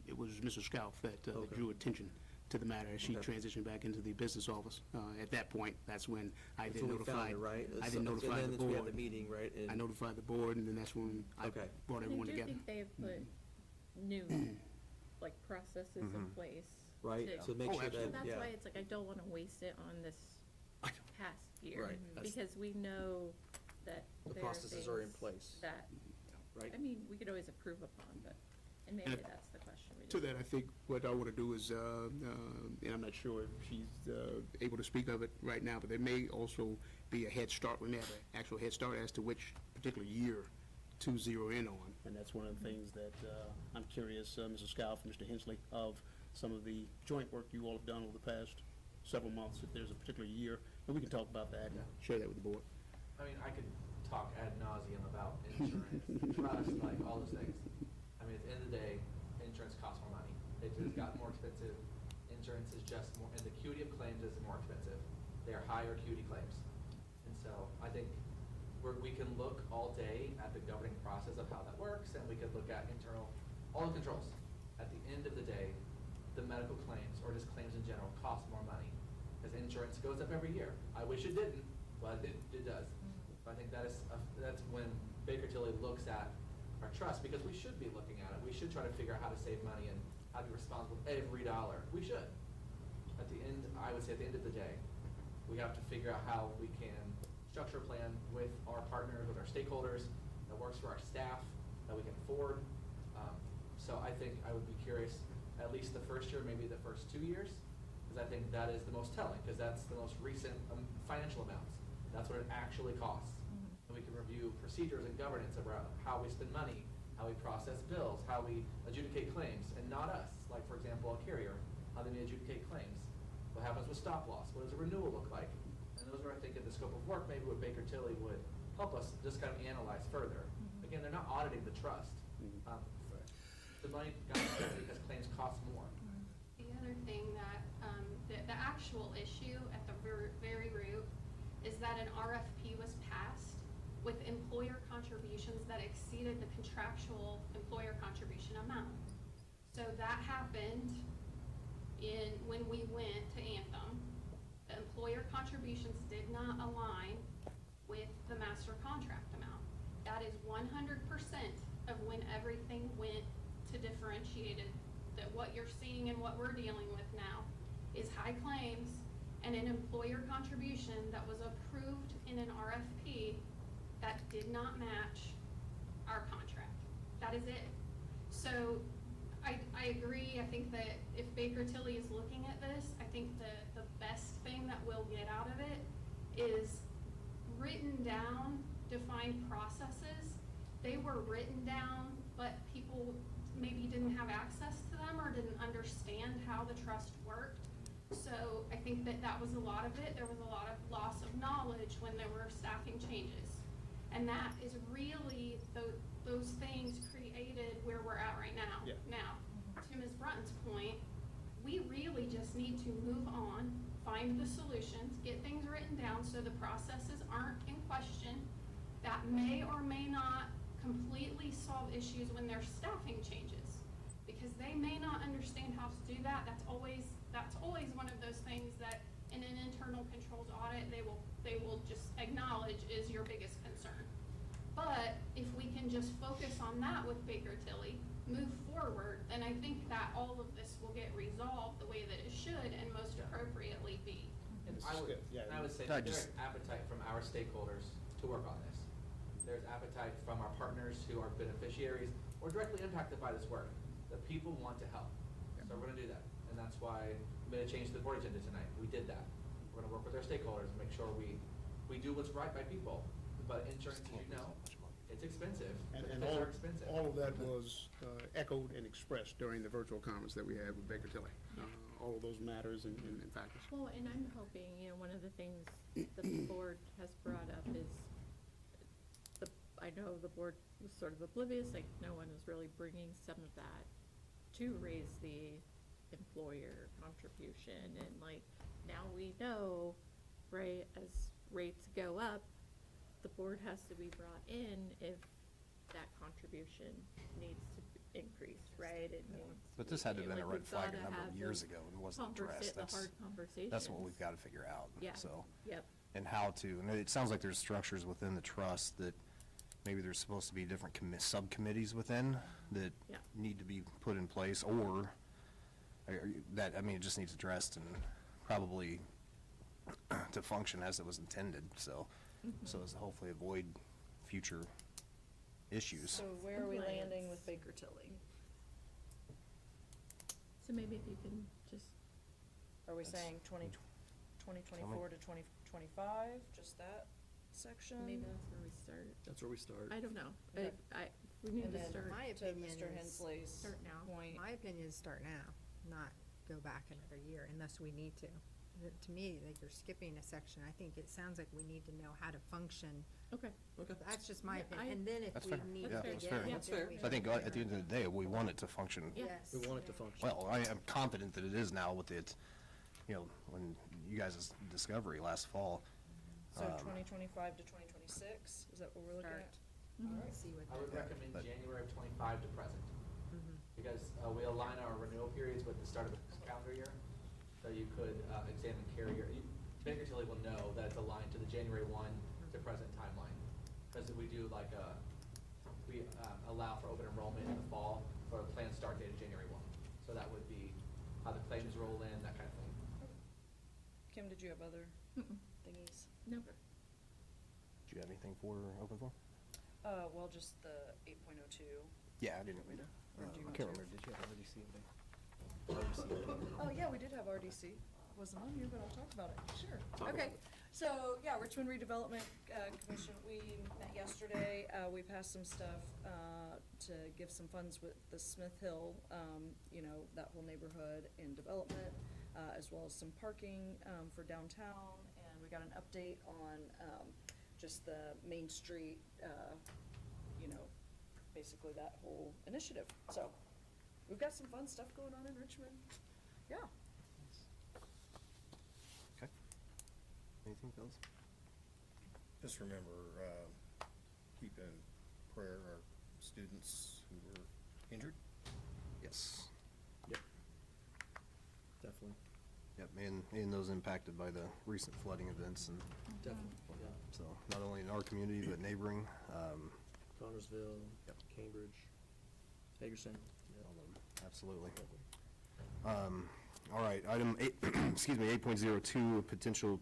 it was Mr. Scout that Okay. drew attention to the matter as she Okay. transitioned back into the business office. At that point, that's when I That's then when we found notified. it, right? I So- then notified the And then we had the board. meeting, right? I and- notified the board, and then that's when I Okay. brought everyone I do together. think they have put new, like, processes in Mhm. place. Right, to- so make Oh, sure absolutely. that, That's yeah. why it's like, I don't wanna waste it on this past year. Right, that's- Because we know that The there are processes are in things place. that, Right? I mean, we could always improve upon, but, and maybe And that's the question. We To just- that, I think what I want to do is, and I'm not sure if she's able to speak of it right now, but there may also be a head start. We may have an actual head start as to which particular year to zero in on. And that's one of the things that I'm curious, Mrs. Scout, Mr. Hensley, of some of the joint work you all have done over the past several months, if there's a particular year, and we can talk about that and share that with the board. I mean, I could talk ad nauseum about insurance, trust, like all those things. I mean, at the end of the day, insurance costs more money. It just got more expensive. Insurance is just more, and the acuity of claims is more expensive. They are higher acuity claims. And so I think we can look all day at the governing process of how that works, and we could look at all the controls. At the end of the day, the medical claims, or just claims in general, cost more money. Because insurance goes up every year. I wish it didn't, but it does. But I think that's when Baker Tilly looks at our trust, because we should be looking at it. We should try to figure out how to save money and how to be responsible with every dollar. We should. At the end, I would say at the end of the day, we have to figure out how we can structure a plan with our partners, with our stakeholders, that works for our staff, that we can afford. So I think I would be curious, at least the first year, maybe the first 2 years, because I think that is the most telling, because that's the most recent financial amounts. That's what it actually costs. And we can review procedures and governance around how we spend money, how we process bills, how we adjudicate claims, and not us. Like, for example, a carrier, how they may adjudicate claims. What happens with stop loss? What does a renewal look like? And those are, I think, the scope of work, maybe what Baker Tilly would help us just kind of analyze further. Again, they're not auditing the trust. The money got spent because claims cost more. The other thing that, the actual issue at the very root is that an RFP was passed with employer contributions that exceeded the contractual employer contribution amount. So that happened when we went to Anthem. The employer contributions did not align with the master contract amount. That is 100% of when everything went to differentiated, that what you're seeing and what we're dealing with now is high claims and an employer contribution that was approved in an RFP that did not match our contract. That is it. So I agree. I think that if Baker Tilly is looking at this, I think the best thing that we'll get out of it is written down, defined processes. They were written down, but people maybe didn't have access to them or didn't understand how the trust worked. So I think that was a lot of it. There was a lot of loss of knowledge when there were staffing changes. And that is really, those things created where we're at right now. Yeah. Now, to Ms. Brunton's point, we really just need to move on, find the solutions, get things written down so the processes aren't in question. That may or may not completely solve issues when there's staffing changes, because they may not understand how to do that. That's always one of those things that in an internal controls audit, they will just acknowledge is your biggest concern. But if we can just focus on that with Baker Tilly, move forward, then I think that all of this will get resolved the way that it should and most appropriately be. And I would say that there's appetite from our stakeholders to work on this. There's appetite from our partners who are beneficiaries or directly impacted by this work. The people want to help. So we're gonna do that. And that's why we made a change to the board agenda tonight. We did that. We're gonna work with our stakeholders and make sure we do what's right by people. But insurance, as you know, it's expensive. And Benefits are expensive. all of that was echoed and expressed during the virtual conference that we had with Baker Tilly. All of those matters and factors. Well, and I'm hoping, one of the things the board has brought up is, I know the board was sort of oblivious, like no one was really bringing some of that to raise the employer contribution, and like, now we know, right, as rates go up, the board has to be brought in if that contribution needs to increase, right? It needs But this had to have been a like, red we've flag a gotta number of have years those ago and wasn't addressed. the hard conversations. That's what we've got to figure out. Yeah. So. Yep. And how to, and it sounds like there's structures within the trust that maybe there's supposed to be different subcommittees within that Yeah. need to be put in place, or that, I mean, it just needs addressed and probably to function as it was intended, so as to hopefully avoid future issues. So where are we Compliance. landing with Baker Tilly? So maybe if you can just, Are we saying 2024 to 2025, just that section? maybe that's where we start. That's where we start. I don't know. Okay. We need And to then start. My to opinion Mr. is Hensley's Start now. point. My opinion is start now, not go back another year unless we need to. To me, like you're skipping a section. I think it sounds like we need to know how to function. Okay. That's just my Yeah, opinion. And then if That's we fair. need Yeah, to that's get fair. in, That's then fair. we So I think can. at the end of the day, we want it to function. Yes. We want it to function. Well, I am confident that it is now with it, when you guys' discovery last fall. So 2025 to 2026, is that what we're looking Start. at? All right. See what I would the- recommend But- January of '25 to present, Mhm. because we align our renewal periods with the start of the calendar year. So you could examine carrier, Baker Tilly will know that it's aligned to the January 1 to present timeline. Because we do we allow for open enrollment in the fall for a planned start date of January 1. So that would be how the claims roll in, that kind of thing. Kim, did you have other Mm-mm. thingies? No. Do you have anything for open forum? Well, just the 8.02. Yeah, I didn't. Or do you I want can't to? remember, did you have RDC in there? Oh, yeah, we did have RDC. Wasn't on here, but I'll talk about it. Sure. Talk Okay. about it. So, yeah, Richmond Redevelopment Commission, we met yesterday. We passed some stuff to give some funds with the Smith Hill, that whole neighborhood and development, as well as some parking for downtown. And we got an update on, just the Main Street, you know, basically that whole initiative. So, we've got some fun stuff going on in Richmond. Yeah. Okay. Anything else? Just remember, keep in prayer our students who were injured. Yes. Yep. Definitely. Yep, and those impacted by the recent flooding events and Definitely, yeah. so not only in our community but neighboring. Connersville, Yep. Cambridge, Hagerstown. Yep. All of them, absolutely. All right, item 8, excuse me, 8.02, potential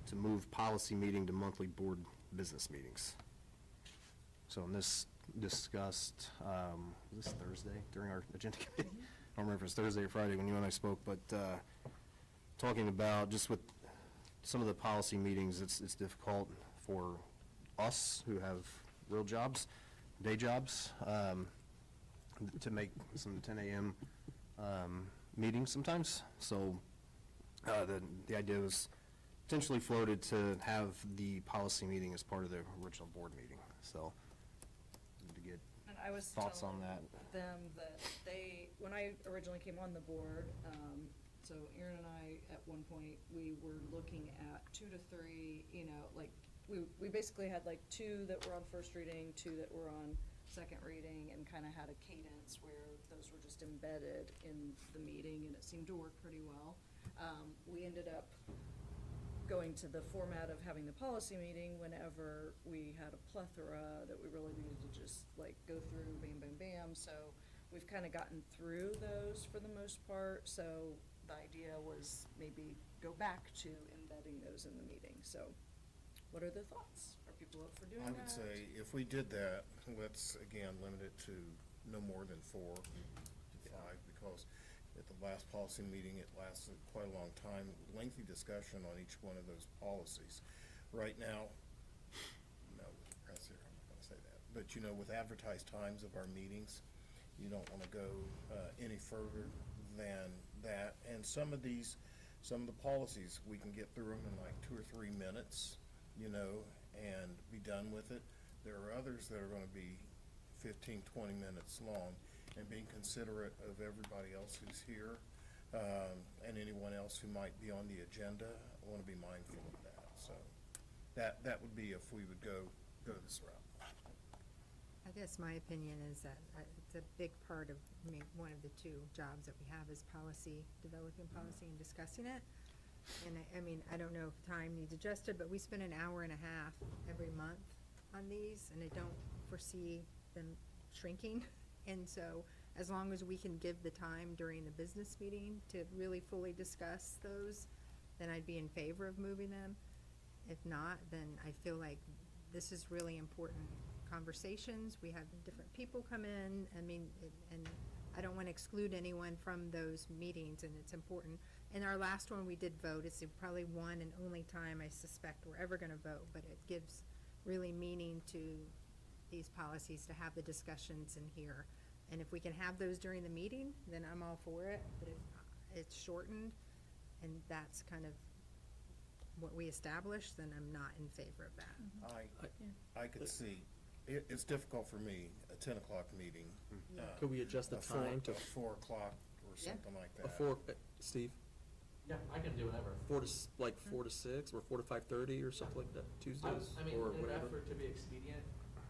to move policy meeting to monthly board business meetings. So in this discussed, was this Thursday during our agenda committee? I don't remember if it was Thursday or Friday when you and I spoke, but talking about just with some of the policy meetings, it's difficult for us who have real jobs, day jobs, to make some 10 a.m. Meetings sometimes. So the idea was potentially floated to have the policy meeting as part of the original board meeting. So to get And I was thoughts on telling that. them that they, when I originally came on the board, so Aaron and I, at one point, we were looking at 2 to 3, you know, like, we basically had like 2 that were on first reading, 2 that were on second reading, and kind of had a cadence where those were just embedded in the meeting, and it seemed to work pretty well. We ended up going to the format of having the policy meeting whenever we had a plethora that we really needed to just like go through, bam, bam, bam. So we've kind of gotten through those for the most part. So the idea was maybe go back to embedding those in the meeting. So what are the thoughts? Are people up for doing that? I would say if we did that, let's again limit it to no more than 4 to 5, because at the last policy meeting, it lasted quite a long time, lengthy discussion on each one of those policies. Right now, no, press here, I'm not gonna say that, but you know, with advertised times of our meetings, you don't wanna go any further than that. And some of the policies, we can get through them in like 2 or 3 minutes, you know, and be done with it. There are others that are gonna be 15, 20 minutes long, and being considerate of everybody else who's here, and anyone else who might be on the agenda, I wanna be mindful of that. So that would be if we would go this route. I guess my opinion is that it's a big part of one of the 2 jobs that we have is policy, developing policy and discussing it. And I mean, I don't know if time needs adjusted, but we spend an hour and a half every month on these, and I don't foresee them shrinking. And so, as long as we can give the time during the business meeting to really fully discuss those, then I'd be in favor of moving them. If not, then I feel like this is really important conversations. We have different people come in, I mean, and I don't want to exclude anyone from those meetings, and it's important. In our last one, we did vote. It's probably one and only time I suspect we're ever going to vote, but it gives really meaning to these policies to have the discussions in here. And if we can have those during the meeting, then I'm all for it. But if it's shortened and that's kind of what we established, then I'm not in favor of that. I could see, it's difficult for me, a 10 o'clock meeting. Could we adjust the time to 4 o'clock or something like that? 4, Steve? Yeah, I can do whatever. 4 to 6 or 4 to 5:30 or something like that, Tuesdays I mean, or in an whatever. effort to be expedient,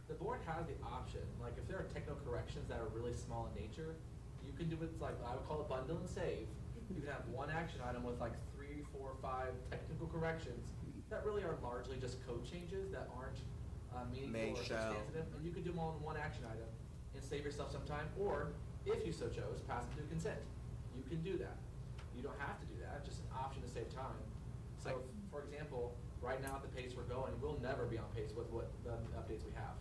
the board has the option, like if there are technical corrections that are really small in nature, you can do it, like, I would call it bundle and save. You can have one action item with like 3, 4, 5 technical corrections that really are largely just code changes that aren't meaningful or substantive. And you could do them all in one action item and save yourself some time, or if you so chose, pass it through consent. You can do that. You don't have to do that, just an option to save time. So, for example, right now at the pace we're going, we'll never be on pace with what the updates we have.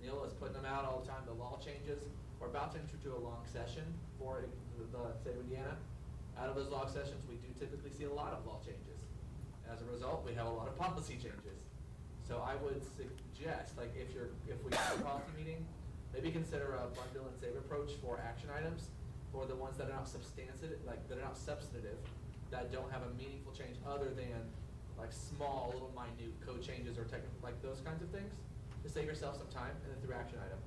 Neola's putting them out all the time, the law changes. We're about to enter into a long session for the state of Indiana. Out of those long sessions, we do typically see a lot of law changes. As a result, we have a lot of policy changes. So I would suggest, like, if we have a policy meeting, maybe consider a bundle and save approach for action items, for the ones that are not substantive, that are not substantive, that don't have a meaningful change other than like small, little minute code changes or technical, like those kinds of things, to save yourself some time, and then through action item.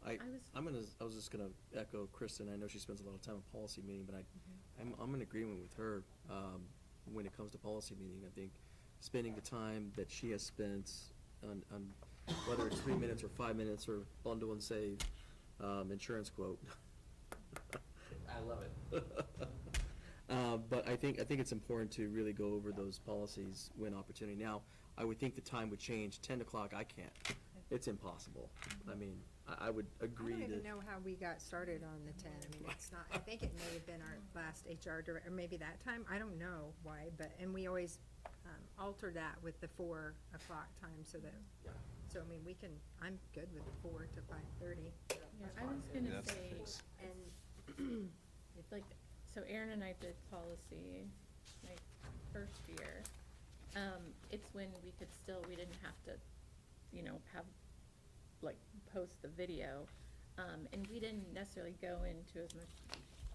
I was just gonna echo Kristen. I know she spends a lot of time at policy meeting, but I'm in agreement with her. When it comes to policy meeting, I think spending the time that she has spent on whether it's 3 minutes or 5 minutes or bundle and save, insurance quote. I love it. But I think it's important to really go over those policies when opportunity. Now, I would think the time would change. 10 o'clock, I can't. It's impossible. I mean, I would agree I don't that. even know how we got started on the 10. I mean, it's not, I think it may have been our last HR director, or maybe that time. I don't know why, and we always alter that with the 4 o'clock time so that, so I mean, I'm good with 4 to 5:30. Yeah, I was gonna say, And it's like, so Aaron and I did policy, like, first year. It's when we didn't have to, have, like, post the video. And we didn't necessarily go into as much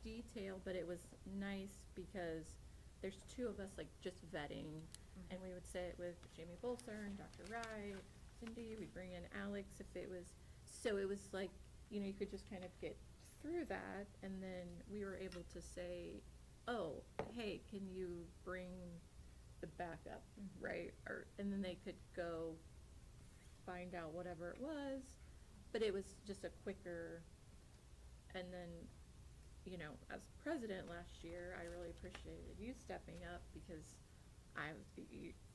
detail, but it was nice because there's 2 of us, like, just vetting. And we would sit with Jamie Bolser and Dr. Wright, Cindy, we'd bring in Alex if it was, so it was like, you could just kind of get through that, and then we were able to say, oh, hey, can you bring the backup, right? And then they could go find out whatever it was, but it was just a quicker, and then, as president last year, I really appreciated you stepping up because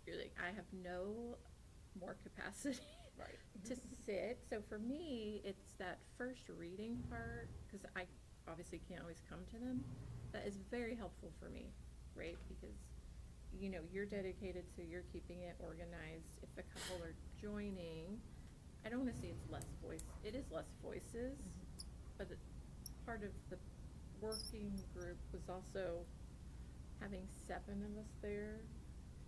you're like, I have no more capacity to sit. So for me, it's that first reading part, because I obviously can't always come to them. That is very helpful for me, right? Because, you're dedicated, so you're keeping it organized. If a couple are joining, I don't want to say it's less voice. It is less voices, but part of the working group was also having 7 of us there,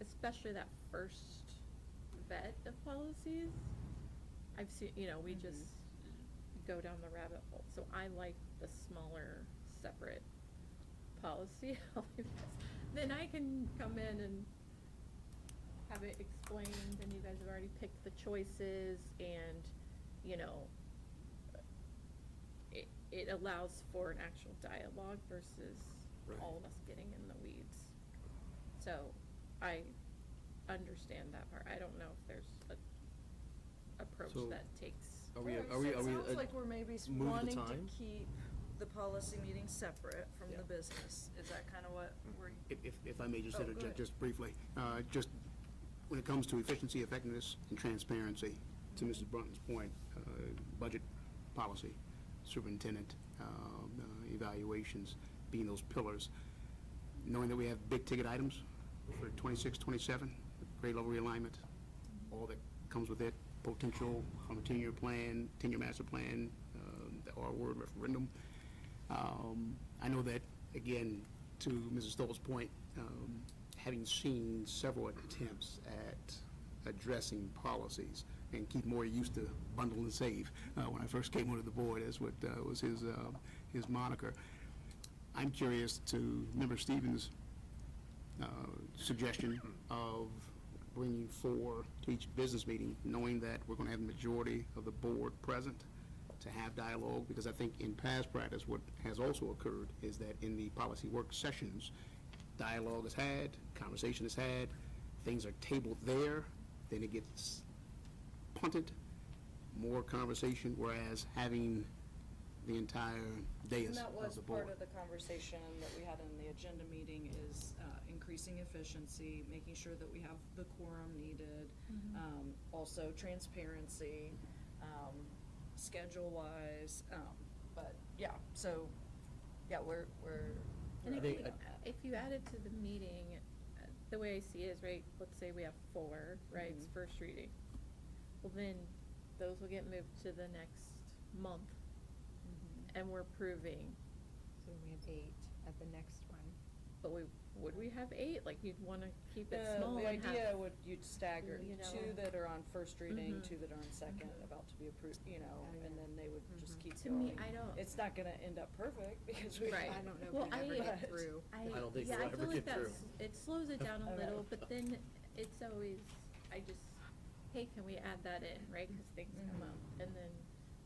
especially that first vet of policies. I've seen, we just go down the rabbit hole. So I like the smaller, separate policy. Then I can come in and have it explained, and you guys have already picked the choices, and, it allows for an actual dialogue versus all of us getting in the weeds. So I understand that part. I don't know if there's a approach So, that takes. It sounds like we're maybe move the wanting to time? keep the policy meeting separate from the business. Is that kind of what we're? If I may just Oh, go interject ahead. just briefly, just when it comes to efficiency, effectiveness, and transparency, to Mrs. Brunton's point, budget policy, superintendent, evaluations being those pillars, knowing that we have big ticket items for 26, 27, grade level realignment, all that comes with it, potential from a 10-year plan, 10-year master plan, the R-word referendum. I know that, again, to Mrs. Stoll's point, having seen several attempts at addressing policies, and Keith Moore used to bundle and save when I first came onto the board. That's what was his moniker. I'm curious to Member Stevens' suggestion of bringing 4 to each business meeting, knowing that we're going to have the majority of the board present to have dialogue, because I think in past practice, what has also occurred is that in the policy work sessions, dialogue is had, conversation is had, things are tabled there, then it gets punted, more conversation, whereas having the entire dais And that of was the board. part of the conversation that we had in the agenda meeting is increasing efficiency, making sure that we have the quorum needed, also transparency, schedule-wise, but yeah, so, yeah, we're. And if you add it to the meeting, the way I see it is, right, let's say we have 4, right, it's first reading. Well, then those will get moved to the next month, and we're approving. so we have 8 at the next one. But would we have 8? Like, you'd wanna keep it The small and have. idea would, you'd stagger you know. 2 that are on first reading, Mhm. 2 that are on second, about to be approved, you know, and then they would just keep To going. me, I don't. It's not gonna end up perfect, because we. Right. I don't know if Well, we ever get but- through. I don't think yeah, we'll I feel ever like get through. it slows it down a Okay. little, but then it's always, I just, hey, can we add that in, right? Because things come Mhm. up, and then,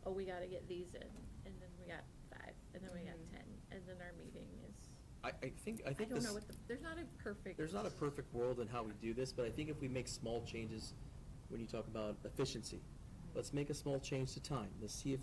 oh, we gotta get these in, and then we got 5, and then we got Mhm. 10, and then our meeting is, I think I don't this, know what there's not a perfect. there's not a perfect world in how we do this, but I think if we make small changes, when you talk about efficiency, let's make a small change to time. Let's see if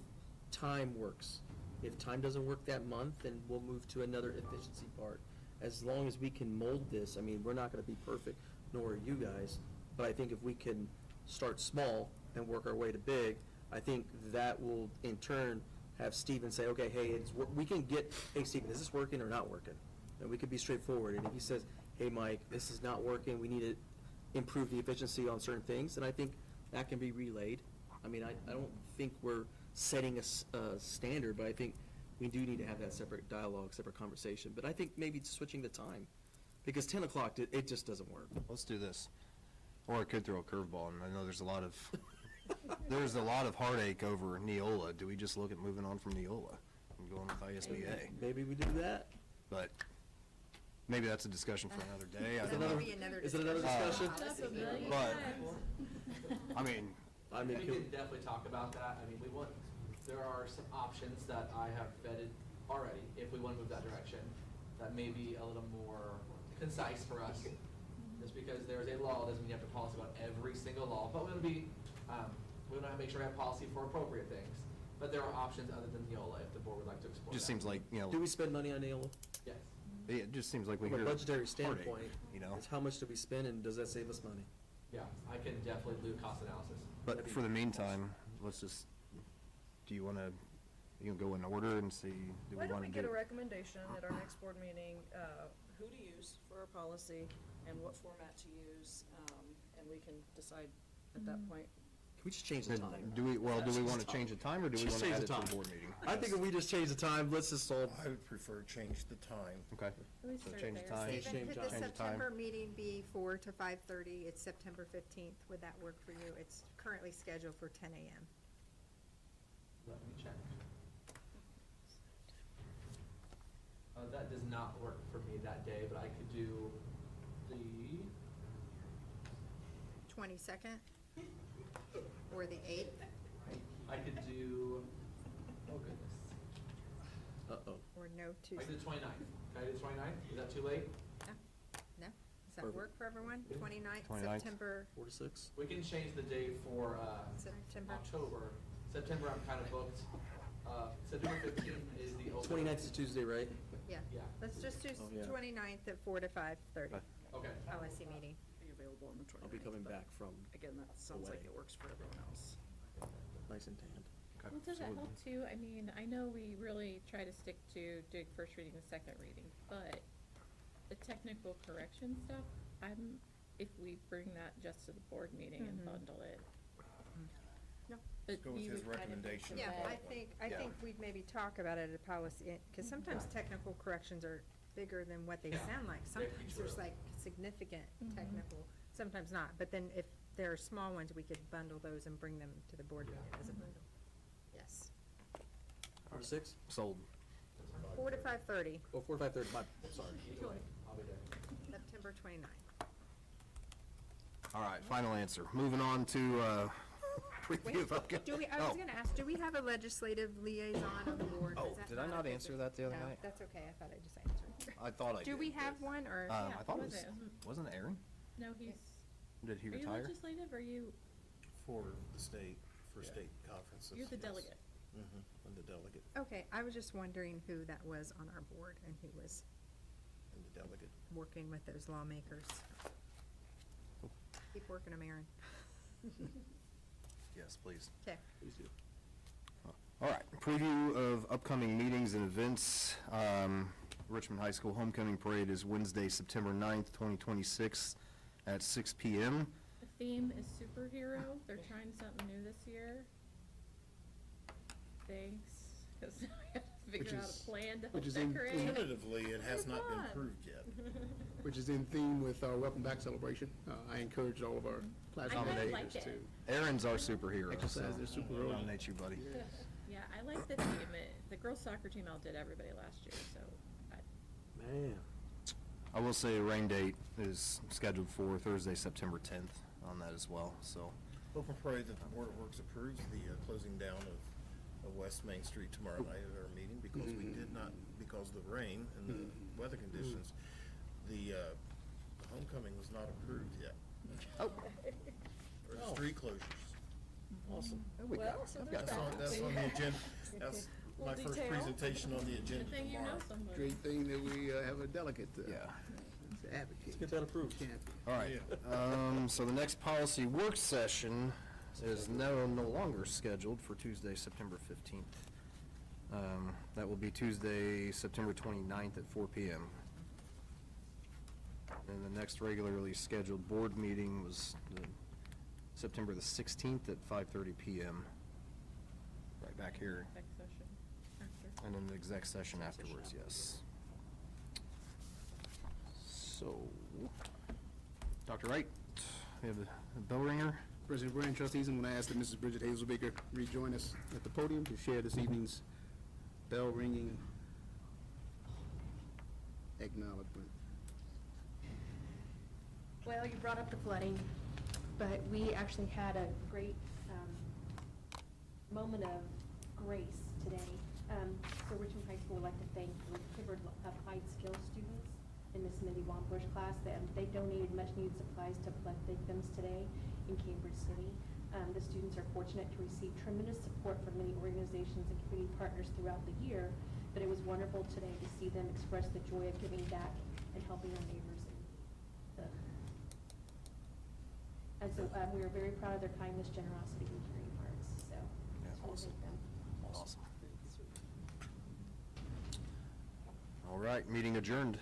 time works. If time doesn't work that month, then we'll move to another efficiency part. As long as we can mold this, I mean, we're not gonna be perfect, nor are you guys, but I think if we can start small and work our way to big, I think that will in turn have Stephen say, okay, hey, we can get, hey, Stephen, is this working or not working? And we could be straightforward, and if he says, hey, Mike, this is not working, we need to improve the efficiency on certain things, then I think that can be relayed. I mean, I don't think we're setting a standard, but I think we do need to have that separate dialogue, separate conversation. But I think maybe switching the time, because 10 o'clock, it just doesn't work. Let's do this. Or I could throw a curveball, and I know there's a lot of heartache over Neola. Do we just look at moving on from Neola and going with ISBA? Maybe we do that. But maybe that's a discussion for another day. I That don't may know. be another Is it another discussion? That's a million But, times. I mean, We can definitely talk about that. I mean, there are some options that I have vetted already, if we want to move that direction, that may be a little more concise for us. Just because there's a law doesn't mean you have to policy about every single law, but we want to make sure we have policy for appropriate things. But there are options other than Neola if the board would like to explore just that. seems like, Do we spend money on Neola? Yes. it just seems like we From a hear budgetary heartache, standpoint, you know? it's how much do we spend and does that save us money? Yeah, I can definitely do cost analysis. But for the meantime, let's just, do you want to, go in order and see, do we Why don't want we to get do? a recommendation at our next board meeting, who to use for our policy and what format to use, and we can decide at that point. Can we just change the time? Do we want to change the time, or do we Just want to change add the it to time. the board meeting? I think if we just change the time, let's just solve. I would prefer change the time. Okay, We so start change the there. time. Stephen, could the Change the time. September meeting be 4 to 5:30? It's September 15th. Would that work for you? It's currently scheduled for 10 a.m. Let me check. That does not work for me that day, but I could do the 22nd or the 8th? I could do, oh goodness. Uh-oh. Or no I Tuesday? could do the 29th. Can I do the 29th? Is that too late? No? Does that Perfect. work for everyone? 29th, 29th. September, 4 to 6? We can change the date for September? October. September, I'm kind of booked. September 15th is the open. 29th is Tuesday, right? Yeah. Yeah. Let's just do Oh, yeah. 29th at 4 to 5:30. Okay. LSC meeting. Be available on the 29th. I'll be coming but back from Again, that sounds like away. it works for everyone else. nice and tanned. Well, does that help too? I mean, I know we really try to stick to doing first reading and second reading, but the technical correction stuff, if we bring that just to the board meeting and bundle it. No. But Go with you his would kind of recommendation. Yeah, that- I think we'd maybe talk about it at policy, because sometimes technical corrections are bigger than what they sound like. Very Sometimes there's true. like significant technical, sometimes not. But then if there are small ones, we could bundle those and bring them to the board meeting as a bundle. Yes. 4 to 6? Sold. 4 to 5:30, Oh, 4 to 5:30, sorry. Either way, I'll be there. September 29th. All right, final answer. Moving on to, review of upcoming. Do we, I was gonna ask, do we have a legislative liaison on the board? Oh, Is that did I not a answer big- that the other No, night? that's okay, I thought I just answered. I thought I did. Do we have one, or? Yeah, I thought who it was was, it? wasn't it Aaron? No, he's, Did he are you retire? legislative or you, For the state, for state conferences. you're the yes. delegate? I'm the delegate, Okay, I was just wondering who that was on our board and who was I'm the delegate. working with those lawmakers. Keep working them, Aaron. Yes, please. Okay. Please do. All right, preview of upcoming meetings and events. Richmond High School Homecoming Parade is Wednesday, September 9th, 2026 at 6 p.m. The theme is superhero. They're trying something new this year. Thanks, because I have to figure out a plan to help which is in- decorate. Tentatively, it has It's not been fun. approved yet. which is in theme with our Welcome Back celebration. I encourage all of our class I really coordinators like to it. Aaron's our superhero. exercise so their super I'll role. nominate you, buddy. Yeah, I like the team. The girls' soccer team outdid everybody last year, so Man. I will say a rain date is scheduled for Thursday, September 10th on that as well, so. Hope and pray that the Board of Works approves the closing down of West Main Street tomorrow night at our meeting, because we did not, because of the rain and the weather conditions, the homecoming was not approved yet. Oh. Or the street closures. Awesome. That's on the agenda. That's my first presentation on the agenda good thing you know tomorrow. somebody. Great thing that we have a delegate Yeah. advocate. Let's get that approved. Champion. All right, so the next policy work session is no longer scheduled for Tuesday, September 15th. That will be Tuesday, September 29th at 4 PM. And the next regularly scheduled board meeting was September the 16th at 5:30 PM. Right back here, Exec session after. and then the exec session afterwards, yes. So, Dr. Wright, we have a bell ringer. President Brand, trustees, I'm going to ask that Mrs. Bridget Hazelbaker rejoin us at the podium to share this evening's bell ringing acknowledgement. Well, you brought up the flooding, but we actually had a great moment of grace today. So Richmond High School would like to thank the Clifford Applied Skills students in Miss Mindy Wambush class. They donated much-needed supplies to flood victims today in Cambridge City. The students are fortunate to receive tremendous support from many organizations and community partners throughout the year, but it was wonderful today to see them express the joy of giving back and helping our neighbors in need. And so we are very proud of their kindness, generosity, and caring hearts, so just want to thank them. Awesome. All right, meeting adjourned.